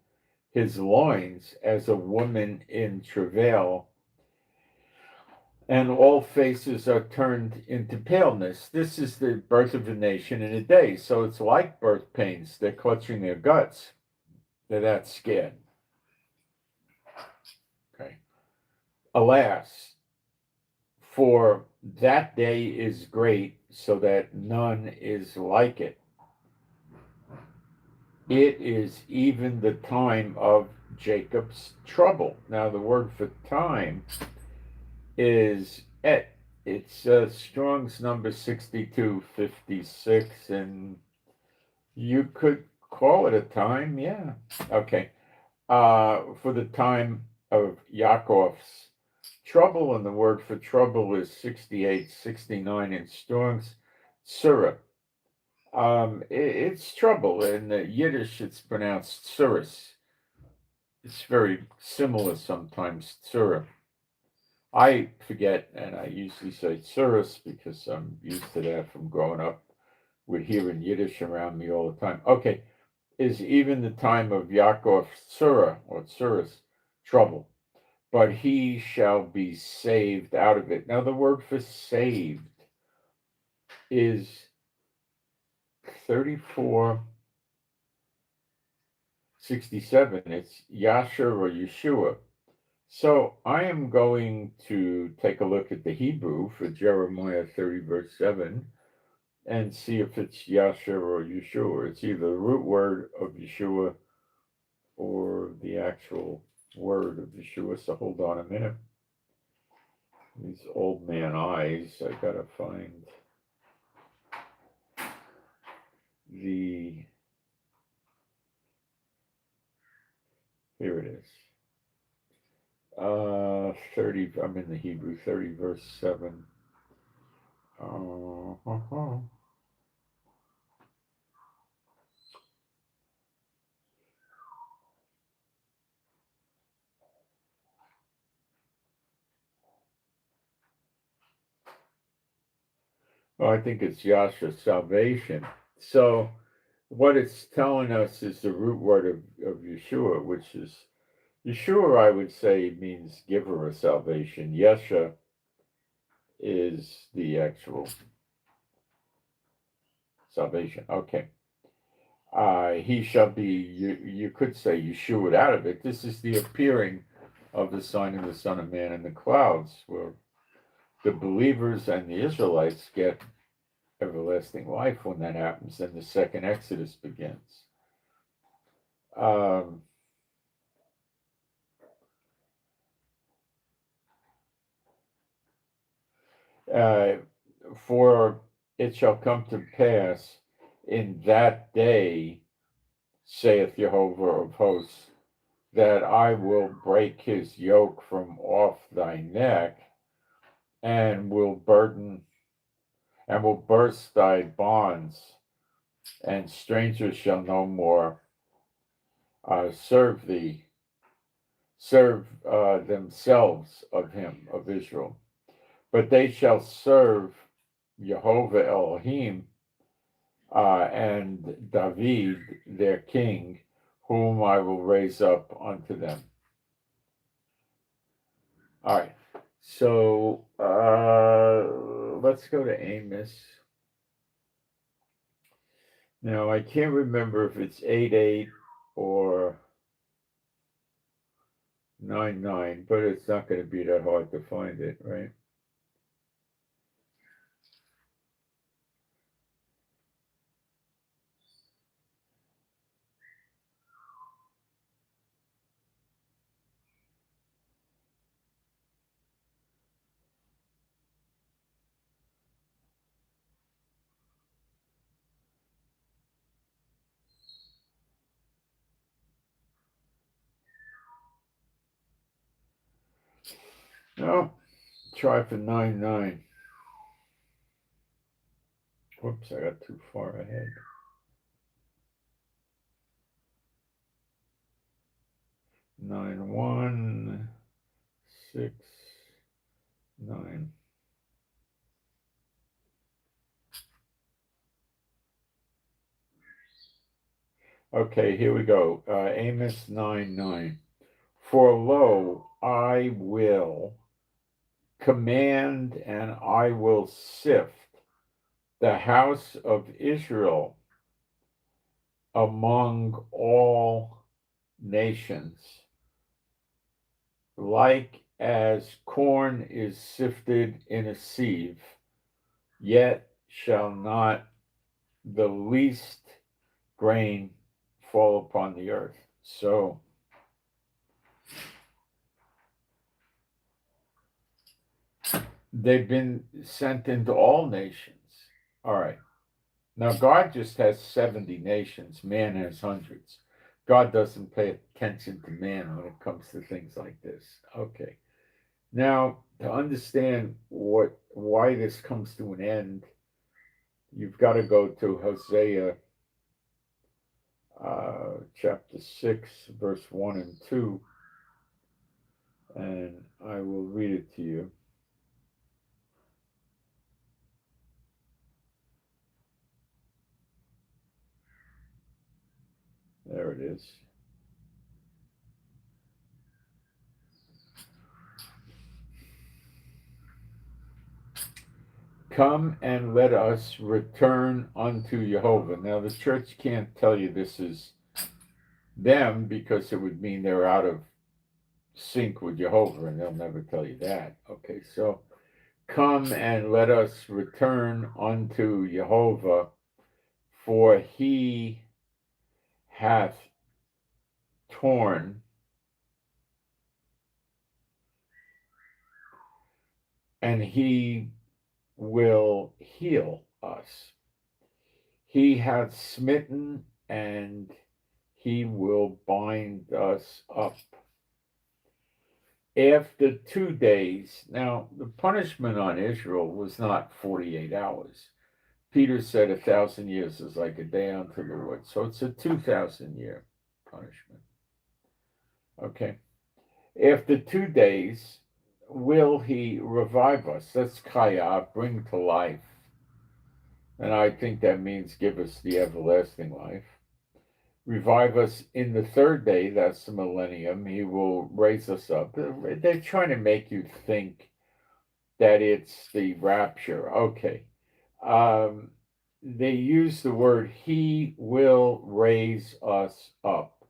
his loins as a woman in travail, and all faces are turned into paleness. This is the birth of a nation in a day. So it's like birth pains. They're clutching their guts. They're that scared. Okay. Alas, for that day is great, so that none is like it. It is even the time of Jacob's trouble. Now, the word for time is et. It's Strong's number 6256, and you could call it a time, yeah. Okay. For the time of Yaakov's trouble, and the word for trouble is 6869 in Strong's Surah. It's trouble. In Yiddish, it's pronounced Surus. It's very similar sometimes, Surah. I forget, and I usually say Surus because I'm used to that from growing up. We're hearing Yiddish around me all the time. Okay, is even the time of Yaakov's Surah, or Surus, trouble. But he shall be saved out of it. Now, the word for saved is 3467. It's Yasher or Yeshua. So I am going to take a look at the Hebrew for Jeremiah 30, verse 7, and see if it's Yasher or Yeshua. It's either the root word of Yeshua or the actual word of Yeshua. So hold on a minute. These old man eyes, I gotta find the, here it is. 30, I'm in the Hebrew, 30 verse 7. Oh, I think it's Yasha, salvation. So what it's telling us is the root word of Yeshua, which is Yeshua, I would say, means giver of salvation. Yesha is the actual salvation. Okay. He shall be, you could say Yeshua out of it. This is the appearing of the sign of the Son of Man in the clouds, where the believers and the Israelites get everlasting life when that happens, and the second Exodus begins. For it shall come to pass in that day, saith Jehovah of hosts, that I will break his yoke from off thy neck, and will burst thy bonds, and strangers shall no more serve themselves of him, of Israel. But they shall serve Jehovah Elohim, and David their king, whom I will raise up unto them. All right, so let's go to Amos. Now, I can't remember if it's 8:8 or 9:9, but it's not going to be that hard to find it, right? No, try for 9:9. Whoops, I got too far ahead. 9:1, 6, 9. Okay, here we go. Amos 9:9. For lo, I will command and I will sift the house of Israel among all nations, like as corn is sifted in a sieve, yet shall not the least grain fall upon the earth. So they've been sent into all nations. All right. Now, God just has 70 nations. Man has hundreds. God doesn't pay attention to man when it comes to things like this. Okay. Now, to understand why this comes to an end, you've got to go to Hosea chapter 6, verse 1 and 2, and I will read it to you. There it is. Come and let us return unto Jehovah. Now, the church can't tell you this is them because it would mean they're out of sync with Jehovah, and they'll never tell you that. Okay, so come and let us return unto Jehovah, for he hath torn and he will heal us. He hath smitten and he will bind us up. After 2 days, now the punishment on Israel was not 48 hours. Peter said 1,000 years is like a day unto the Lord. So it's a 2,000-year punishment. Okay. After 2 days, will he revive us? That's kaya, bring to life. And I think that means give us the everlasting life. revive us in the third day, that's the millennium. He will raise us up. They're trying to make you think that it's the rapture. Okay. They use the word, he will raise us up.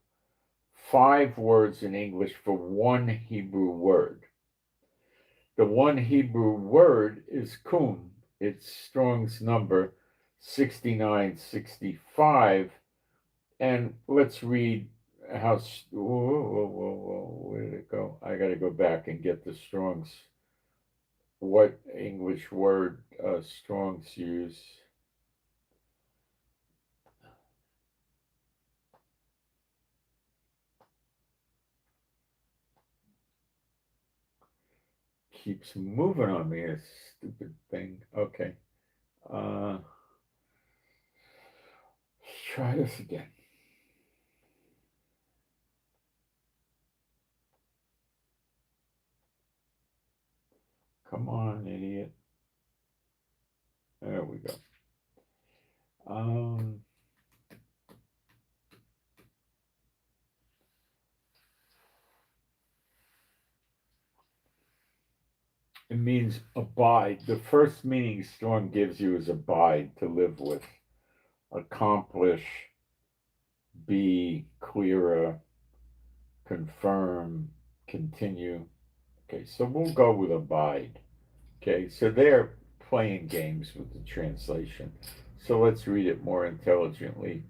5 words in English for one Hebrew word. The one Hebrew word is kum. It's Strong's number 6965. And let's read how, where did it go? I got to go back and get the Strong's, what English word Strong's use. Keeps moving on me, a stupid thing. Okay. Let's try this again. Come on, idiot. There we go. It means abide. The first meaning Strong gives you is abide, to live with, accomplish, be, clearer, confirm, continue. Okay, so we'll go with abide. Okay, so they're playing games with the translation. So let's read it more intelligently.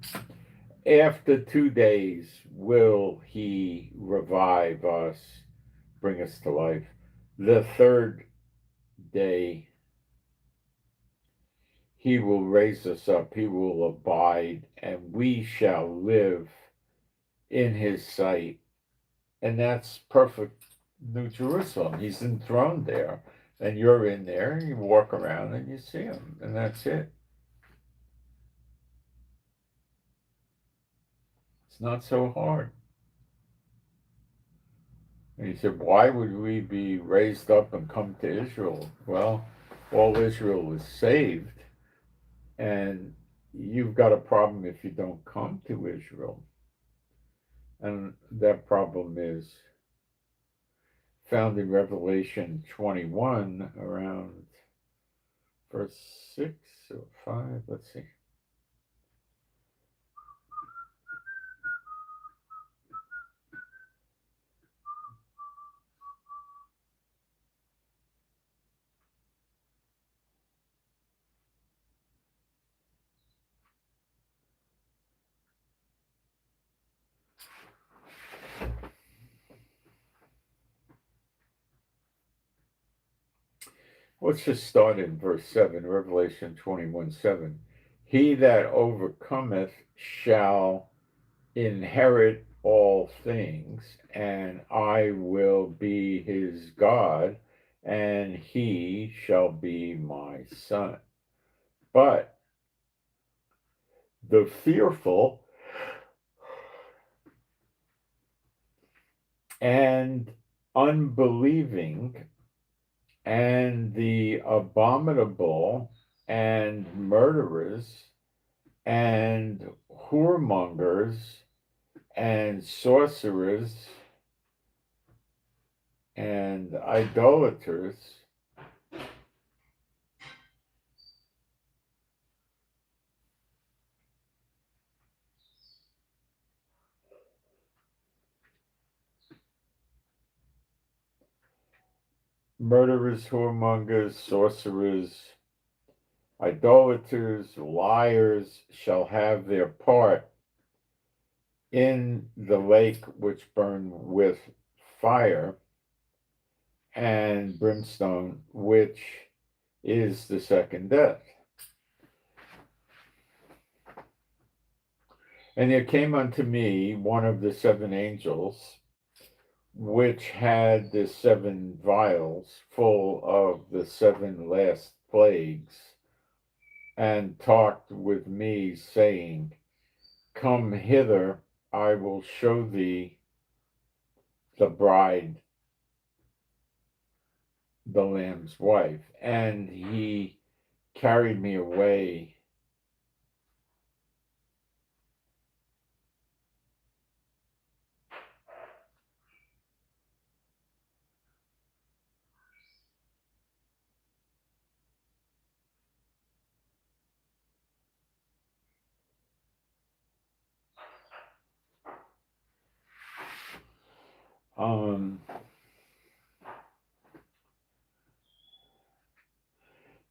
After 2 days will he revive us, bring us to life. The third day he will raise us up, he will abide, and we shall live in his sight. And that's perfect New Jerusalem. He's enthroned there, and you're in there, and you walk around and you see him, and that's it. It's not so hard. And he said, why would we be raised up and come to Israel? Well, all Israel is saved, and you've got a problem if you don't come to Israel. And that problem is found in Revelation 21, around verse 6 or 5. Let's see. Let's just start in verse 7, Revelation 21:7. He that overcometh shall inherit all things, and I will be his God, and he shall be my son. But the fearful and unbelieving and the abominable and murderers and whoremongers and sorcerers and idolaters murderers, whoremongers, sorcerers, idolaters, liars shall have their part in the lake which burn with fire and brimstone, which is the second death. And there came unto me one of the 7 angels, which had the 7 vials full of the 7 last plagues, and talked with me, saying, come hither, I will show thee the bride, the Lamb's wife. And he carried me away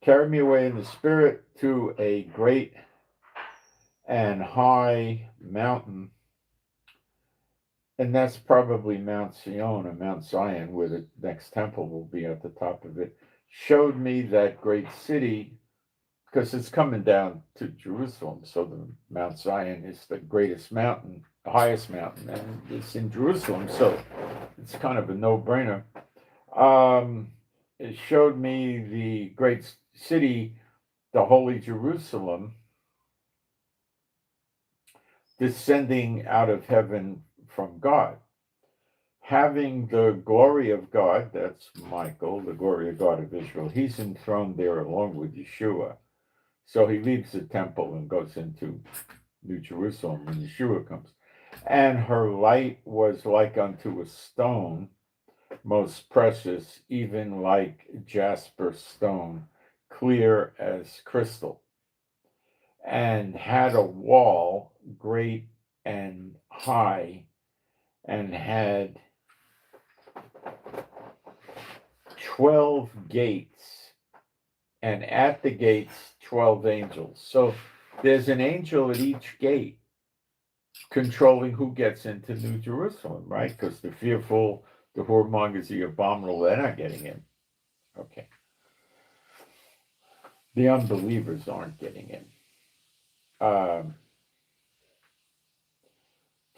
Carry me away in the spirit to a great and high mountain, and that's probably Mount Zion or Mount Zion, where the next temple will be at the top of it. Showed me that great city, because it's coming down to Jerusalem. So the Mount Zion is the greatest mountain, the highest mountain, and it's in Jerusalem. So it's kind of a no-brainer. It showed me the great city, the holy Jerusalem, descending out of heaven from God, having the glory of God. That's Michael, the glory of God of Israel. He's enthroned there along with Yeshua. So he leaves the temple and goes into New Jerusalem when Yeshua comes. And her light was like unto a stone, most precious, even like jasper stone, clear as crystal, and had a wall great and high, and had 12 gates, and at the gates 12 angels. So there's an angel at each gate controlling who gets into New Jerusalem, right? Because the fearful, the whoremongers, the abominable, they're not getting in. Okay. The unbelievers aren't getting in.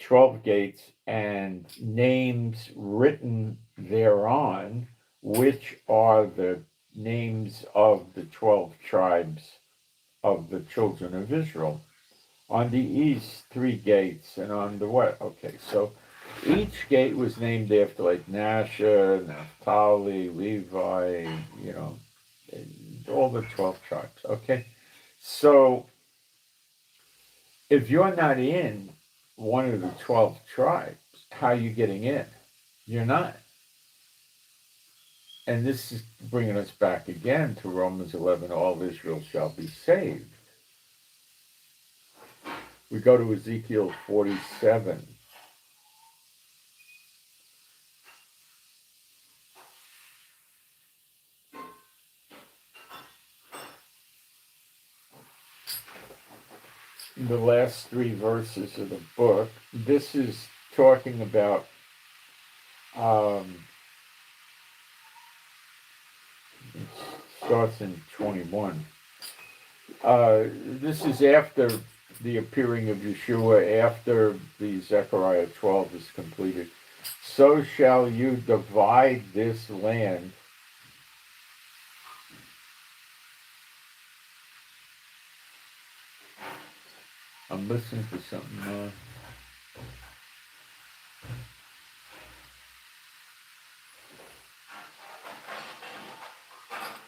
12 gates and names written thereon, which are the names of the 12 tribes of the children of Israel. On the east, 3 gates, and on the west. Okay, so each gate was named after, like, Nasha, Naphtali, Levi, all the 12 tribes. Okay, so if you're not in one of the 12 tribes, how are you getting in? You're not. And this is bringing us back again to Romans 11, all Israel shall be saved. We go to Ezekiel 47. The last 3 verses of the book. This is talking about it starts in 21. This is after the appearing of Yeshua, after the Zechariah 12 is completed. So shall you divide this land I'm listening to something.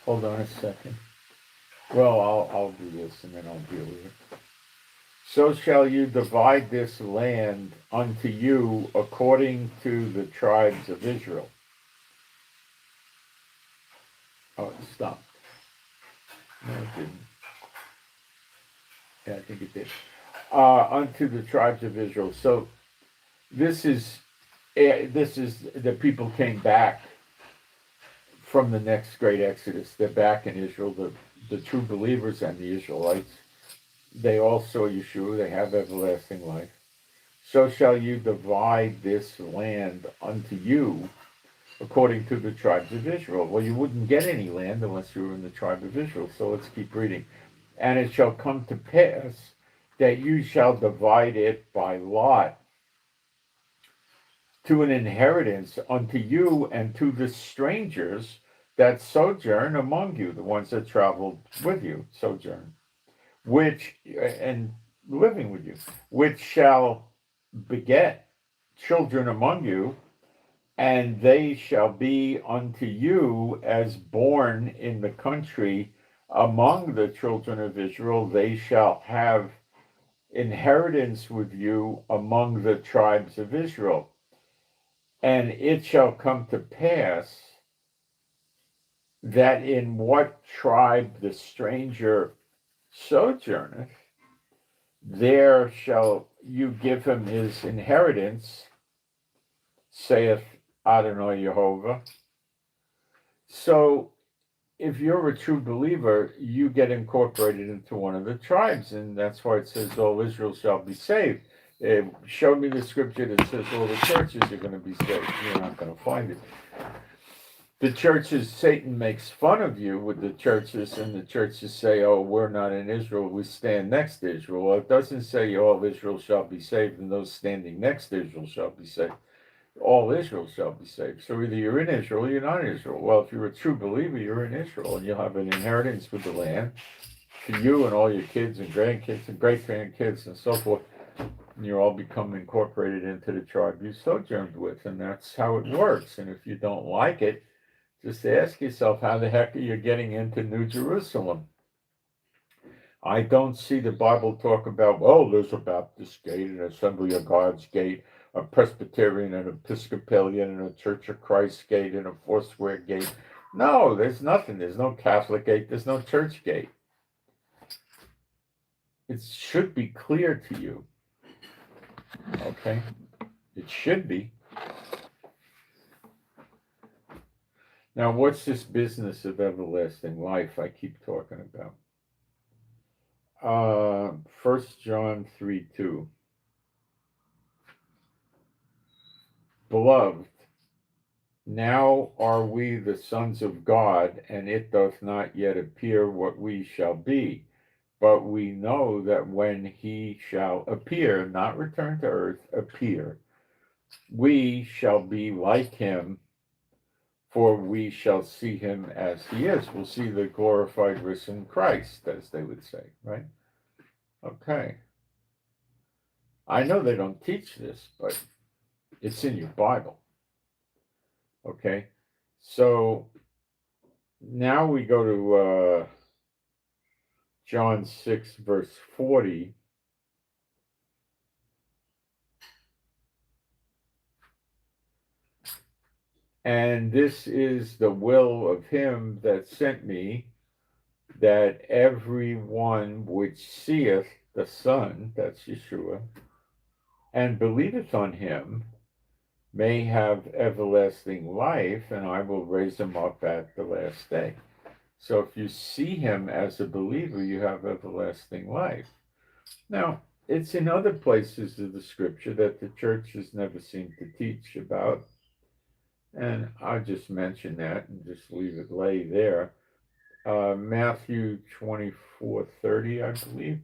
Hold on a second. Well, I'll do this and then I'll deal with it. So shall you divide this land unto you according to the tribes of Israel. Oh, it stopped. No, it didn't. Yeah, I think it did. Unto the tribes of Israel. So this is the people came back from the next great Exodus. They're back in Israel. The true believers and the Israelites. They all saw Yeshua. They have everlasting life. So shall you divide this land unto you according to the tribes of Israel. Well, you wouldn't get any land unless you were in the tribe of Israel. So let's keep reading. And it shall come to pass that you shall divide it by lot to an inheritance unto you and to the strangers that sojourn among you, the ones that traveled with you, sojourn, and living with you, which shall beget children among you, and they shall be unto you as born in the country among the children of Israel. They shall have inheritance with you among the tribes of Israel. And it shall come to pass that in what tribe the stranger sojourneth, there shall you give him his inheritance, saith Adonai Yehovah. So if you're a true believer, you get incorporated into one of the tribes, and that's why it says all Israel shall be saved. Show me the scripture that says all the churches are going to be saved. You're not going to find it. The churches, Satan makes fun of you with the churches, and the churches say, oh, we're not in Israel, we stand next to Israel. Well, it doesn't say all Israel shall be saved, and those standing next to Israel shall be saved. All Israel shall be saved. So either you're in Israel or you're not in Israel. Well, if you're a true believer, you're in Israel, and you'll have an inheritance with the land for you and all your kids and grandkids and great-grandkids and so forth. And you all become incorporated into the tribe you sojourned with, and that's how it works. And if you don't like it, just ask yourself, how the heck are you getting into New Jerusalem? I don't see the Bible talk about, well, there's a Baptist gate, an Assembly of God's gate, a Presbyterian, an Episcopalian, and a Church of Christ gate, and a Foursquare gate. No, there's nothing. There's no Catholic gate. There's no church gate. It should be clear to you. Okay? It should be. Now, what's this business of everlasting life I keep talking about? 1 John 3:2. Beloved, now are we the sons of God, and it doth not yet appear what we shall be. But we know that when he shall appear, not return to earth, appear, we shall be like him, for we shall see him as he is. We'll see the glorified risen Christ, as they would say, right? Okay. I know they don't teach this, but it's in your Bible. Okay. So now we go to John 6, verse 40. And this is the will of him that sent me, that every one which seeth the Son, that's Yeshua, and believeth on him, may have everlasting life, and I will raise him up at the last day. So if you see him as a believer, you have everlasting life. Now, it's in other places of the scripture that the churches never seem to teach about. And I'll just mention that and just leave it lay there. Matthew 24:30, I believe.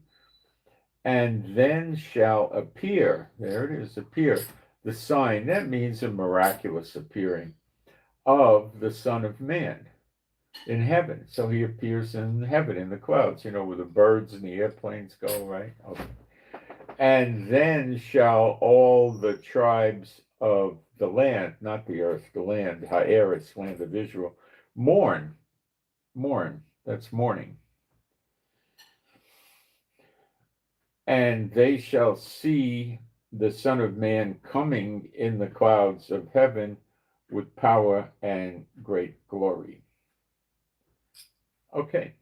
And then shall appear, there it is, appear, the sign, that means a miraculous appearing, of the Son of Man in heaven. So he appears in heaven, in the clouds, where the birds and the airplanes go, right? Okay. And then shall all the tribes of the land, not the earth, the land, Haaretz, land of Israel, mourn, that's mourning. And they shall see the Son of Man coming in the clouds of heaven with power and great glory. Okay.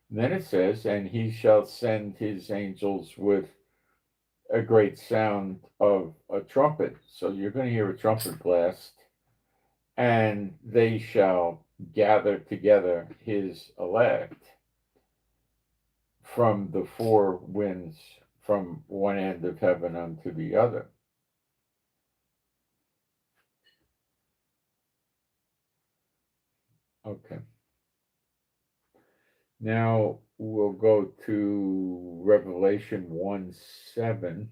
And then it says, and he shall send his angels with a great sound of a trumpet. So you're going to hear a trumpet blast, and they shall gather together his elect from the four winds, from one end of heaven unto the other. Okay. Now we'll go to Revelation 1:7.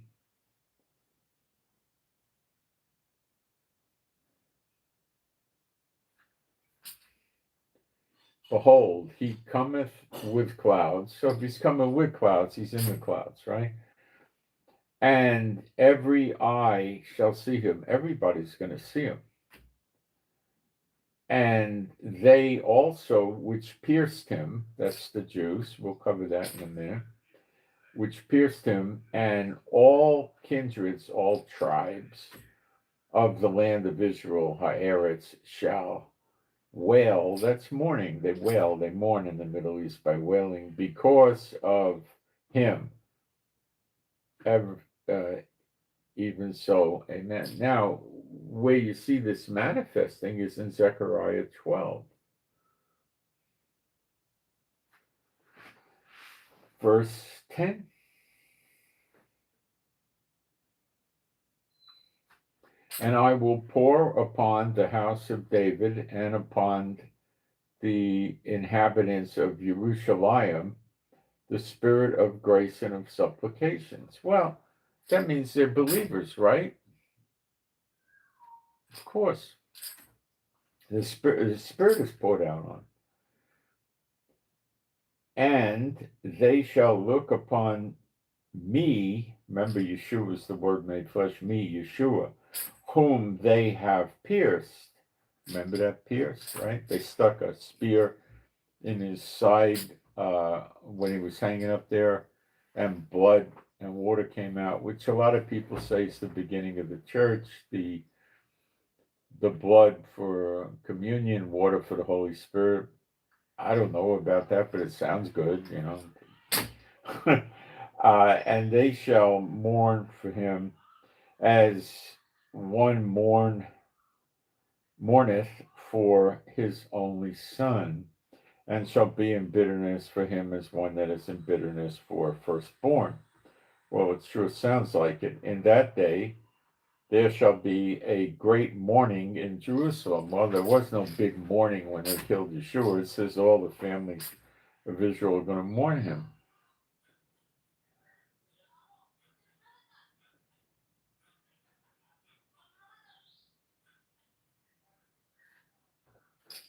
Behold, he cometh with clouds. So if he's coming with clouds, he's in the clouds, right? And every eye shall see him. Everybody's going to see him. And they also, which pierced him, that's the Jews, we'll cover that in a minute, which pierced him, and all kindreds, all tribes of the land of Israel, Haaretz, shall wail. That's mourning. They wail, they mourn in the Middle East by wailing because of him. Even so, amen. Now, where you see this manifesting is in Zechariah 12. Verse 10. And I will pour upon the house of David and upon the inhabitants of Jerusalem the spirit of grace and of supplications. Well, that means they're believers, right? Of course. The spirit is poured out on. And they shall look upon me. Remember, Yeshua is the word made flesh, me, Yeshua, whom they have pierced. Remember that pierced, right? They stuck a spear in his side when he was hanging up there, and blood and water came out, which a lot of people say is the beginning of the church. The blood for communion, water for the Holy Spirit. I don't know about that, but it sounds good, you know. And they shall mourn for him as one mourneth for his only son, and shall be in bitterness for him as one that is in bitterness for a firstborn. Well, it sure sounds like it. In that day, there shall be a great mourning in Jerusalem. Well, there was no big mourning when they killed Yeshua. It says all the families of Israel are going to mourn him.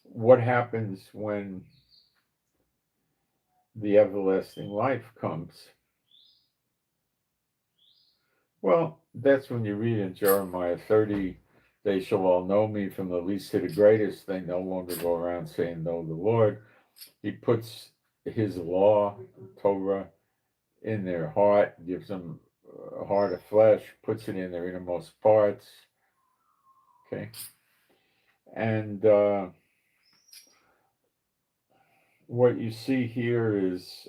What happens when the everlasting life comes? Well, that's when you read in Jeremiah 30, they shall all know me from the least to the greatest. They no longer go around saying, know the Lord. He puts his law, Torah, in their heart, gives them a heart of flesh, puts it in their innermost parts. Okay. And what you see here is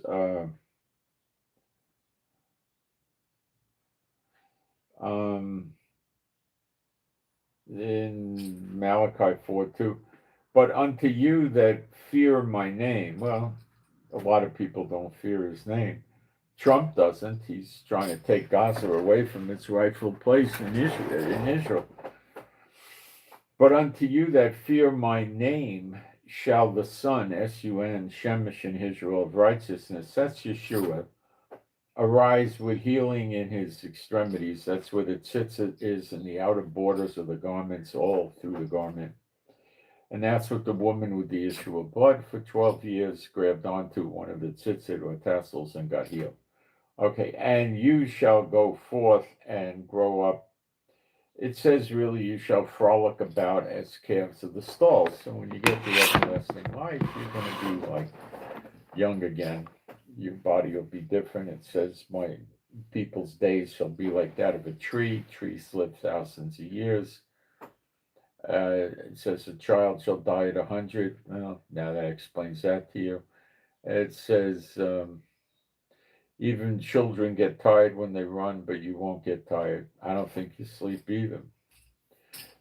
in Malachi 4:2, but unto you that fear my name. Well, a lot of people don't fear his name. Trump doesn't. He's trying to take Gaza away from its rightful place in Israel. But unto you that fear my name shall the Son, S-U-N, Shemesh in Israel of righteousness, that's Yeshua, arise with healing in his extremities. That's where the tzitzit is in the outer borders of the garments, all through the garment. And that's what the woman with the issue of blood for 12 years grabbed onto one of the tzitzit or tassels and got healed. Okay, and you shall go forth and grow up. It says really you shall frolic about as calves of the stalls. So when you get the everlasting life, you're going to be like young again. Your body will be different. It says my people's days shall be like that of a tree. Trees live thousands of years. It says a child shall die at 100. Well, now that explains that to you. It says even children get tired when they run, but you won't get tired. I don't think you sleep either.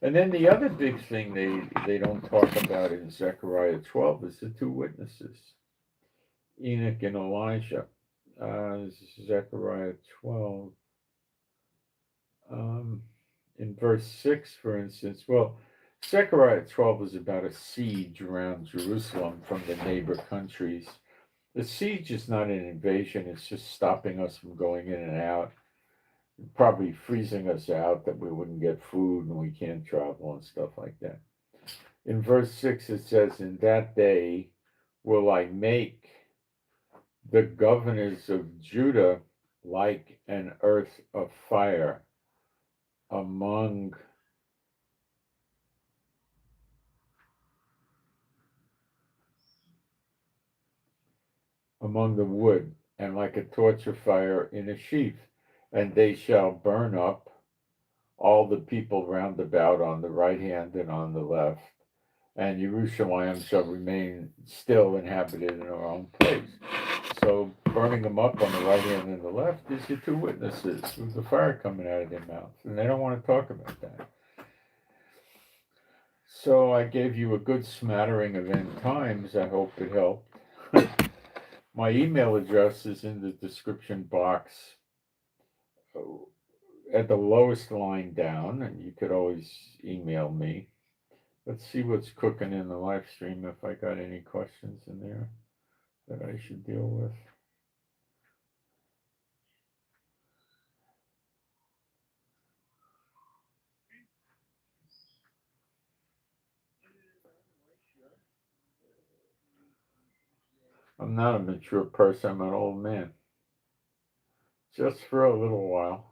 And then the other big thing they don't talk about in Zechariah 12 is the two witnesses, Enoch and Elijah. Zechariah 12. In verse 6, for instance, well, Zechariah 12 is about a siege around Jerusalem from the neighbor countries. The siege is not an invasion, it's just stopping us from going in and out, probably freezing us out that we wouldn't get food and we can't travel and stuff like that. In verse 6, it says, in that day will I make the governors of Judah like an earth of fire among the wood, and like a torch of fire in a sheaf, and they shall burn up all the people round about on the right hand and on the left, and Jerusalem shall remain still inhabited in her own place. So burning them up on the right hand and the left is your two witnesses with the fire coming out of their mouths, and they don't want to talk about that. So I gave you a good smattering of end times. I hope it helped. My email address is in the description box at the lowest line down, and you could always email me. Let's see what's cooking in the live stream, if I got any questions in there that I should deal with. I'm not a mature person, I'm an old man. Just for a little while.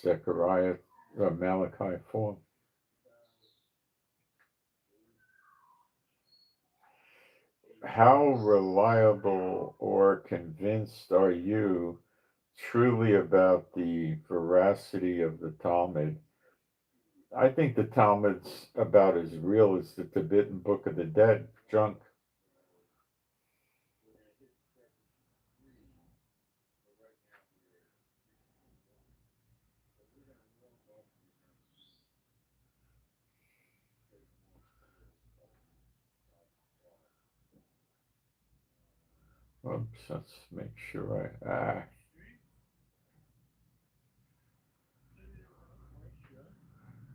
Zechariah, Malachi 4. How reliable or convinced are you truly about the veracity of the Talmud? I think the Talmud's about as real as the Tibetan Book of the Dead junk. Oops, let's make sure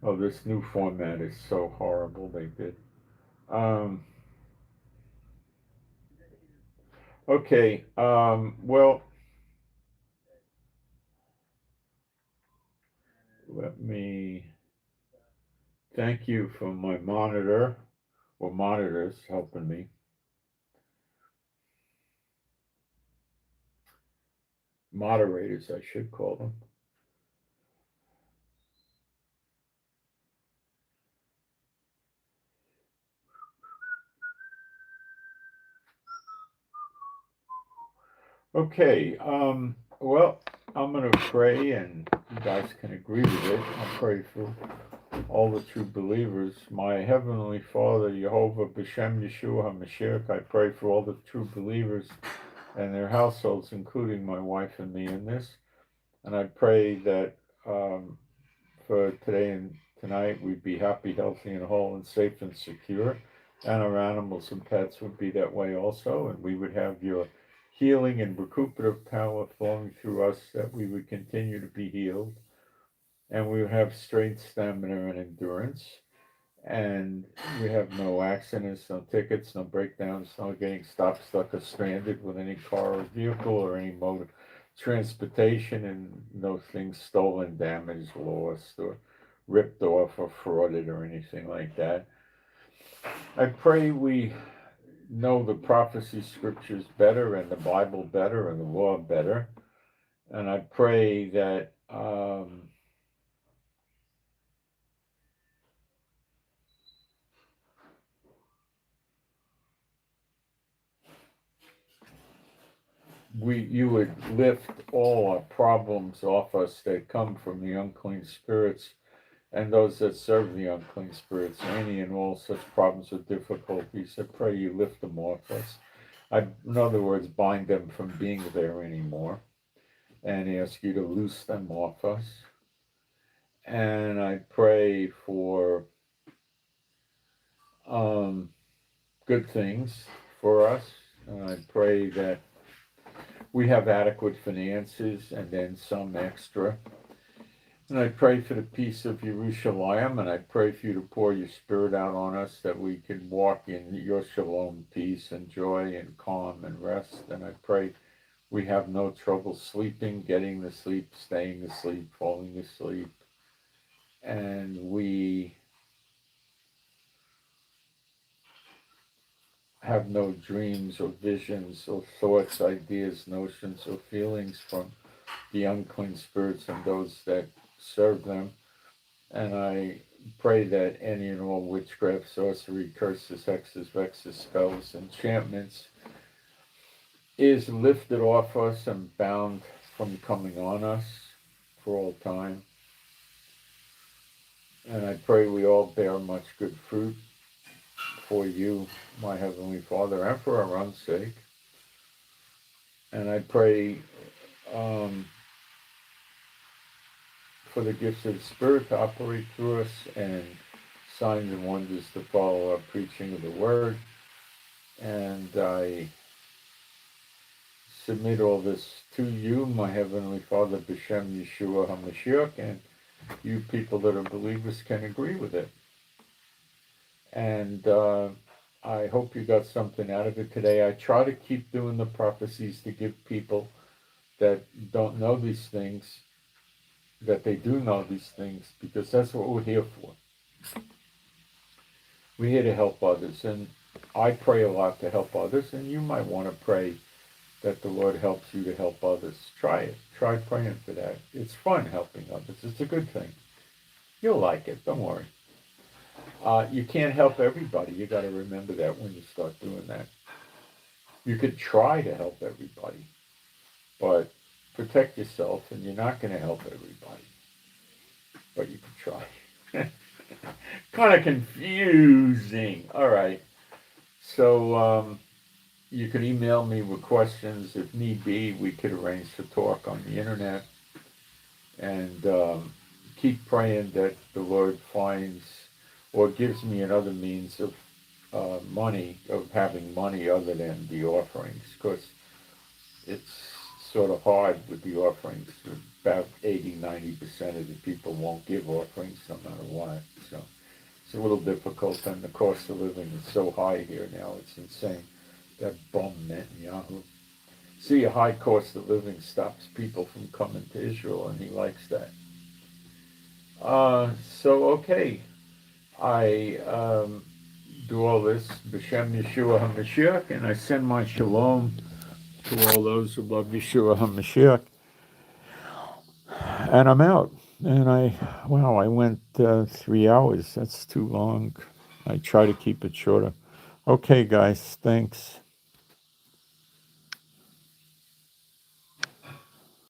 Oh, this new format is so horrible they did. Okay, well, let me thank you for my monitor, or monitors helping me. Moderators, I should call them. Okay, well, I'm going to pray, and you guys can agree with it. I'll pray for all the true believers. My Heavenly Father, Jehovah, B'Shem Yeshua HaMashiach, I pray for all the true believers and their households, including my wife and me in this. And I pray that for today and tonight we'd be happy, healthy, and whole, and safe and secure. And our animals and pets would be that way also. And we would have your healing and recuperative power flowing through us, that we would continue to be healed. And we would have strength, stamina, and endurance. And we have no accidents, no tickets, no breakdowns, no getting stopped, stuck, or stranded with any car or vehicle or any mode of transportation, and no things stolen, damaged, lost, or ripped off, or frauded, or anything like that. I pray we know the prophecy scriptures better, and the Bible better, and the law better. And I pray that you would lift all our problems off us that come from the unclean spirits and those that serve the unclean spirits, any and all such problems or difficulties. I pray you lift them off us. In other words, bind them from being there anymore, and ask you to loose them off us. And I pray for good things for us. And I pray that we have adequate finances and then some extra. And I pray for the peace of Jerusalem, and I pray for you to pour your spirit out on us, that we can walk in your shalom, peace and joy and calm and rest. And I pray we have no trouble sleeping, getting to sleep, staying asleep, falling asleep. And we have no dreams or visions or thoughts, ideas, notions, or feelings from the unclean spirits and those that serve them. And I pray that any and all witchcraft, sorcery, curses, hexes, vexes, spells, enchantments is lifted off us and bound from coming on us for all time. And I pray we all bear much good fruit for you, my Heavenly Father, and for our own sake. And I pray for the gifts of the Spirit to operate through us and signs and wonders to follow our preaching of the Word. And I submit all this to you, my Heavenly Father, B'Shem Yeshua HaMashiach, and you people that are believers can agree with it. And I hope you got something out of it today. I try to keep doing the prophecies to give people that don't know these things, that they do know these things, because that's what we're here for. We're here to help others, and I pray a lot to help others, and you might want to pray that the Lord helps you to help others. Try it. Try praying for that. It's fun helping others. It's a good thing. You'll like it. Don't worry. You can't help everybody. You got to remember that when you start doing that. You could try to help everybody, but protect yourself, and you're not going to help everybody. But you could try. Kind of confusing. All right. So you can email me with questions if need be. We could arrange to talk on the internet. And keep praying that the Lord finds or gives me another means of money, of having money other than the offerings, because it's sort of hard with the offerings. About 80-90% of the people won't give offerings no matter what. So it's a little difficult, and the cost of living is so high here now, it's insane. That bum Netanyahu. See, a high cost of living stops people from coming to Israel, and he likes that. So, okay. I do all this, B'Shem Yeshua HaMashiach, and I send my shalom to all those who love Yeshua HaMashiach. And I'm out. And I went 3 hours. That's too long. I try to keep it shorter. Okay, guys, thanks.